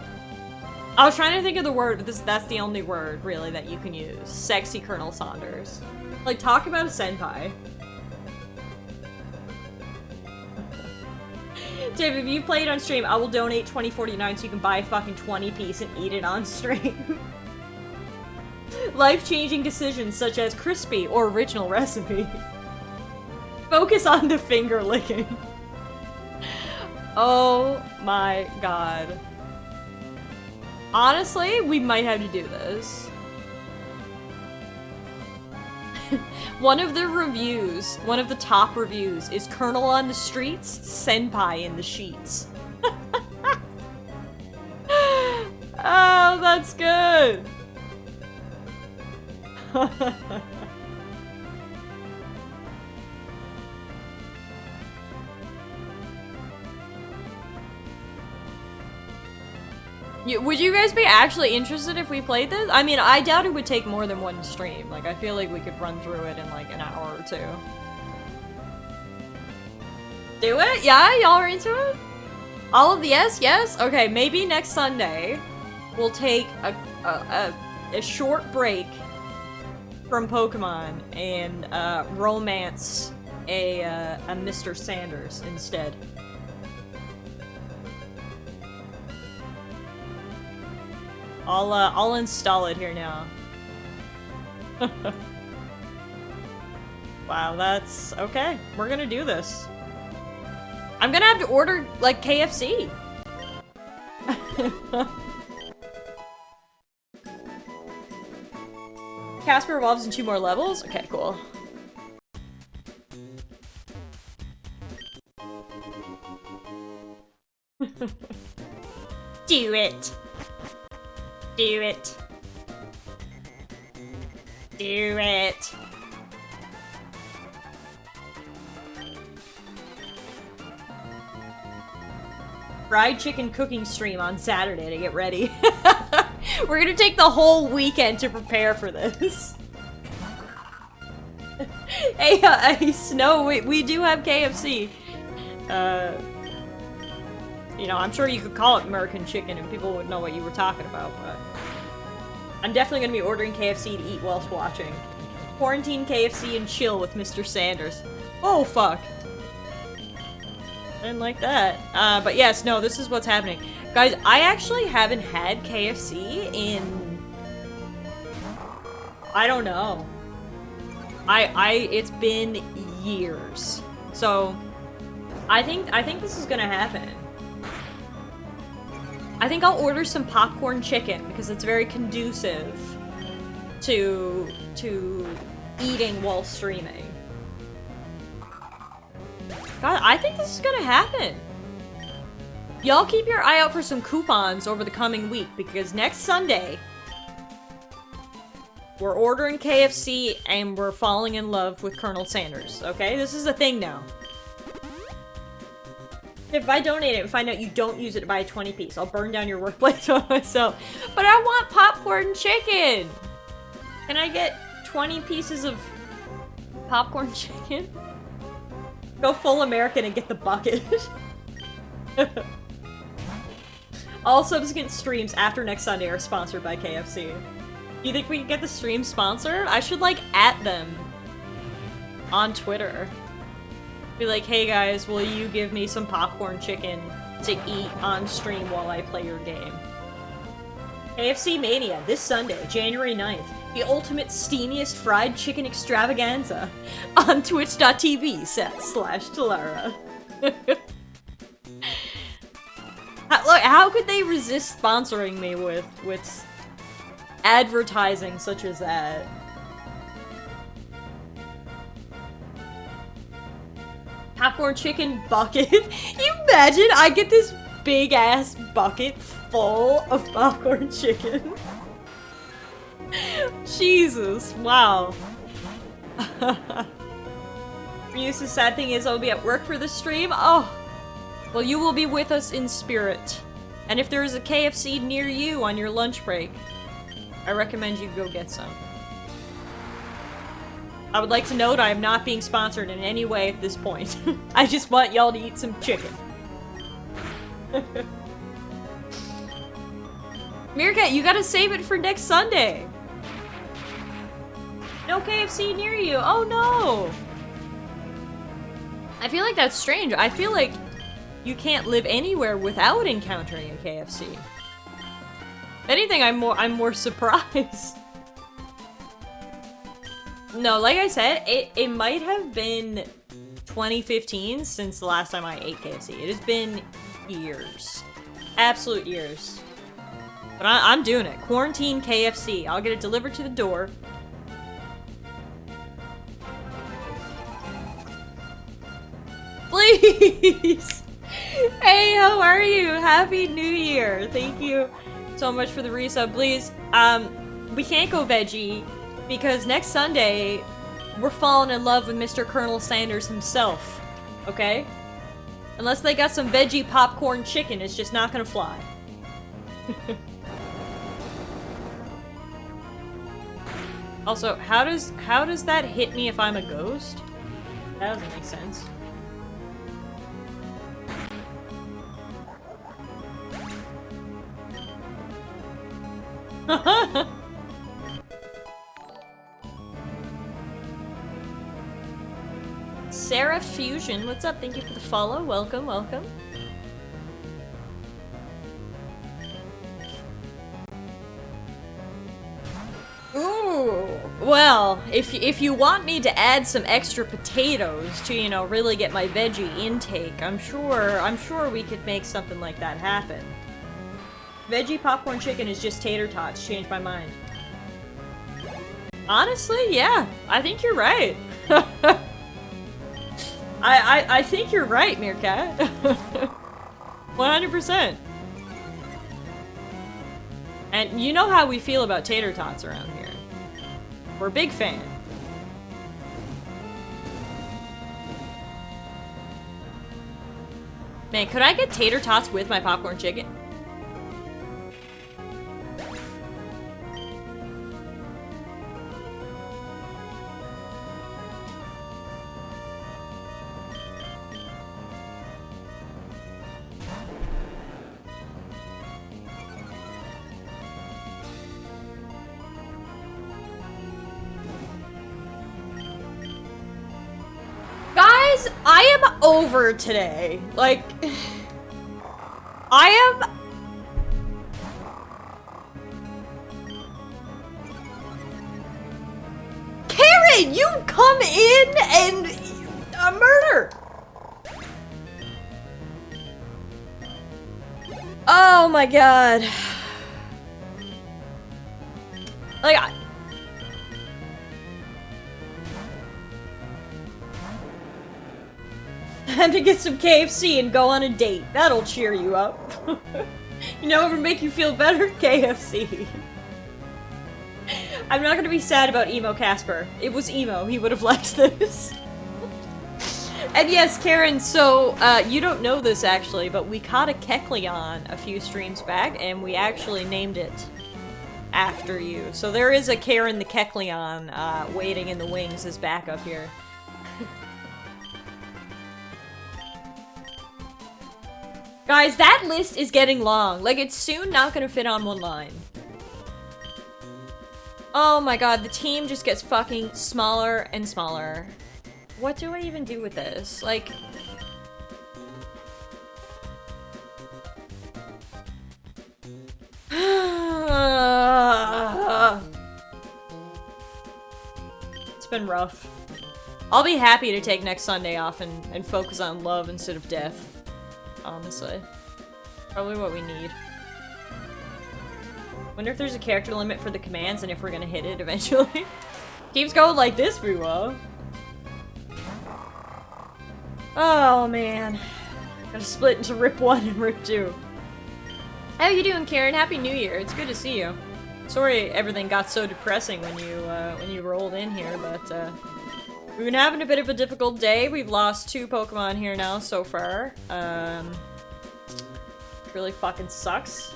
I was trying to think of the word, but that's the only word, really, that you can use. Sexy Colonel Sanders. Like, talk about a senpai. Dave, if you play it on stream, I will donate $20.49 so you can buy a fucking 20-piece and eat it on stream. Life-changing decisions such as crispy or original recipe. Focus on the finger licking. Oh my god. Honestly, we might have to do this. One of the reviews, one of the top reviews, is Colonel on the streets, Senpai in the sheets. Oh, that's good. Would you guys be actually interested if we played this? I mean, I doubt it would take more than one stream. Like, I feel like we could run through it in like an hour or two. Do it? Yeah? Y'all are into it? All of the yes? Yes? Okay, maybe next Sunday we'll take a short break from Pokemon and romance a Mr. Sanders instead. I'll install it here now. Wow, that's okay. We're gonna do this. I'm gonna have to order like KFC. Casper evolves in 2 more levels? Okay, cool. Do it. Do it. Do it. Fried chicken cooking stream on Saturday to get ready. We're gonna take the whole weekend to prepare for this. Hey, Snow, we do have KFC. You know, I'm sure you could call it American chicken and people would know what you were talking about, but... I'm definitely gonna be ordering KFC to eat whilst watching. Quarantine KFC and chill with Mr. Sanders. Oh, fuck. Didn't like that. But yes, no, this is what's happening. Guys, I actually haven't had KFC in... I don't know. It's been years. So, I think this is gonna happen. I think I'll order some popcorn chicken because it's very conducive to eating while streaming. God, I think this is gonna happen. Y'all keep your eye out for some coupons over the coming week, because next Sunday, we're ordering KFC and we're falling in love with Colonel Sanders, okay? This is a thing now. If I donate it and find out you don't use it to buy a 20-piece, I'll burn down your workplace on myself. But I want popcorn chicken! Can I get 20 pieces of popcorn chicken? Go full American and get the bucket. All subsequent streams after next Sunday are sponsored by KFC. You think we can get the stream sponsored? I should, like, @ them on Twitter. Be like, hey guys, will you give me some popcorn chicken to eat on stream while I play your game? KFC Mania, this Sunday, January 9th. The ultimate steamiest fried chicken extravaganza on twitch.tv/Talara. Look, how could they resist sponsoring me with advertising such as that? Popcorn chicken bucket. You imagine I get this big ass bucket full of popcorn chicken. Jesus, wow. Reuse, the sad thing is I'll be at work for the stream. Oh, well, you will be with us in spirit. And if there is a KFC near you on your lunch break, I recommend you go get some. I would like to note I am not being sponsored in any way at this point. I just want y'all to eat some chicken. Meerkat, you gotta save it for next Sunday. No KFC near you. Oh no! I feel like that's strange. I feel like you can't live anywhere without encountering a KFC. If anything, I'm more surprised. No, like I said, it might have been 2015 since the last time I ate KFC. It has been years. Absolute years. But I'm doing it. Quarantine KFC. I'll get it delivered to the door. Please! Hey, how are you? Happy New Year! Thank you so much for the resub. Please, we can't go veggie because next Sunday we're falling in love with Mr. Colonel Sanders himself. Okay? Unless they got some veggie popcorn chicken, it's just not gonna fly. Also, how does that hit me if I'm a ghost? That doesn't make sense. Sarah Fusion, what's up? Thank you for the follow. Welcome, welcome. Ooh. Well, if you want me to add some extra potatoes to, you know, really get my veggie intake, I'm sure we could make something like that happen. Veggie popcorn chicken is just tater tots. Changed my mind. Honestly, yeah. I think you're right. I think you're right, Meerkat. 100%. And you know how we feel about tater tots around here. We're a big fan. Man, could I get tater tots with my popcorn chicken? I am over today. Like, I am... Karen, you come in and... a murder! Oh my god. Like, time to get some KFC and go on a date. That'll cheer you up. You know what would make you feel better? KFC. I'm not gonna be sad about Emo Casper. It was Emo. He would have liked this. And yes, Karen, so, you don't know this actually, but we caught a Kecleon a few streams back, and we actually named it after you. So there is a Karen the Kecleon, waiting in the wings as backup here. Guys, that list is getting long. Like, it's soon not gonna fit on one line. Oh my god, the team just gets fucking smaller and smaller. What do I even do with this? Like... It's been rough. I'll be happy to take next Sunday off and focus on love instead of death. Honestly. Probably what we need. Wonder if there's a character limit for the commands and if we're gonna hit it eventually. Keeps going like this, we will. Oh man. Gotta split into Rip 1 and Rip 2. How you doing, Karen? Happy New Year. It's good to see you. Sorry everything got so depressing when you rolled in here, but we've been having a bit of a difficult day. We've lost 2 Pokemon here now so far. Really fucking sucks.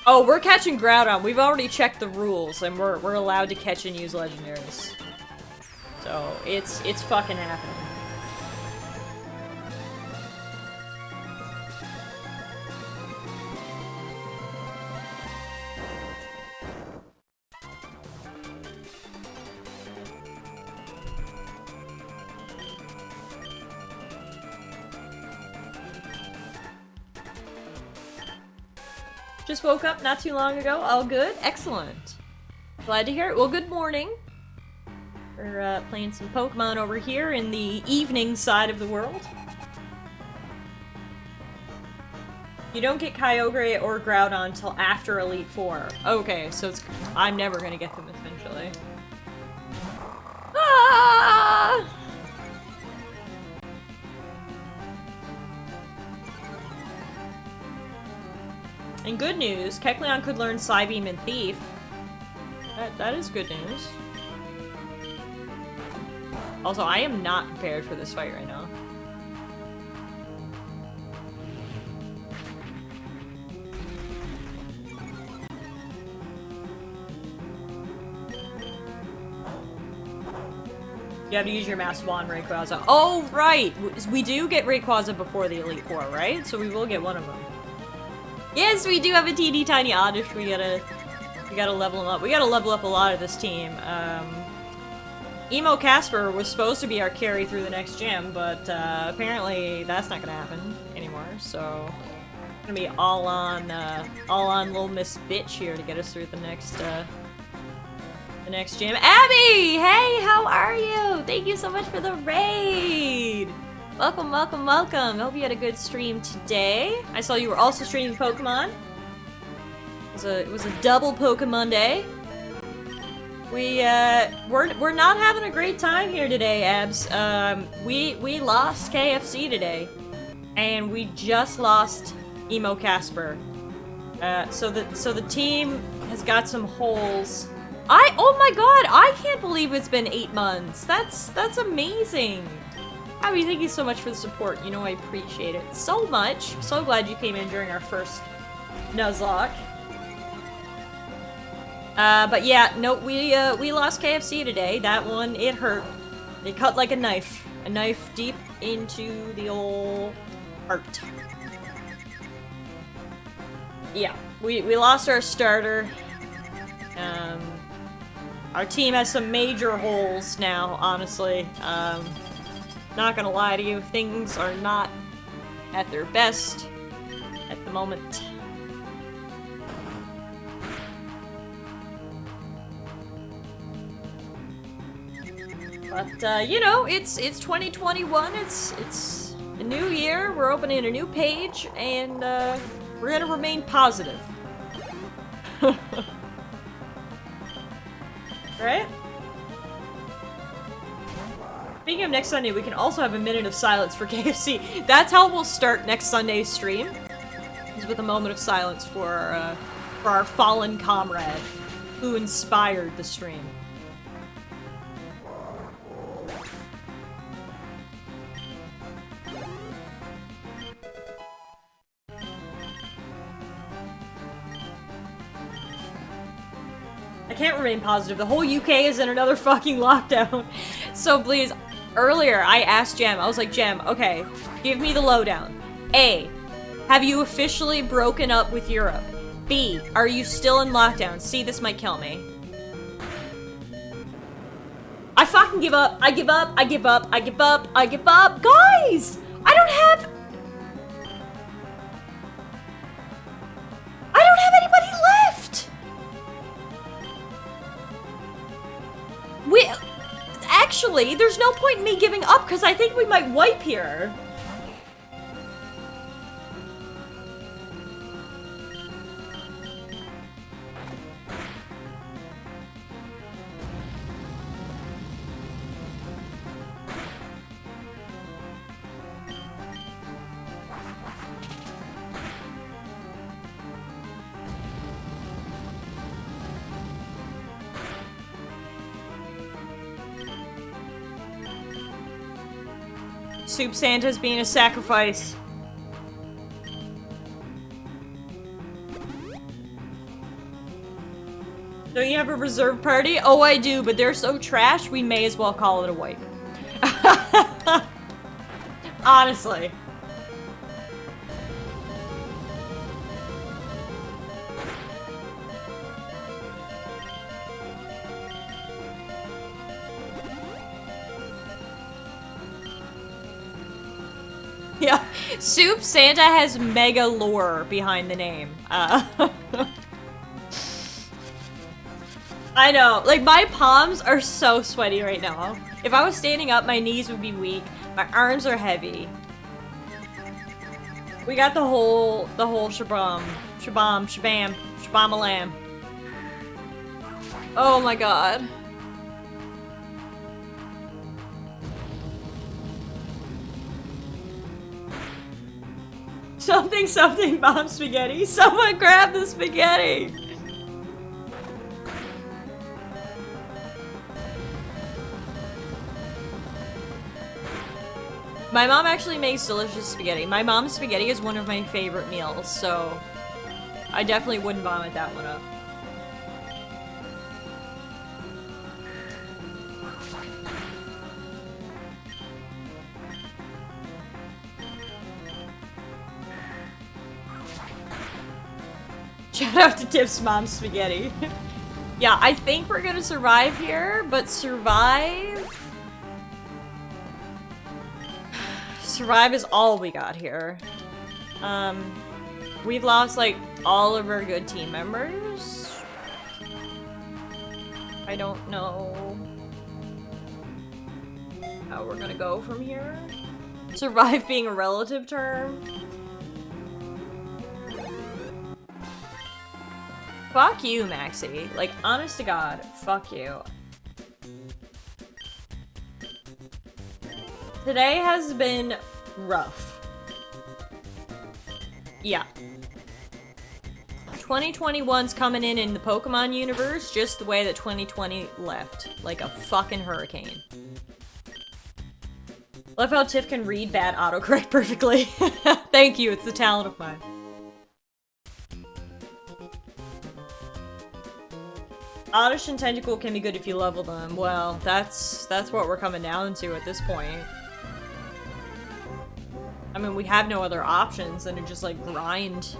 Oh, we're catching Groudon. We've already checked the rules, and we're allowed to catch and use legendaries. So it's fucking happening. Just woke up not too long ago. All good. Excellent. Glad to hear it. Well, good morning. We're playing some Pokemon over here in the evening side of the world. You don't get Kyogre or Groudon until after Elite Four. Okay, so it's I'm never gonna get them eventually. Ah! And good news, Kecleon could learn Psybeam and Thief. That is good news. Also, I am not prepared for this fight right now. You have to use your Master Wand, Rayquaza. Oh, right! We do get Rayquaza before the Elite Four, right? So we will get one of them. Yes, we do have a teeny tiny Oddish. We gotta level him up. We gotta level up a lot of this team. Emo Casper was supposed to be our carry through the next gym, but apparently that's not gonna happen anymore. So it's gonna be all on Little Miss Bitch here to get us through the next gym. Abby, hey, how are you? Thank you so much for the raid. Welcome, welcome, welcome. Hope you had a good stream today. I saw you were also streaming Pokemon. It was a double Pokemon day. We're not having a great time here today, Abs. We lost KFC today, and we just lost Emo Casper. So the team has got some holes. Oh my god, I can't believe it's been 8 months. That's amazing. Abby, thank you so much for the support. You know I appreciate it so much. So glad you came in during our first Nuzlocke. But yeah, no, we lost KFC today. That one, it hurt. It cut like a knife deep into the old heart. Yeah, we lost our starter. Our team has some major holes now, honestly. Not gonna lie to you, things are not at their best at the moment. But, you know, it's 2021, it's a new year, we're opening a new page, and, we're gonna remain positive. Right? Speaking of next Sunday, we can also have a minute of silence for KFC. That's how we'll start next Sunday's stream. Is with a moment of silence for our fallen comrade who inspired the stream. I can't remain positive. The whole UK is in another fucking lockdown. So please, earlier I asked Jem, I was like, Jem, okay, give me the lowdown. A, have you officially broken up with Europe? B, are you still in lockdown? C, this might kill me. I fucking give up. I give up. I give up. I give up. I give up. Guys! I don't have anybody left! Actually, there's no point in me giving up because I think we might wipe here. Soup Santa's being a sacrifice. Don't you have a reserve party? Oh, I do, but they're so trash, we may as well call it a wipe. Honestly. Yeah, Soup Santa has mega lore behind the name. I know, like my palms are so sweaty right now. If I was standing up, my knees would be weak. My arms are heavy. We got the whole shabam, shabam-a-lam. Oh my god. Something, bomb spaghetti. Someone grab the spaghetti! My mom actually makes delicious spaghetti. My mom's spaghetti is one of my favorite meals, so I definitely wouldn't vomit that one up. Shout out to Tiff's mom's spaghetti. Yeah, I think we're gonna survive here, but survive is all we got here. We've lost, like, all of our good team members. I don't know how we're gonna go from here. Survive being a relative term. Fuck you, Maxie. Like, honest to God, fuck you. Today has been rough. Yeah. 2021's coming in the Pokemon universe just the way that 2020 left. Like a fucking hurricane. Love how Tiff can read bad autocorrect perfectly. Thank you, it's the talent of mine. Oddish and Tentacle can be good if you level them. Well, that's what we're coming down to at this point. I mean, we have no other options than to just, like, grind.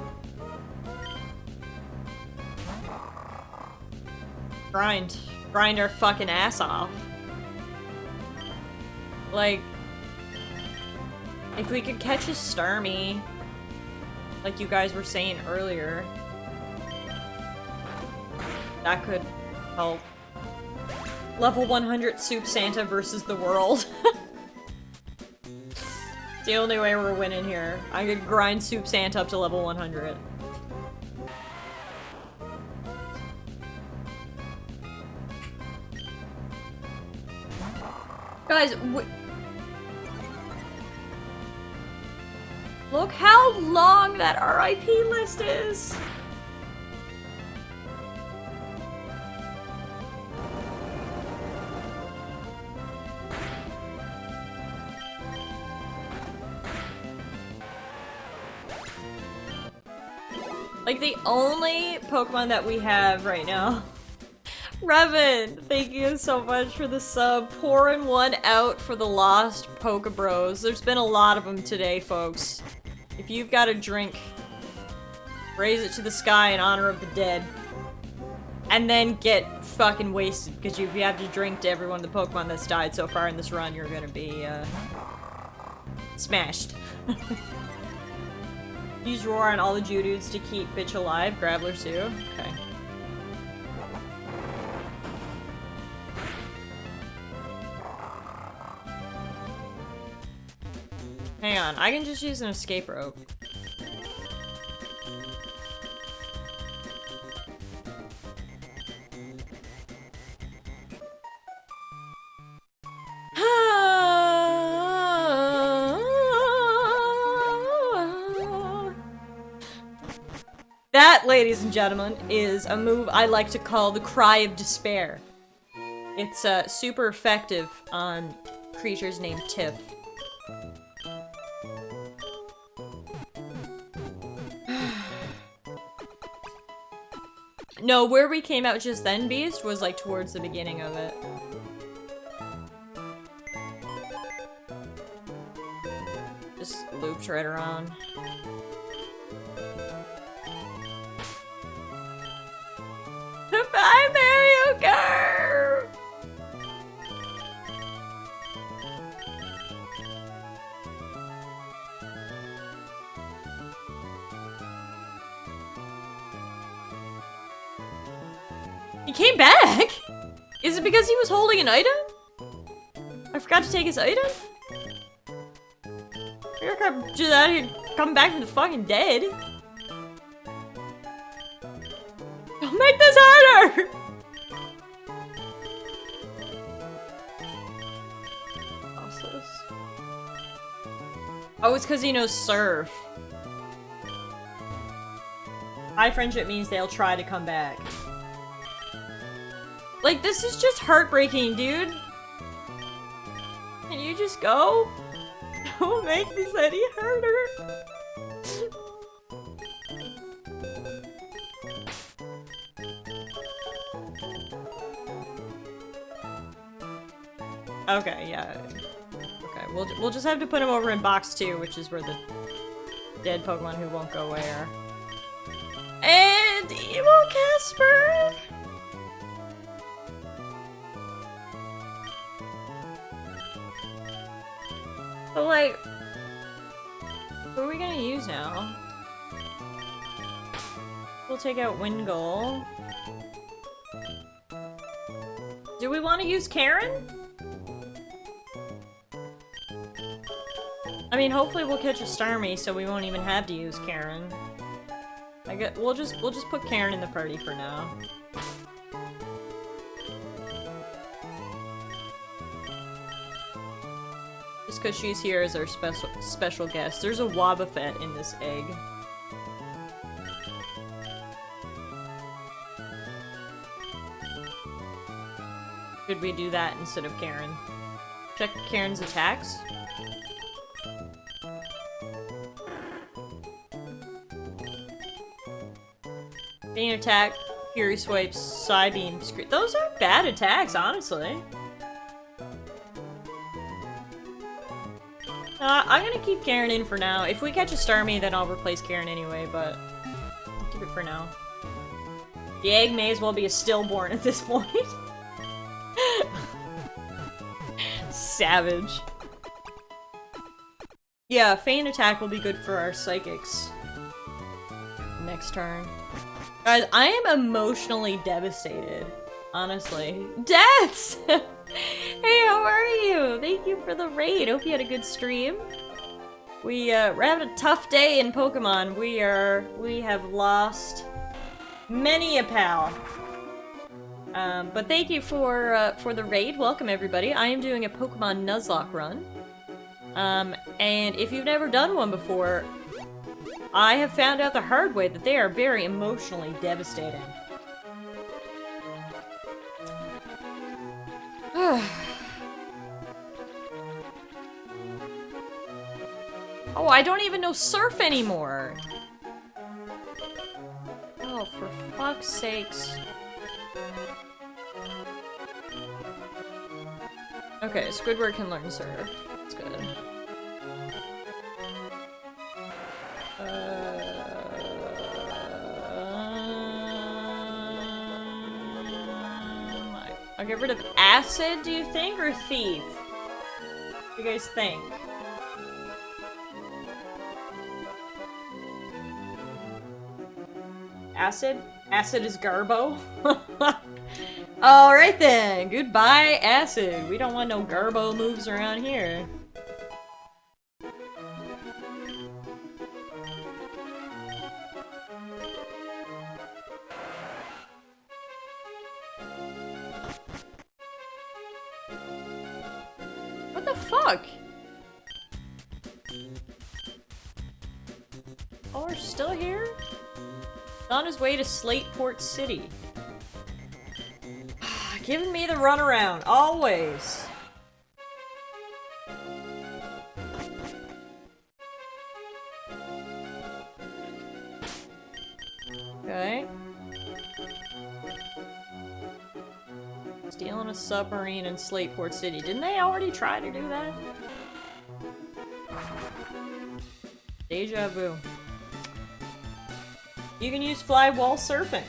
Grind our fucking ass off. Like, if we could catch a Starmie, like you guys were saying earlier, that could help. Level 100 Soup Santa versus the world. It's the only way we're winning here. I could grind Soup Santa up to level 100. Guys, Look how long that RIP list is! Like, the only Pokemon that we have right now. Revan, thank you so much for the sub. Pouring one out for the lost Pokebros. There's been a lot of them today, folks. If you've got a drink, raise it to the sky in honor of the dead. And then get fucking wasted, because if you have to drink to every one of the Pokemon that's died so far in this run, you're gonna be, smashed. Use Roar on all the Geodudes to keep bitch alive. Graveler too. Okay. Hang on, I can just use an escape rope. That, ladies and gentlemen, is a move I like to call the Cry of Despair. It's super effective on creatures named Tiff. No, where we came out just then, Beast, was like towards the beginning of it. Just looped right around. Bye, Mario Kart! He came back? Is it because he was holding an item? I forgot to take his item? You're gonna do that and come back from the fucking dead. Don't make this harder! Oh, it's because he knows Surf. High friendship means they'll try to come back. Like, this is just heartbreaking, dude. Can you just go? Don't make this any harder. Okay, yeah. Okay, we'll just have to put him over in box 2, which is where the dead Pokemon who won't go away are. And Evil Casper! So, like, who are we gonna use now? We'll take out Wingull. Do we want to use Karen? I mean, hopefully we'll catch a Starmie, so we won't even have to use Karen. We'll just put Karen in the party for now. Just because she's here as our special guest. There's a Wobbuffet in this egg. Should we do that instead of Karen? Check Karen's attacks. Being attack, Fury Swipes, Psybeam, Scream. Those aren't bad attacks, honestly. I'm gonna keep Karen in for now. If we catch a Starmie, then I'll replace Karen anyway, but I'll keep it for now. The egg may as well be a stillborn at this point. Savage. Yeah, Feint Attack will be good for our Psychics. Next turn. Guys, I am emotionally devastated. Honestly. Deaths! Hey, how are you? Thank you for the raid. Hope you had a good stream. We're having a tough day in Pokemon. We have lost many a pal. But thank you for the raid. Welcome, everybody. I am doing a Pokemon Nuzlocke run. And if you've never done one before, I have found out the hard way that they are very emotionally devastating. Oh, I don't even know surf anymore! Oh, for fuck's sakes. Okay, Squidward can learn surf. That's good. I'll get rid of acid, do you think, or thief? What do you guys think? Acid? Acid is Garbo? Alright then, goodbye acid. We don't want no Garbo moves around here. What the fuck? Oh, we're still here? On his way to Slateport City. Giving me the runaround, always. Okay. Stealing a submarine in Slateport City. Didn't they already try to do that? Deja vu. You can use fly wall surfing.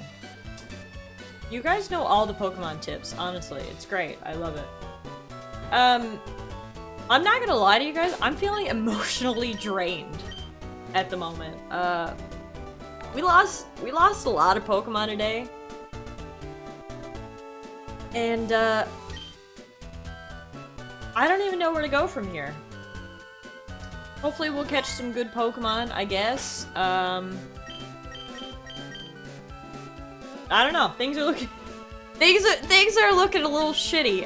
You guys know all the Pokemon tips, honestly. It's great. I love it. I'm not gonna lie to you guys. I'm feeling emotionally drained at the moment. We lost a lot of Pokemon today. And, I don't even know where to go from here. Hopefully we'll catch some good Pokemon, I guess. I don't know. Things are looking looking a little shitty.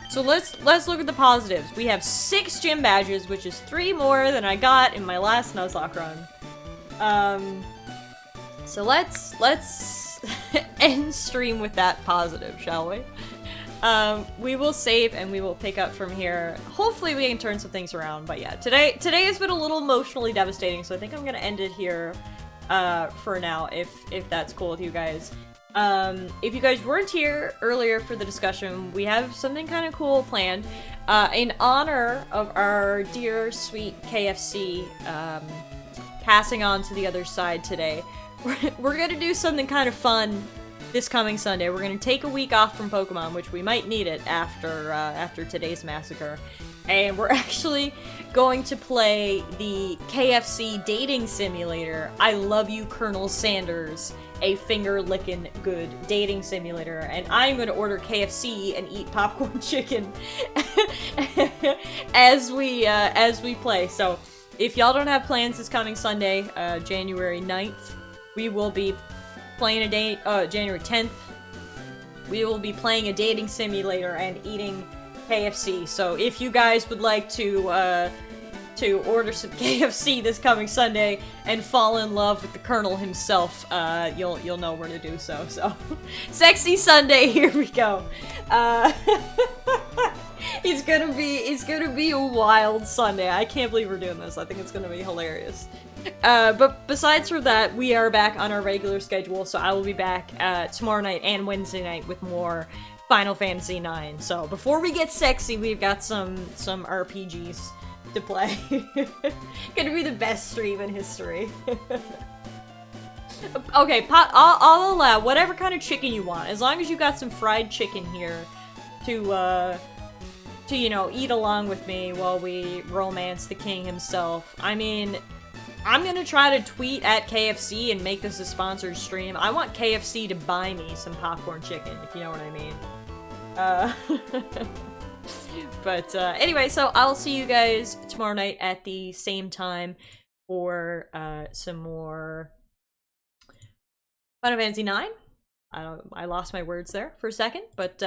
So let's look at the positives. We have 6 gym badges, which is 3 more than I got in my last Nuzlocke run. So let's end stream with that positive, shall we? We will save and we will pick up from here. Hopefully we can turn some things around, but yeah, today has been a little emotionally devastating, so I think I'm gonna end it here for now, if that's cool with you guys. If you guys weren't here earlier for the discussion, we have something kind of cool planned. In honor of our dear, sweet KFC passing on to the other side today, we're gonna do something kind of fun this coming Sunday. We're gonna take a week off from Pokemon, which we might need it after today's massacre. And we're actually going to play the KFC dating simulator. I love you, Colonel Sanders. A finger-licking good dating simulator. And I'm gonna order KFC and eat popcorn chicken as we play. So if y'all don't have plans this coming Sunday, January 9th, we will be playing January 10th, we will be playing a dating simulator and eating KFC. So if you guys would like to order some KFC this coming Sunday and fall in love with the Colonel himself, you'll know where to do so. So, Sexy Sunday, here we go. It's gonna be a wild Sunday. I can't believe we're doing this. I think it's gonna be hilarious. But besides from that, we are back on our regular schedule, so I will be back tomorrow night and Wednesday night with more Final Fantasy IX. So before we get sexy, we've got some RPGs to play. Gonna be the best stream in history. Okay, I'll allow whatever kind of chicken you want, as long as you got some fried chicken here to you know, eat along with me while we romance the king himself. I mean, I'm gonna try to tweet at KFC and make this a sponsored stream. I want KFC to buy me some popcorn chicken, if you know what I mean. But anyway, so I'll see you guys tomorrow night at the same time for some more Final Fantasy IX. I lost my words there for a second, but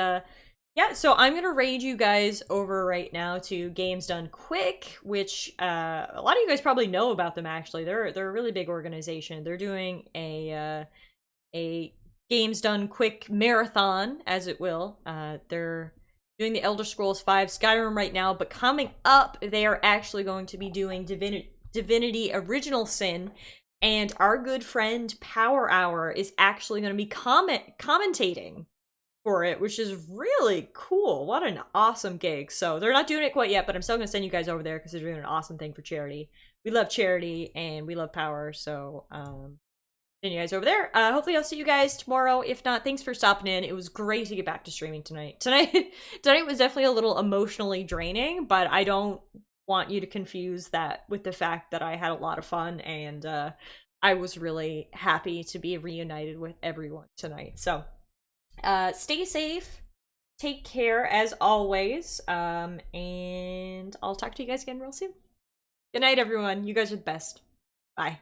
Yeah, so I'm gonna raid you guys over right now to Games Done Quick, which a lot of you guys probably know about them. Actually, they're a really big organization. They're doing a Games Done Quick marathon, as it will. They're doing the Elder Scrolls V Skyrim right now, but coming up, they are actually going to be doing Divinity Original Sin, and our good friend Power Hour is actually going to be commentating for it, which is really cool. What an awesome gig. So they're not doing it quite yet, but I'm still going to send you guys over there because they're doing an awesome thing for charity. We love charity and we love power, so send you guys over there. Hopefully I'll see you guys tomorrow. If not, thanks for stopping in. It was great to get back to streaming tonight. Tonight was definitely a little emotionally draining, but I don't want you to confuse that with the fact that I had a lot of fun and I was really happy to be reunited with everyone tonight. So stay safe, take care as always, and I'll talk to you guys again real soon. Good night, everyone. You guys are the best. Bye.